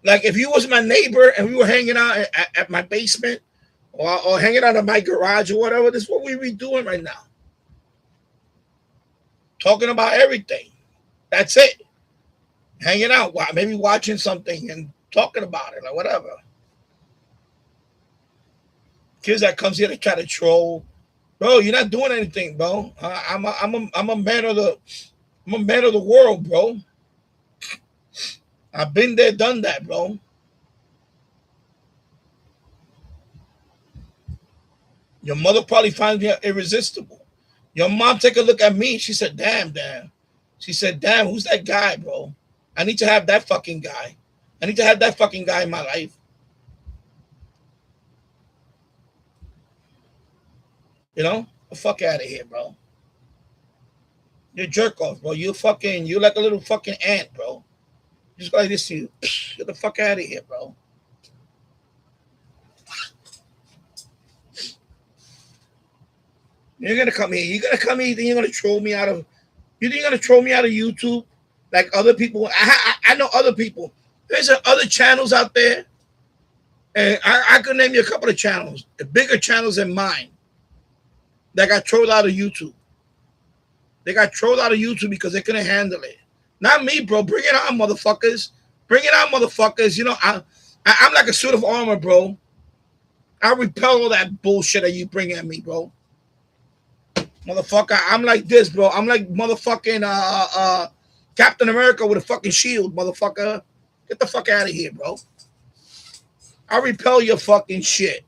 Like if you was my neighbor and we were hanging out at my basement or hanging out in my garage or whatever, this is what we be doing right now. Talking about everything. That's it. Hanging out, maybe watching something and talking about it or whatever. Kids that comes here to try to troll, bro. You're not doing anything, bro. I'm a man of the world, bro. I've been there, done that, bro. Your mother probably finds me irresistible. Your mom take a look at me. She said, damn. She said, damn, who's that guy, bro? I need to have that fucking guy. I need to have that fucking guy in my life. You know? The fuck out of here, bro. You're a jerk off, bro. You're like a little fucking ant, bro. Just go like this to you. Get the fuck out of here, bro. You're gonna come here. You're gonna come here. Then you're gonna troll me out of. You think you're gonna troll me out of YouTube, like other people? I know other people. There's other channels out there, and I could name you a couple of channels, the bigger channels than mine, that got trolled out of YouTube. They got trolled out of YouTube because they couldn't handle it. Not me, bro. Bring it on, motherfuckers. Bring it on, motherfuckers. You know, I'm like a suit of armor, bro. I repel all that bullshit that you bring at me, bro. Motherfucker, I'm like this, bro. I'm like motherfucking Captain America with a fucking shield, motherfucker. Get the fuck out of here, bro. I repel your fucking shit.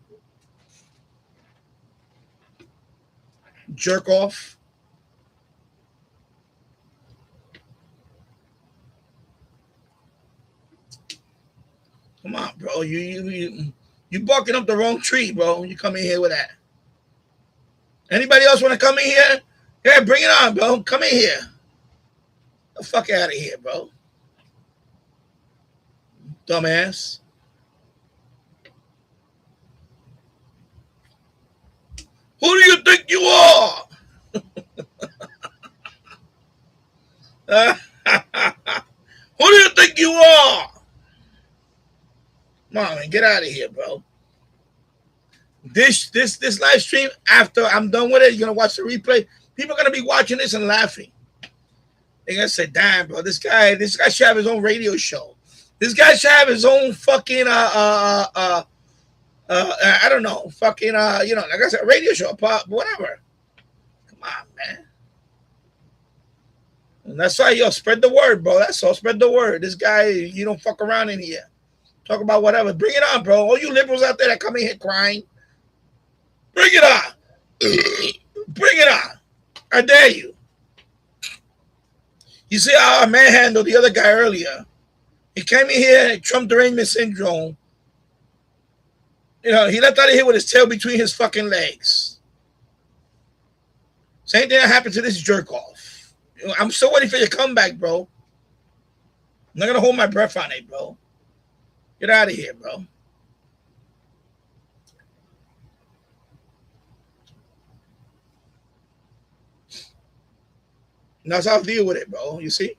Jerk off. Come on, bro. You barking up the wrong tree, bro. You come in here with that. Anybody else want to come in here? Yeah, bring it on, bro. Come in here. Get the fuck out of here, bro. Dumbass. Who do you think you are? Who do you think you are? Come on, man. Get out of here, bro. This live stream, after I'm done with it, you're going to watch the replay. People are going to be watching this and laughing. They're going to say, damn, bro, this guy should have his own radio show. This guy should have his own fucking, I don't know, fucking, like I said, radio show, pop, whatever. Come on, man. And that's why, spread the word, bro. That's all. Spread the word. This guy, you don't fuck around in here. Talk about whatever. Bring it on, bro. All you liberals out there that come in here crying, bring it on. Bring it on. I dare you. You see how I manhandled the other guy earlier. He came in here, Trump derangement syndrome, You know, he left out of here with his tail between his fucking legs. Same thing that happened to this jerk off. You know, I'm still waiting for your comeback, bro. I'm not gonna hold my breath on it, bro. Get out of here, bro. And that's how I deal with it, bro. You see?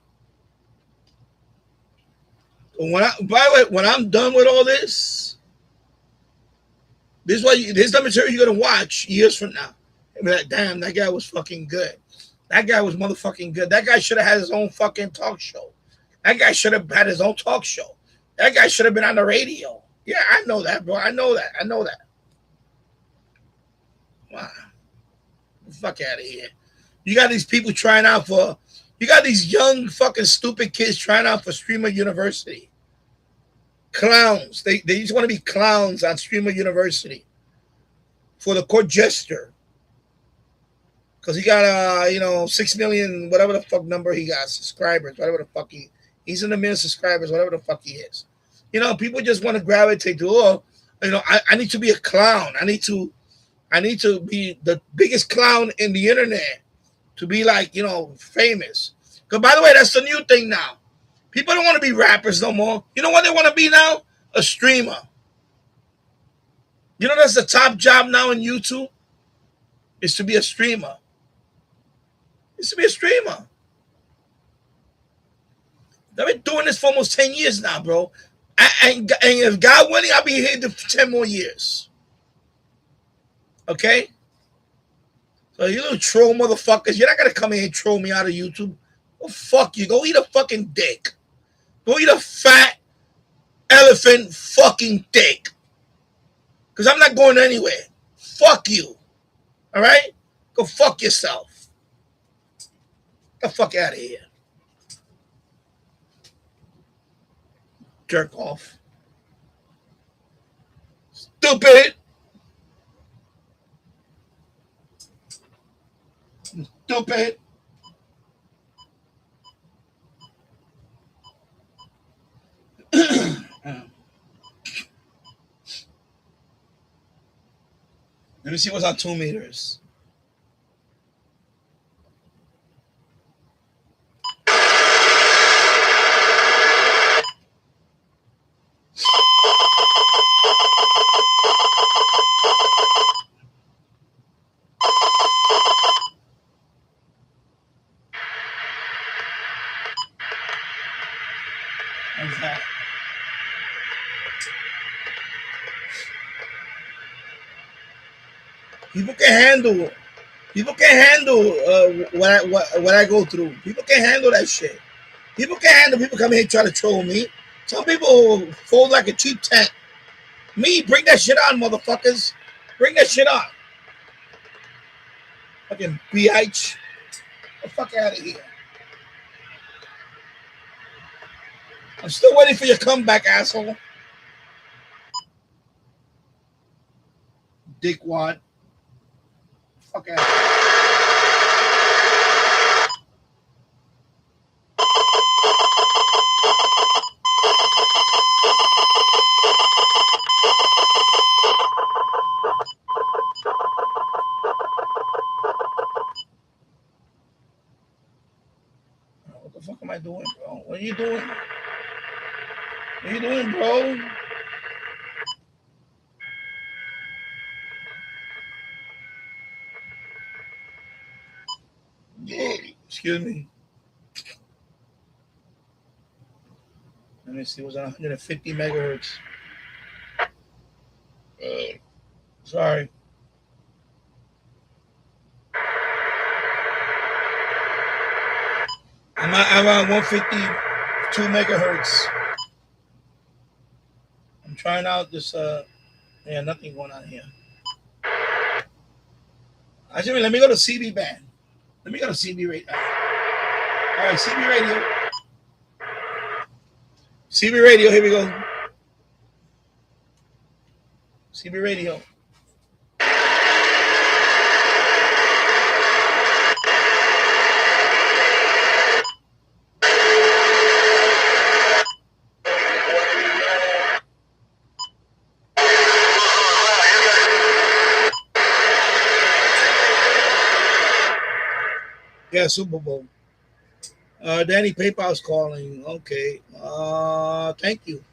By the way, when I'm done with all this, this is the material you're gonna watch years from now. And be like, damn, that guy was fucking good. That guy was motherfucking good. That guy should have had his own fucking talk show. That guy should have had his own talk show. That guy should have been on the radio. Yeah, I know that, bro. I know that. Wow. Fuck out of here. You got these people trying out for, you got these young fucking stupid kids trying out for Streamer University. Clowns. They just want to be clowns on Streamer University for the court jester. Because he got, 6 million, whatever the fuck number he got, subscribers, whatever the fuck he's in the million subscribers, whatever the fuck he is. People just want to gravitate to, I need to be a clown. I need to be the biggest clown in the internet to be like, famous. Because by the way, that's the new thing now. People don't want to be rappers no more. You know what they want to be now? A streamer. That's the top job now in YouTube? Is to be a streamer. I've been doing this for almost 10 years now, bro. And if God willing, I'll be here for 10 more years. Okay? So you little troll motherfuckers, you're not going to come in and troll me out of YouTube. Well, fuck you. Go eat a fucking dick. Go eat a fat elephant fucking dick. Because I'm not going anywhere. Fuck you. All right? Go fuck yourself. Get the fuck out of here. Jerk off. Stupid. Stupid. Let me see what's on 2 meters. What's that? People can handle what I go through. People can handle that shit. People can handle people coming here and try to troll me. Some people fold like a cheap tent. Me, bring that shit on, motherfuckers. Bring that shit on. Fucking bitch. Get the fuck out of here. I'm still waiting for your comeback, asshole. Dickwad. Fuck out of here. What the fuck am I doing, bro? What are you doing? What are you doing, bro? Excuse me. Let me see. It was 150 megahertz. Sorry. I'm on 152 megahertz. I'm trying out this. Nothing going on here. Actually, let me go to CB band. Let me go to CB radio. All right, CB radio. CB radio, here we go. CB radio. Yeah, Super Bowl. Danny PayPal's calling. Okay. Thank you.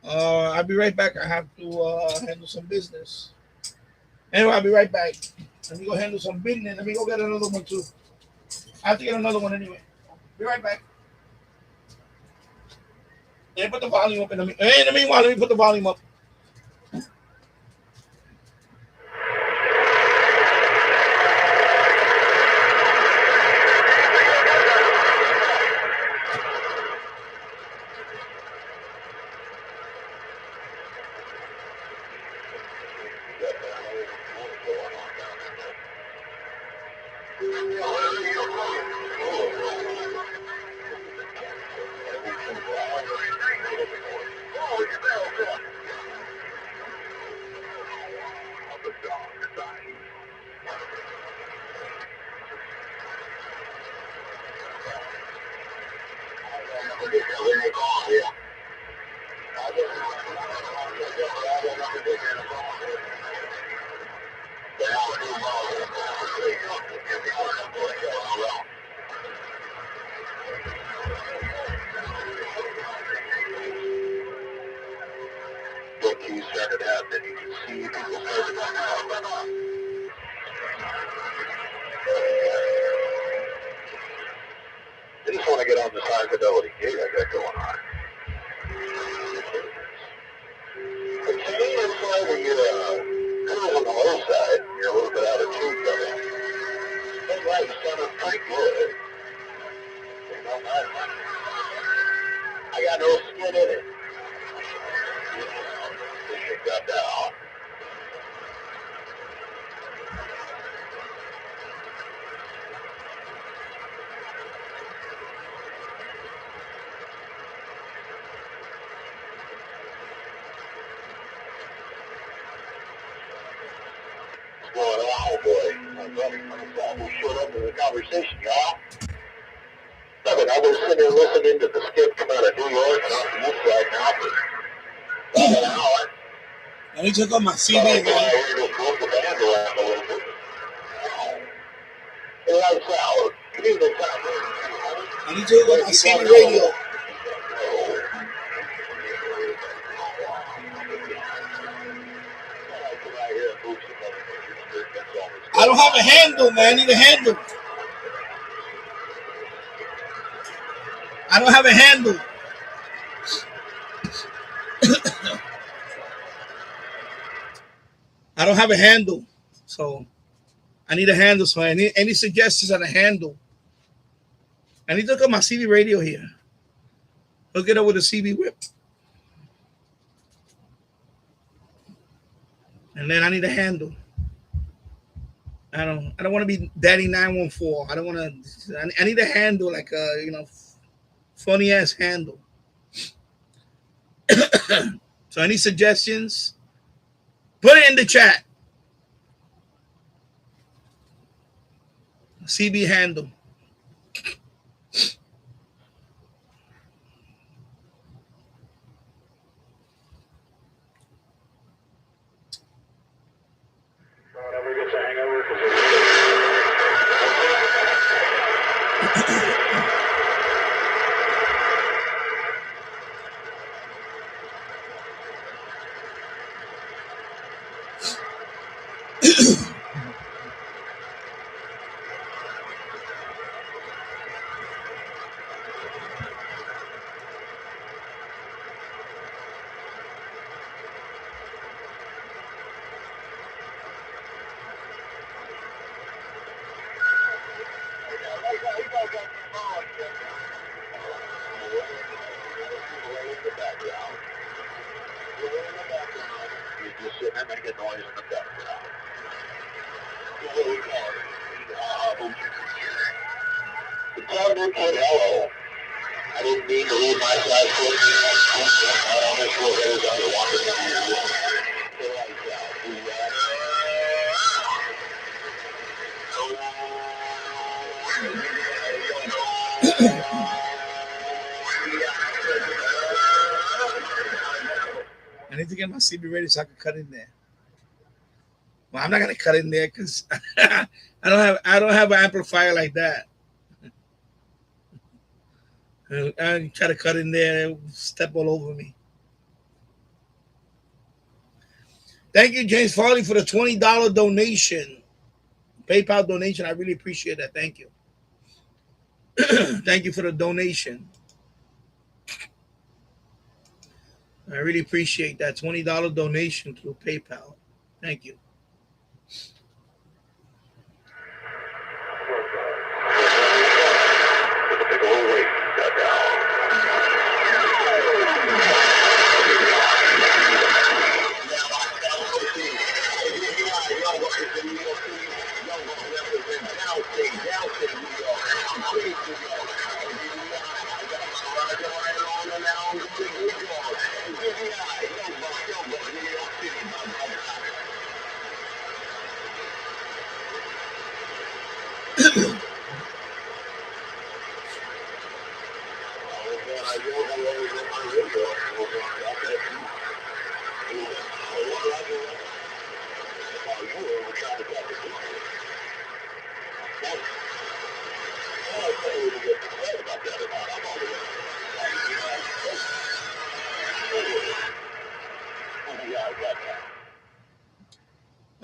I'll be right back. I have to handle some business. Anyway, I'll be right back. Let me go handle some business. Let me go get another one too. I have to get another one anyway. Be right back. Yeah, put the volume up in the meanwhile, let me put the volume up. I just want to get on the sizability gig I got going on. But to me, it's like you're on the low side. You're a little bit out of tune from it. But like, sounded pretty good. You know, I got no skin in it. This shit got down. What's going on, boy? My brother, who showed up in the conversation, y'all? Nothing. I've been sitting there listening to the skip come out of New York and off the east side now for about an hour. Let me check out my CD, man. I need to look at my CD radio. I don't have a handle, man. I need a handle. I don't have a handle. I don't have a handle. So I need a handle. So any suggestions on a handle? I need to look at my CD radio here. Hook it up with a CD whip. And then I need a handle. I don't want to be Daddy 914. I don't want to. I need a handle, like a funny ass handle. So any suggestions? Put it in the chat. CB handle. Never gets a hangover hello. I didn't mean to leave my side foot. I'm not sure if I was walking down here. I need to get my CB ready so I can cut in there. Well, I'm not gonna cut in there because I don't have an amplifier like that. And try to cut in there and step all over me. Thank you, James Farley, for the $20 donation. PayPal donation. I really appreciate that. Thank you. Thank you for the donation. I really appreciate that $20 donation through PayPal. Thank you.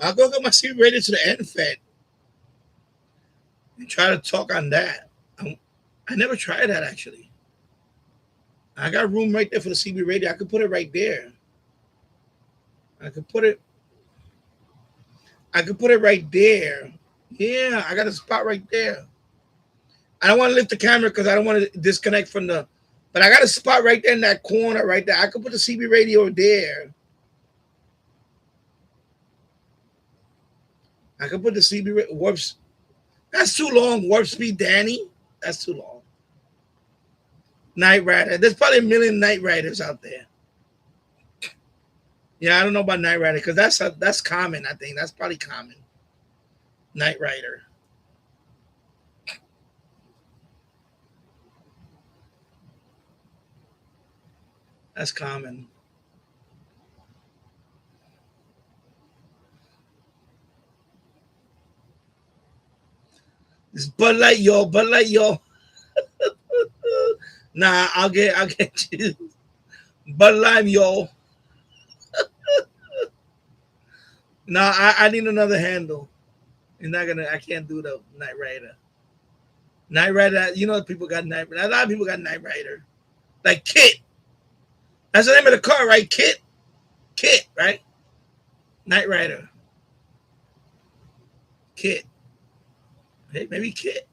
I'll go get my CB radio to the NFED and try to talk on that. I never tried that actually. I got room right there for the CB radio. I could put it right there. I could put it right there. Yeah, I got a spot right there. I don't want to lift the camera because I don't want to disconnect from the. But I got a spot right there in that corner right there. I could put the CB radio there. I could put the CB warps. That's too long. Warp speed, Danny. That's too long. Night Rider. There's probably a million Night Riders out there. Yeah, I don't know about Night Rider because that's common. I think that's probably common. Night Rider. That's common. It's Bud Light, yo. Bud Light, yo. Nah, I'll get you. Bud Lime, yo. Nah, I need another handle. I can't do the Night Rider. Night Rider, you know people got Night Rider. A lot of people got Night Rider. Like Kit. That's the name of the car, right? Kit. Kit, right? Night Rider. Kit. Hey, maybe Kit.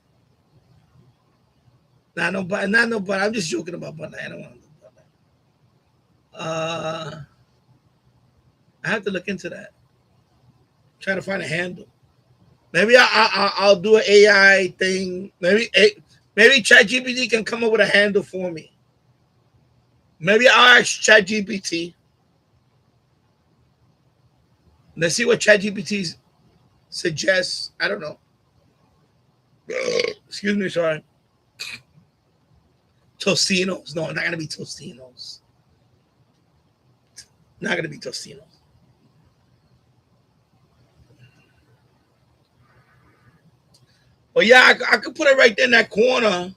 Not nobody. I'm just joking about Bud Light. I don't want to do Bud Light. I have to look into that. Try to find a handle. Maybe I'll do an AI thing. Maybe ChatGPT can come up with a handle for me. Maybe I'll ask ChatGPT. Let's see what ChatGPT suggests. I don't know. Excuse me, sorry. Tostinos. No, not going to be Tostinos. Not going to be Tostinos. But yeah, I could put it right there in that corner,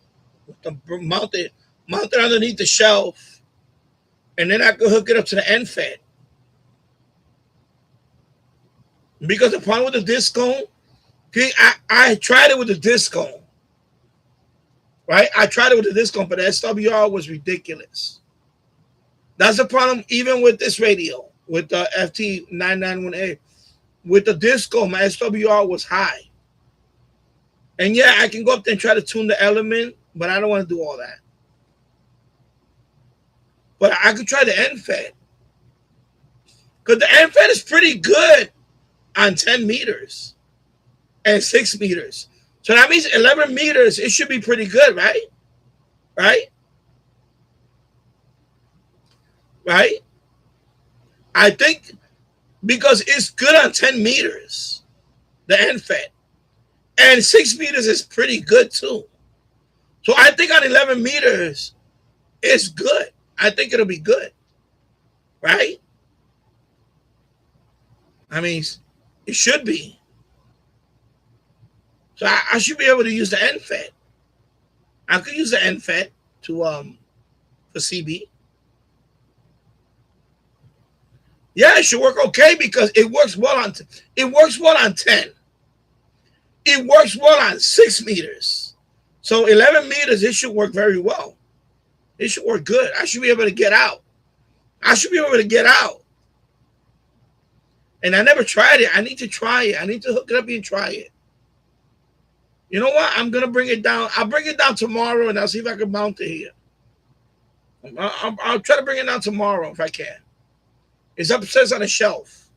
mounted underneath the shelf, and then I could hook it up to the NFED. Because the problem with the disc-cone, I tried it with the disc-cone, right? I tried it with the disc-cone, but the SWR was ridiculous. That's the problem even with this radio, with the FT991A. With the disc-cone, my SWR was high. And yeah, I can go up there and try to tune the element, but I don't want to do all that. But I could try the NFED. Because the NFED is pretty good on 10 meters and 6 meters. So that means 11 meters, it should be pretty good, right? Right? Right? I think because it's good on 10 meters, the NFED. And 6 meters is pretty good too. So I think on 11 meters, it's good. I think it'll be good. Right? I mean, it should be. So I should be able to use the NFED. I could use the NFED. for CB. Yeah, it should work okay because it works well on 10. It works well on 6 meters. So 11 meters, it should work very well. It should work good. I should be able to get out. And I never tried it. I need to try it. I need to hook it up and try it. You know what? I'm going to bring it down. I'll bring it down tomorrow and I'll see if I can mount it here. I'll try to bring it down tomorrow if I can. It's upstairs on a shelf.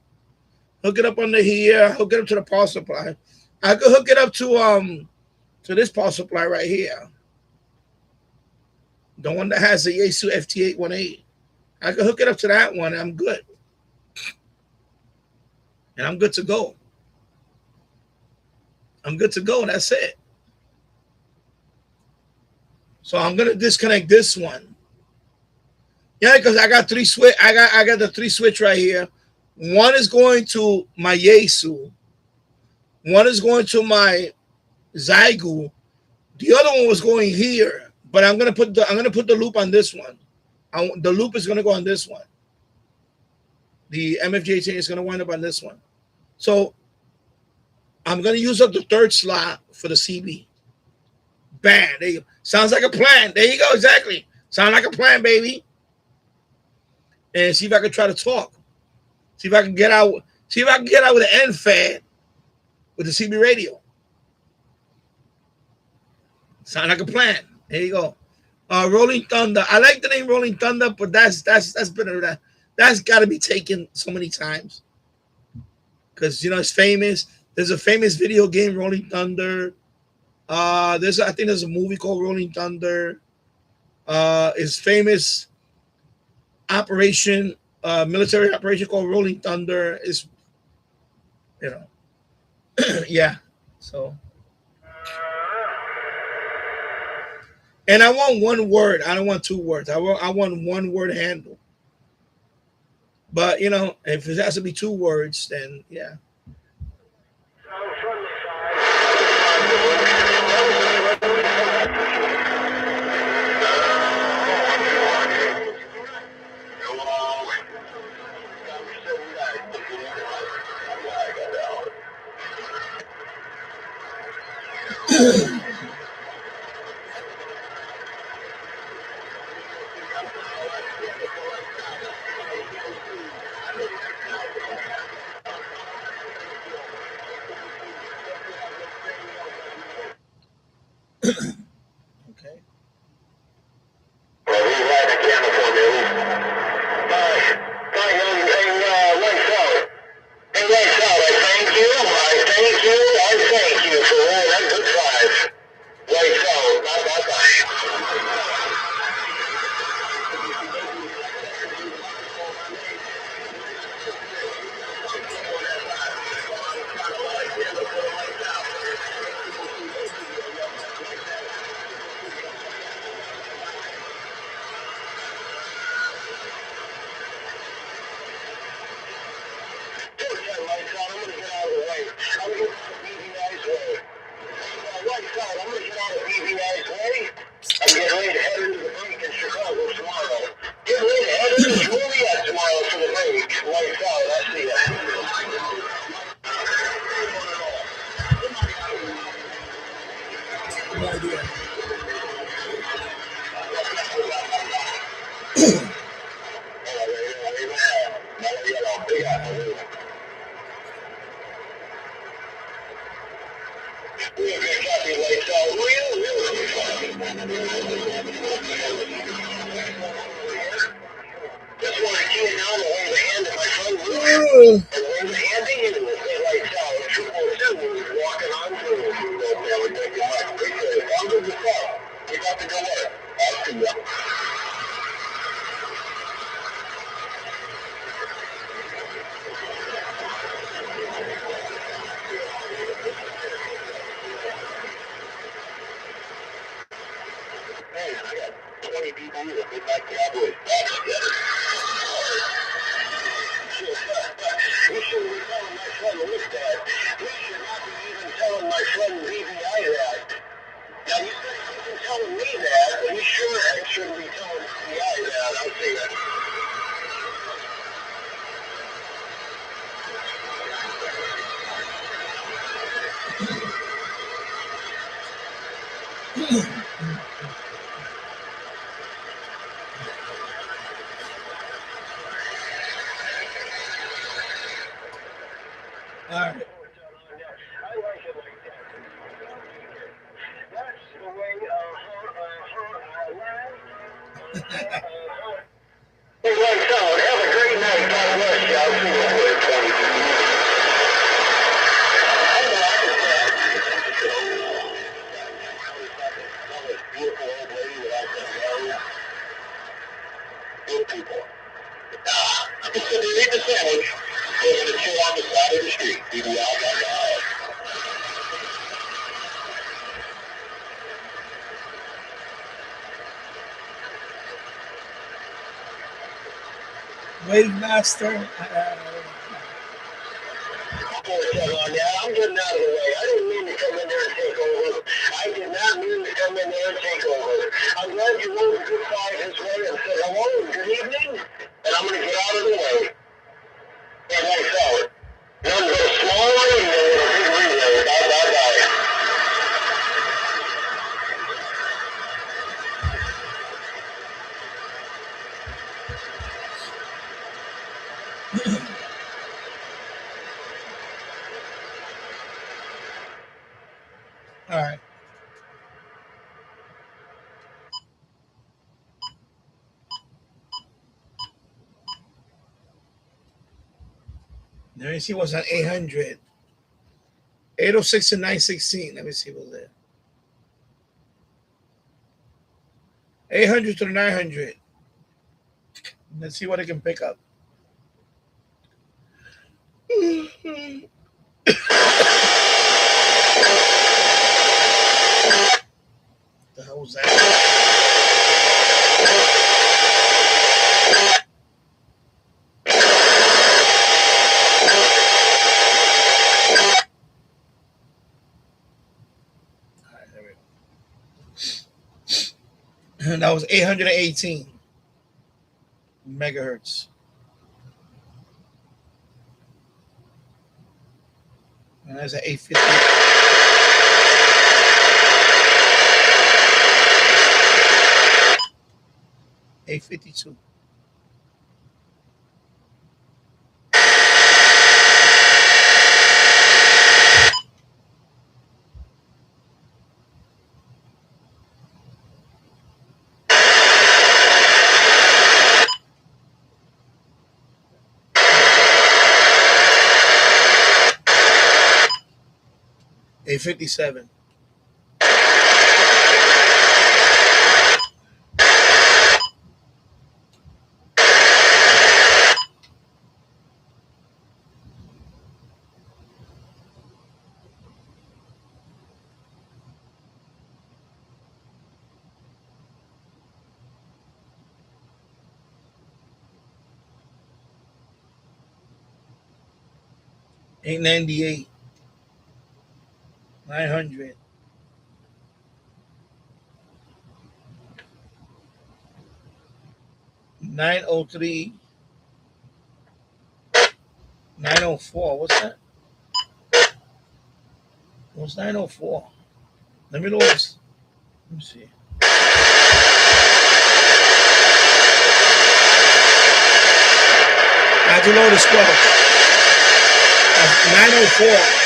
Hook it up under here. Hook it up to the power supply. I could hook it up to this power supply right here. The one that has the Yaesu FT818. I could hook it up to that one and I'm good. And I'm good to go. That's it. So I'm gonna disconnect this one. Yeah, because I got 3 switch. I got the 3 switch right here. One is going to my Yaesu. One is going to my Zygu. The other one was going here, but I'm gonna put the loop on this one. The loop is gonna go on this one. The MFJ chain is gonna wind up on this one. So I'm gonna use up the 3rd slot for the CB. Bam! There you go. Sounds like a plan. There you go. Exactly. Sound like a plan, baby. And see if I can try to talk. See if I can get out. See if I can get out with an end fad with the CB radio. Sound like a plan. There you go. Rolling Thunder. I like the name Rolling Thunder, but that's better. That's got to be taken so many times because it's famous. There's a famous video game, Rolling Thunder. I think there's a movie called Rolling Thunder. It's famous military operation called Rolling Thunder. Is yeah. So, and I want 1 word. I don't want 2 words. I want 1 word handle. But if it has to be 2 words, then yeah. Okay. Well, he's right a camera for me. Bye, young thing, lights out. Hey, lights out, I thank you for all that good 5. Lights out, bye. Now you said you can tell me that, you sure I shouldn't be telling the guy that? I'll see that. All right. I like it like that. That's the way, Hey, lights out. Have a great night. God bless you. I'll see you later. Beautiful old lady that I can know. Good people. I'm just going to eat the sandwich. We're going to chill on the side of the street. Wave master. I'm getting out of the way. I didn't mean to come in there and take over. I did not mean to come in there and take over. I'm glad you rolled a good five his way and said hello and good evening, and I'm going to get out of the way. And nice out. None but a small radio and a big relay. Bye, bye, bye. All right. Let me see what's on 800. 806 and 916. Let me see what's there. 800 to 900. Let's see what it can pick up. The hell was that? All right, there we go. That was 818 megahertz. And that's at 850. 852. $857. $898. 900. 903. 904. What's that? What's 904? Let me know what's. Let me see. I have to load the squad. 904.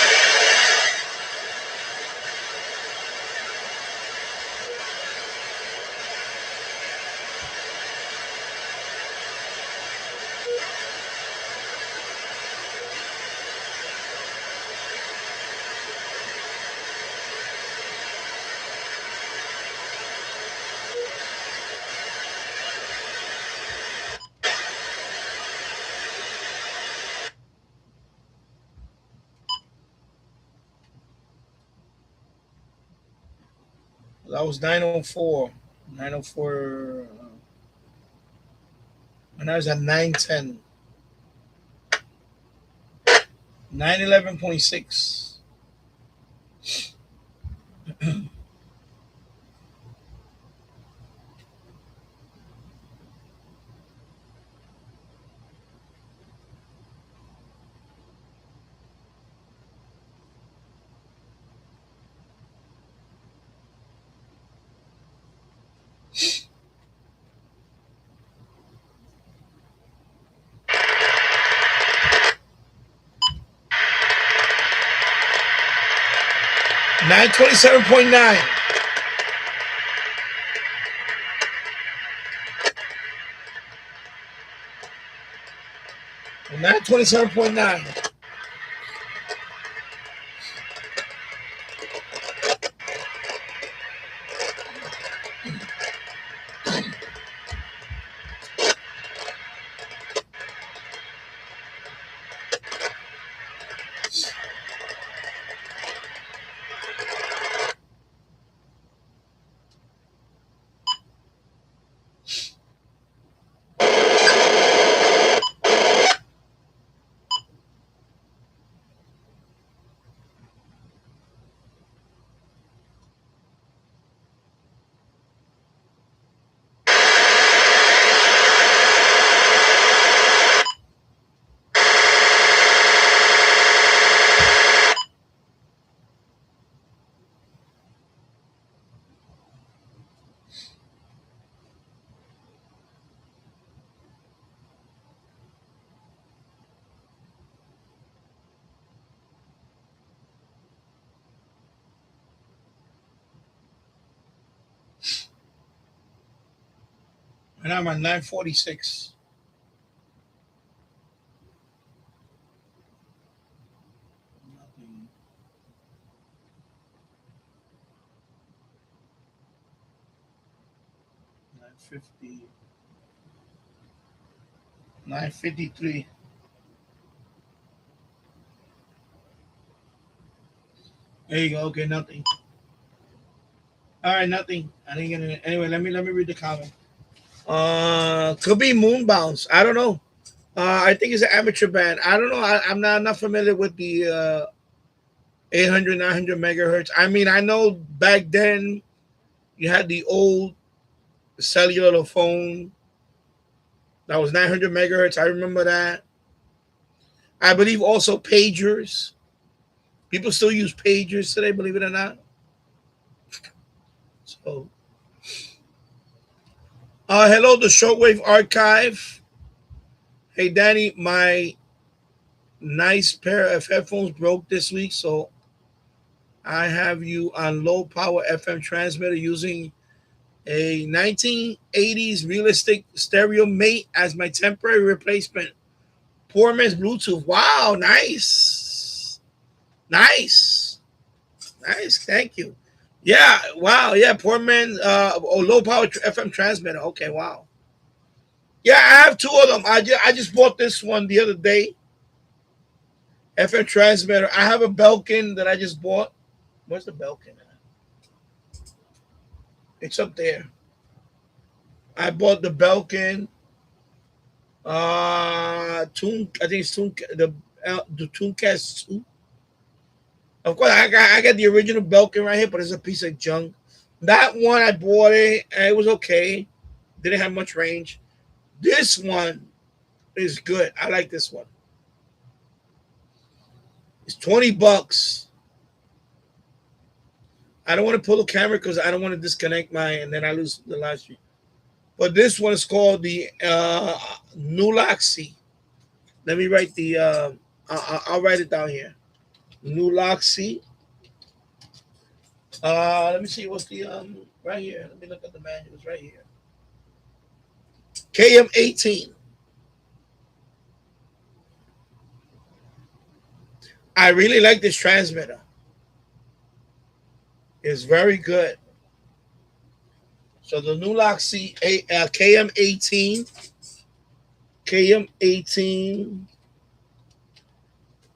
That was 904. 904. And I was at 910. 911.6. 927.9. And 927.9. And I'm at 946. Nothing. 950. 953. There you go. Okay, nothing. All right, nothing. I didn't get it. Anyway, let me read the comment. Could be moon bounce. I don't know. I think it's an amateur band. I don't know. I'm not familiar with the 800, 900 megahertz. I mean, I know back then you had the old cellular phone that was 900 megahertz. I remember that. I believe also pagers. People still use pagers today, believe it or not. So, hello, the Shortwave Archive. Hey, Danny, my nice pair of headphones broke this week, so I have you on low power FM transmitter using a 1980s realistic stereo mate as my temporary replacement. Poor man's Bluetooth. Wow, nice. Nice. Nice. Thank you. Yeah, wow. Yeah, poor man, low power FM transmitter. Okay, wow. Yeah, I have two of them. I just bought this one the other day. FM transmitter. I have a Belkin that I just bought. Where's the Belkin at? It's up there. I bought the Belkin. Tune. I think it's Tune. The Tunecast 2. Of course, I got the original Belkin right here, but it's a piece of junk. That one I bought it, and it was okay. Didn't have much range. This one is good. I like this one. It's $20. I don't want to pull the camera because I don't want to disconnect mine and then I lose the live stream. But this one is called the Nulaxi. Let me write the. I'll write it down here. Nulaxi. Let me see what's the right here. Let me look at the manuals right here. KM18. I really like this transmitter. It's very good. So the Nulaxi KM18. KM18.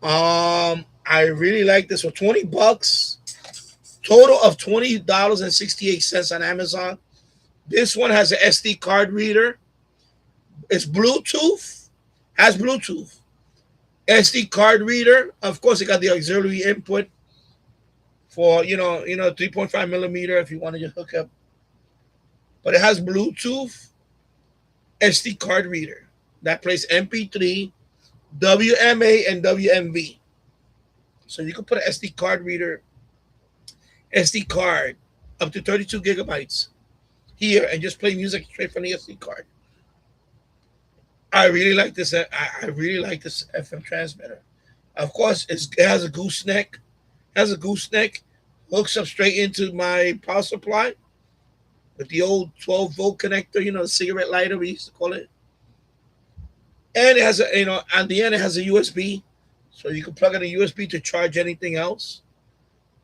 I really like this for $20. Total of $20.68 on Amazon. This one has an SD card reader. It's Bluetooth. Has Bluetooth. SD card reader. Of course, it got the auxiliary input for 3.5 millimeter if you want to just hook up. But it has Bluetooth, SD card reader that plays MP3, WMA, and WMV. So you can put an SD card reader, SD card up to 32 gigabytes here and just play music straight from the SD card. I really like this. I really like this FM transmitter. Of course, it has a gooseneck. hooks up straight into my power supply with the old 12-volt connector, the cigarette lighter we used to call it. And it has a, at the end it has a USB, so you can plug in a USB to charge anything else.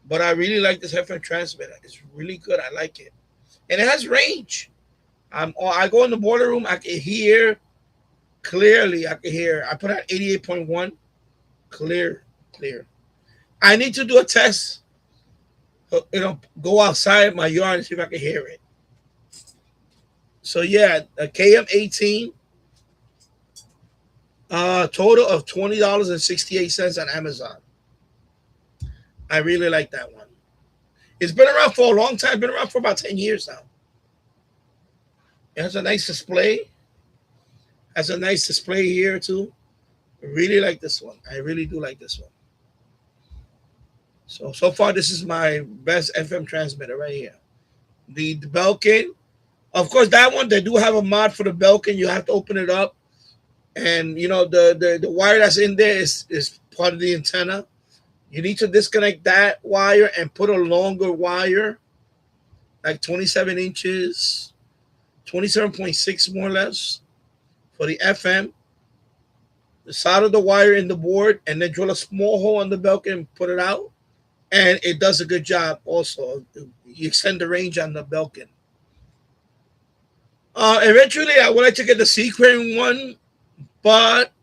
But I really like this FM transmitter. It's really good. I like it, and it has range. I go in the boiler room. I can hear clearly. I can hear. I put out 88.1, clear. I need to do a test. Go outside my yard and see if I can hear it. So yeah, a KM18. Total of $20.68 on Amazon. I really like that one. It's been around for a long time. Been around for about 10 years now. It has a nice display. Has a nice display here too. I really like this one. I really do like this one. So far, this is my best FM transmitter right here. The Belkin. Of course, that one, they do have a mod for the Belkin. You have to open it up. And, the wire that's in there is part of the antenna. You need to disconnect that wire and put a longer wire, like 27 inches, 27.6 more or less, for the FM. The side of the wire in the board, and then drill a small hole on the Belkin and put it out. And it does a good job also. You extend the range on the Belkin. Eventually, I would like to get the Sequin one, but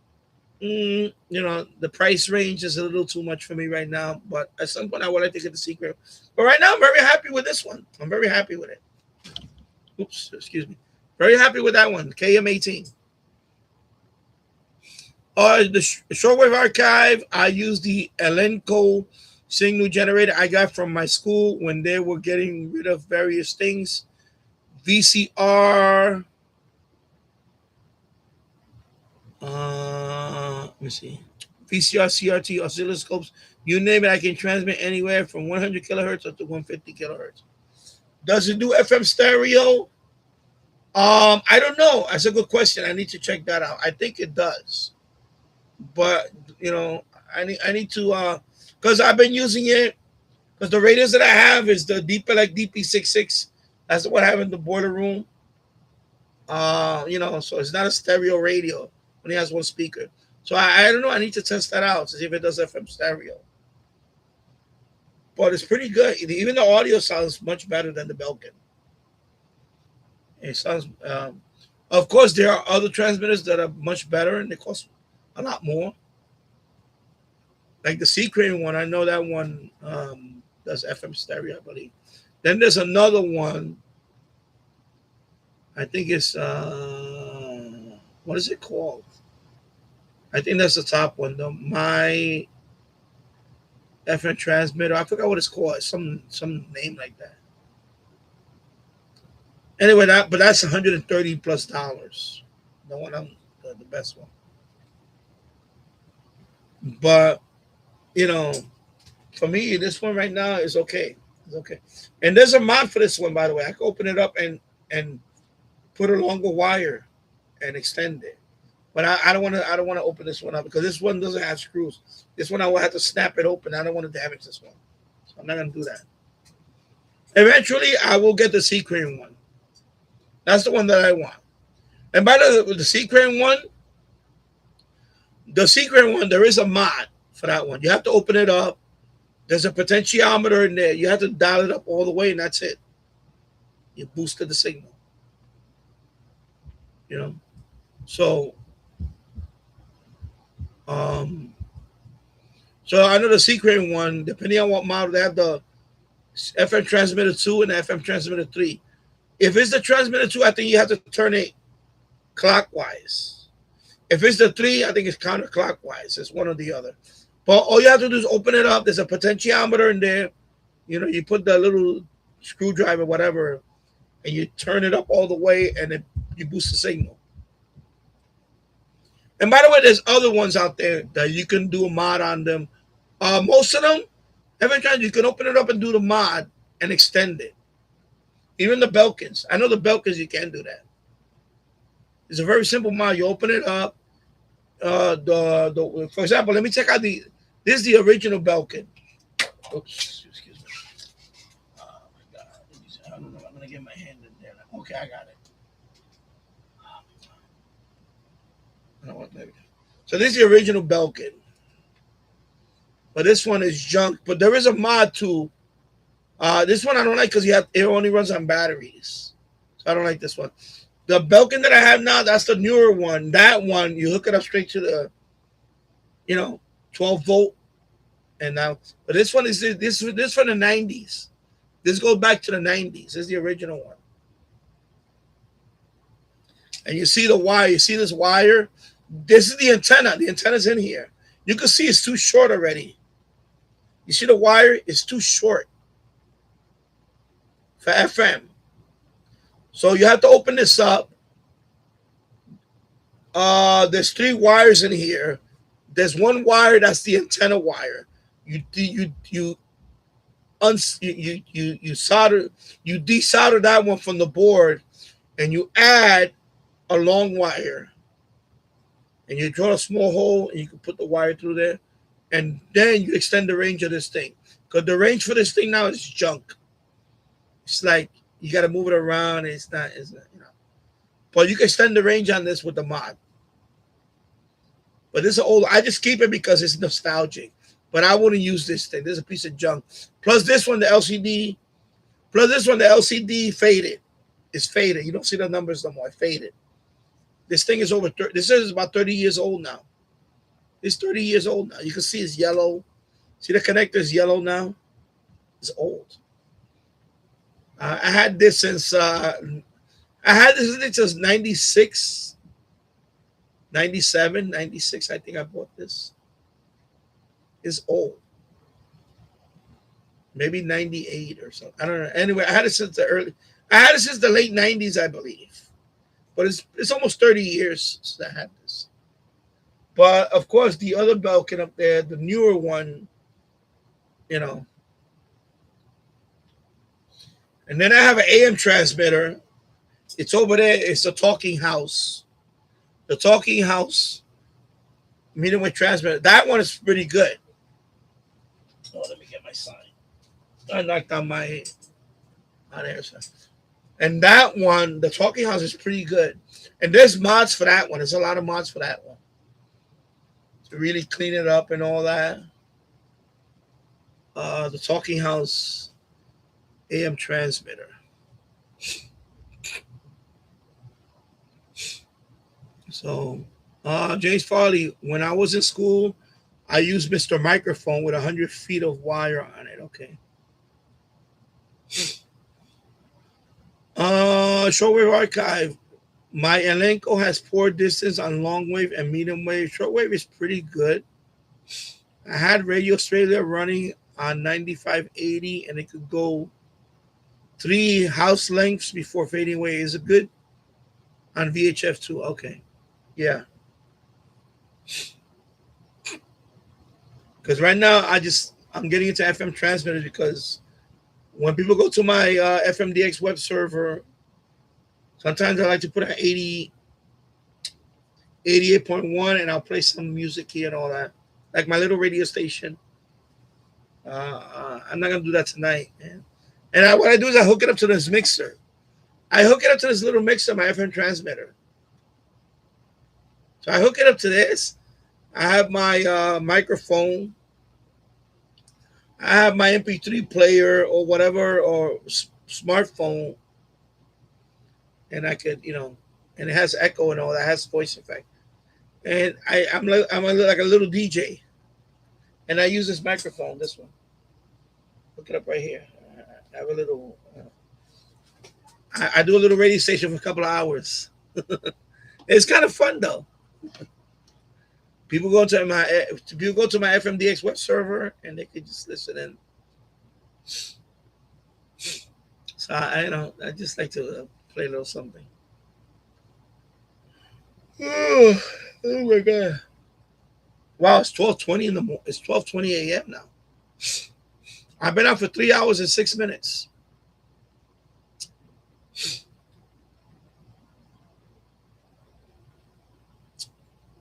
the price range is a little too much for me right now. But at some point, I would like to get the Sequin. But right now, I'm very happy with this one. I'm very happy with it. Oops, excuse me. Very happy with that one, KM18. The shortwave archive, I use the Elenco signal generator I got from my school when they were getting rid of various things. VCR. Let me see. VCR, CRT, oscilloscopes. You name it, I can transmit anywhere from 100 kilohertz up to 150 kilohertz. Does it do FM stereo? I don't know. That's a good question. I need to check that out. I think it does. But, I need to, because I've been using it, because the radios that I have is the DeepElect DP66. That's what I have in the boiler room. So it's not a stereo radio. Only has one speaker. So I don't know. I need to test that out to see if it does FM stereo. But it's pretty good. Even the audio sounds much better than the Belkin. It sounds. Of course, there are other transmitters that are much better and they cost a lot more. Like the Sequin one, I know that one does FM stereo, I believe. Then there's another one. I think it's what is it called? I think that's the top one. My FM transmitter. I forgot what it's called. Some name like that. Anyway, that's $130+. The one the best one. But for me, this one right now is okay. It's okay. And there's a mod for this one, by the way. I can open it up and put a longer wire and extend it. But I don't want to open this one up because this one doesn't have screws. This one I will have to snap it open. I don't want to damage this one. So I'm not going to do that. Eventually, I will get the Sequin one. That's the one that I want. And by the Sequin one, there is a mod for that one. You have to open it up. There's a potentiometer in there. You have to dial it up all the way, and that's it. You boosted the signal. So I know the Sequin one, depending on what model, they have the FM transmitter 2 and the FM transmitter 3. If it's the transmitter 2, I think you have to turn it clockwise. If it's the 3, I think it's counterclockwise. It's one or the other. But all you have to do is open it up. There's a potentiometer in there. You put the little screwdriver, whatever, and you turn it up all the way, and then you boost the signal. And by the way, there's other ones out there that you can do a mod on them. Most of them, every time you can open it up and do the mod and extend it. Even the Belkins. I know the Belkins, you can do that. It's a very simple mod. You open it up. For example, let me check out this is the original Belkin. Oops, excuse me. Okay, I got it. I don't want that. So this is the original Belkin. But this one is junk. But there is a mod too. This one I don't like because it only runs on batteries. So I don't like this one. The Belkin that I have now, that's the newer one. That one, you hook it up straight to the, 12 volt. And now, but this one is this from the 90s. This goes back to the 90s. This is the original one. And you see the wire. You see this wire? This is the antenna. The antenna's in here. You can see it's too short already. You see the wire? It's too short for FM. So you have to open this up. There's 3 wires in here. There's one wire that's the antenna wire. You desolder that one from the board, and you add a long wire, and you draw a small hole, and you can put the wire through there, and then you extend the range of this thing. Because the range for this thing now is junk. It's like you got to move it around. It's not. But you can extend the range on this with the mod. But this is old. I just keep it because it's nostalgic. But I wouldn't use this thing. This is a piece of junk. Plus this one, the LCD. Plus this one, the LCD faded. It's faded. You don't see the numbers no more. It faded. This thing is over 30. This is about 30 years old now. It's 30 years old now. You can see it's yellow. See the connector is yellow now? It's old. I had this since 96, 97, 96. I think I bought this. It's old. Maybe 98 or something. I don't know. Anyway, I had it since the late 90s, I believe. But it's almost 30 years since I had this. But of course, the other Belkin up there, the newer one, And then I have an AM transmitter. It's over there. It's a talking house. The talking house, medium wave transmitter. That one is pretty good. Oh, let me get my sign. I knocked on my there. And that one, the talking house is pretty good. And there's mods for that one. There's a lot of mods for that one. To really clean it up and all that. The talking house AM transmitter. So, James Farley, when I was in school, I used Mr. Microphone with 100 feet of wire on it. Okay. Shortwave archive. My Elenco has poor distance on long wave and medium wave. Shortwave is pretty good. I had Radio Australia running on 9580, and it could go 3 house lengths before fading away. Is it good on VHF too? Okay. Yeah. Because right now I'm getting into FM transmitters because when people go to my FMDX web server, sometimes I like to put an 88.1 and I'll play some music here and all that. Like my little radio station. I'm not going to do that tonight. Man. And what I do is I hook it up to this mixer. I hook it up to this little mixer, my FM transmitter. So I hook it up to this. I have my microphone. I have my MP3 player or whatever, or smartphone. And I could, and it has echo and all that. It has voice effect. And I'm like a little DJ. And I use this microphone, this one. Look it up right here. I have a little, I do a little radio station for a couple of hours. It's kind of fun though. People go to my FMDX web server and they can just listen in. So I just like to play a little something. Oh my god! Wow, it's 12:20 in the morning. It's 12:20 a.m. now. I've been out for 3 hours and 6 minutes.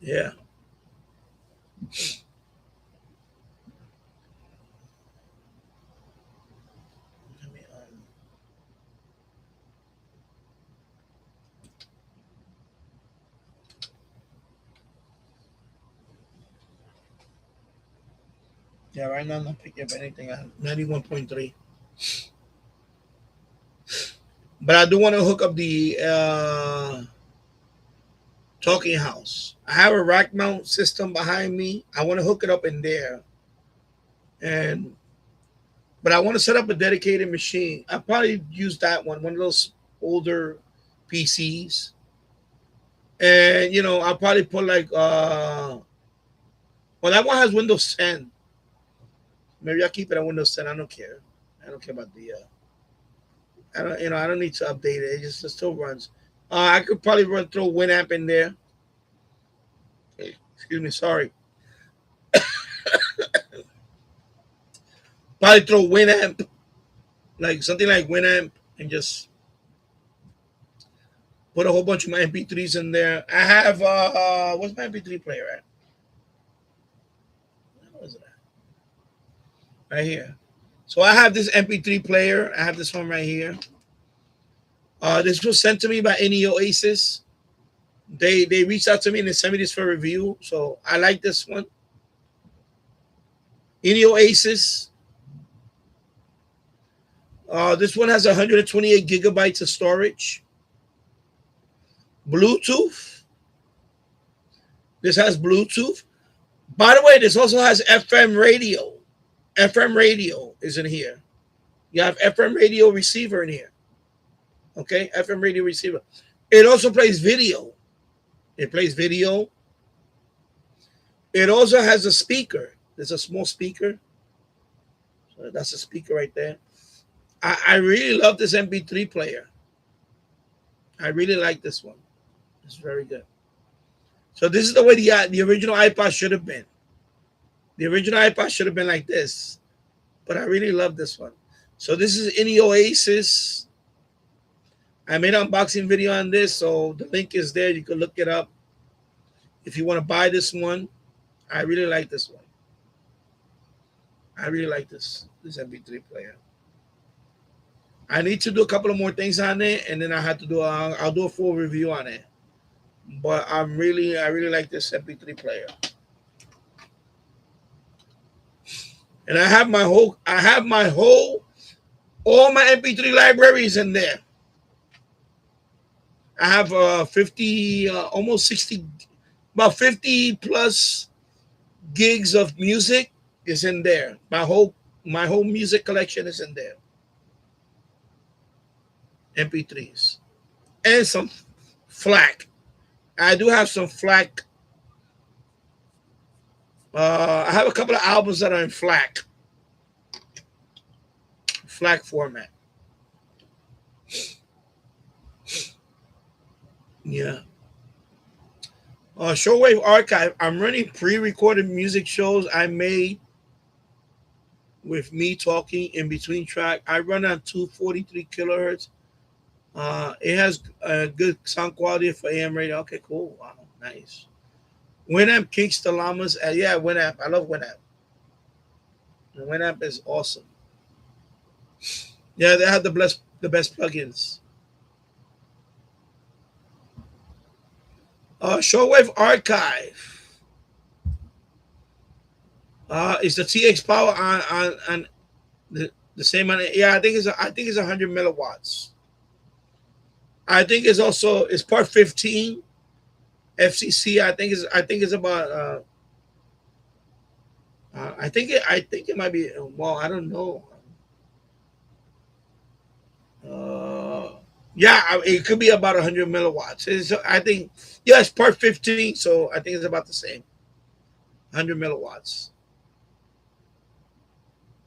Yeah. Yeah, right now I'm not picking up anything. 91.3. But I do want to hook up the talking house. I have a rack mount system behind me. I want to hook it up in there. And but I want to set up a dedicated machine. I probably use that one of those older PCs. And I'll probably put like well, that one has Windows 10. Maybe I'll keep it on Windows 10. I don't care. I don't care about the I don't need to update it. It still runs. I could probably throw Winamp in there. Excuse me, sorry. Probably throw Winamp, like something like Winamp, and just put a whole bunch of my MP3s in there. I have what's my MP3 player at? Where is it at? Right here. So I have this MP3 player. I have this one right here. This was sent to me by any Oasis. They reached out to me and they sent me this for review. So I like this one. Any Oasis. This one has 128 gigabytes of storage. Bluetooth. This has Bluetooth. By the way, this also has FM radio. FM radio is in here. You have FM radio receiver in here. Okay, FM radio receiver. It also plays video. It plays video. It also has a speaker. There's a small speaker. So that's a speaker right there. I really love this MP3 player. I really like this one. It's very good. So this is the way the original iPod should have been. The original iPod should have been like this. But I really love this one. So this is any Oasis. I made an unboxing video on this, so the link is there. You can look it up. If you want to buy this one, I really like this one. I really like this MP3 player. I need to do a couple of more things on it, and then I'll do a full review on it. But I really like this MP3 player. And I have all my MP3 libraries in there. I have 50, almost 60, about 50 plus gigs of music is in there. My whole music collection is in there. MP3s. And some FLAC. I do have some FLAC. I have a couple of albums that are in FLAC format. Yeah. Shortwave Archive. I'm running pre-recorded music shows I made with me talking in between track. I run on 243 kilohertz. It has good sound quality for AM radio. Okay, cool. Wow, nice. Winamp kicks the llamas. Yeah, Winamp. I love Winamp. Winamp is awesome. Yeah, they have the best plugins. Shortwave Archive. Is the TX power on the same? Yeah, I think it's 100 milliwatts. I think it's part 15 FCC. I think it's about. I think it might be. Well, I don't know. Yeah, it could be about 100 milliwatts. I think, yeah, it's part 15, so I think it's about the same. 100 milliwatts.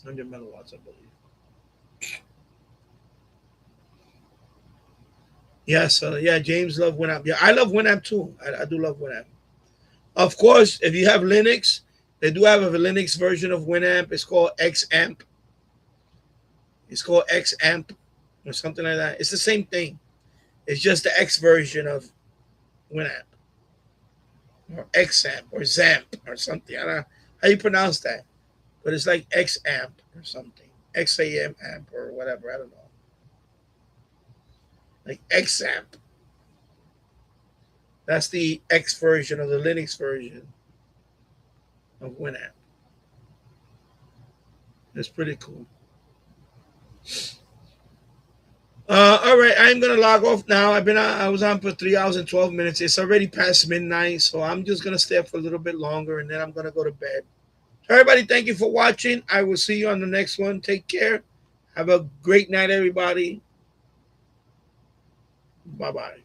100 milliwatts, I believe. Yeah, so yeah, James loves Winamp. Yeah, I love Winamp too. I do love Winamp. Of course, if you have Linux, they do have a Linux version of Winamp. It's called XAMP. It's called XAMP or something like that. It's the same thing. It's just the X version of Winamp. Or XAMP or ZAMP or something. I don't know how you pronounce that. But it's like XAMP or something. XAM amp or whatever. I don't know. Like XAMP. That's the X version of the Linux version of Winamp. It's pretty cool. All right, I'm gonna log off now. I was on for 3 hours and 12 minutes. It's already past midnight, so I'm just gonna stay up for a little bit longer, and then I'm gonna go to bed. Everybody, thank you for watching. I will see you on the next one. Take care. Have a great night, everybody. Bye bye.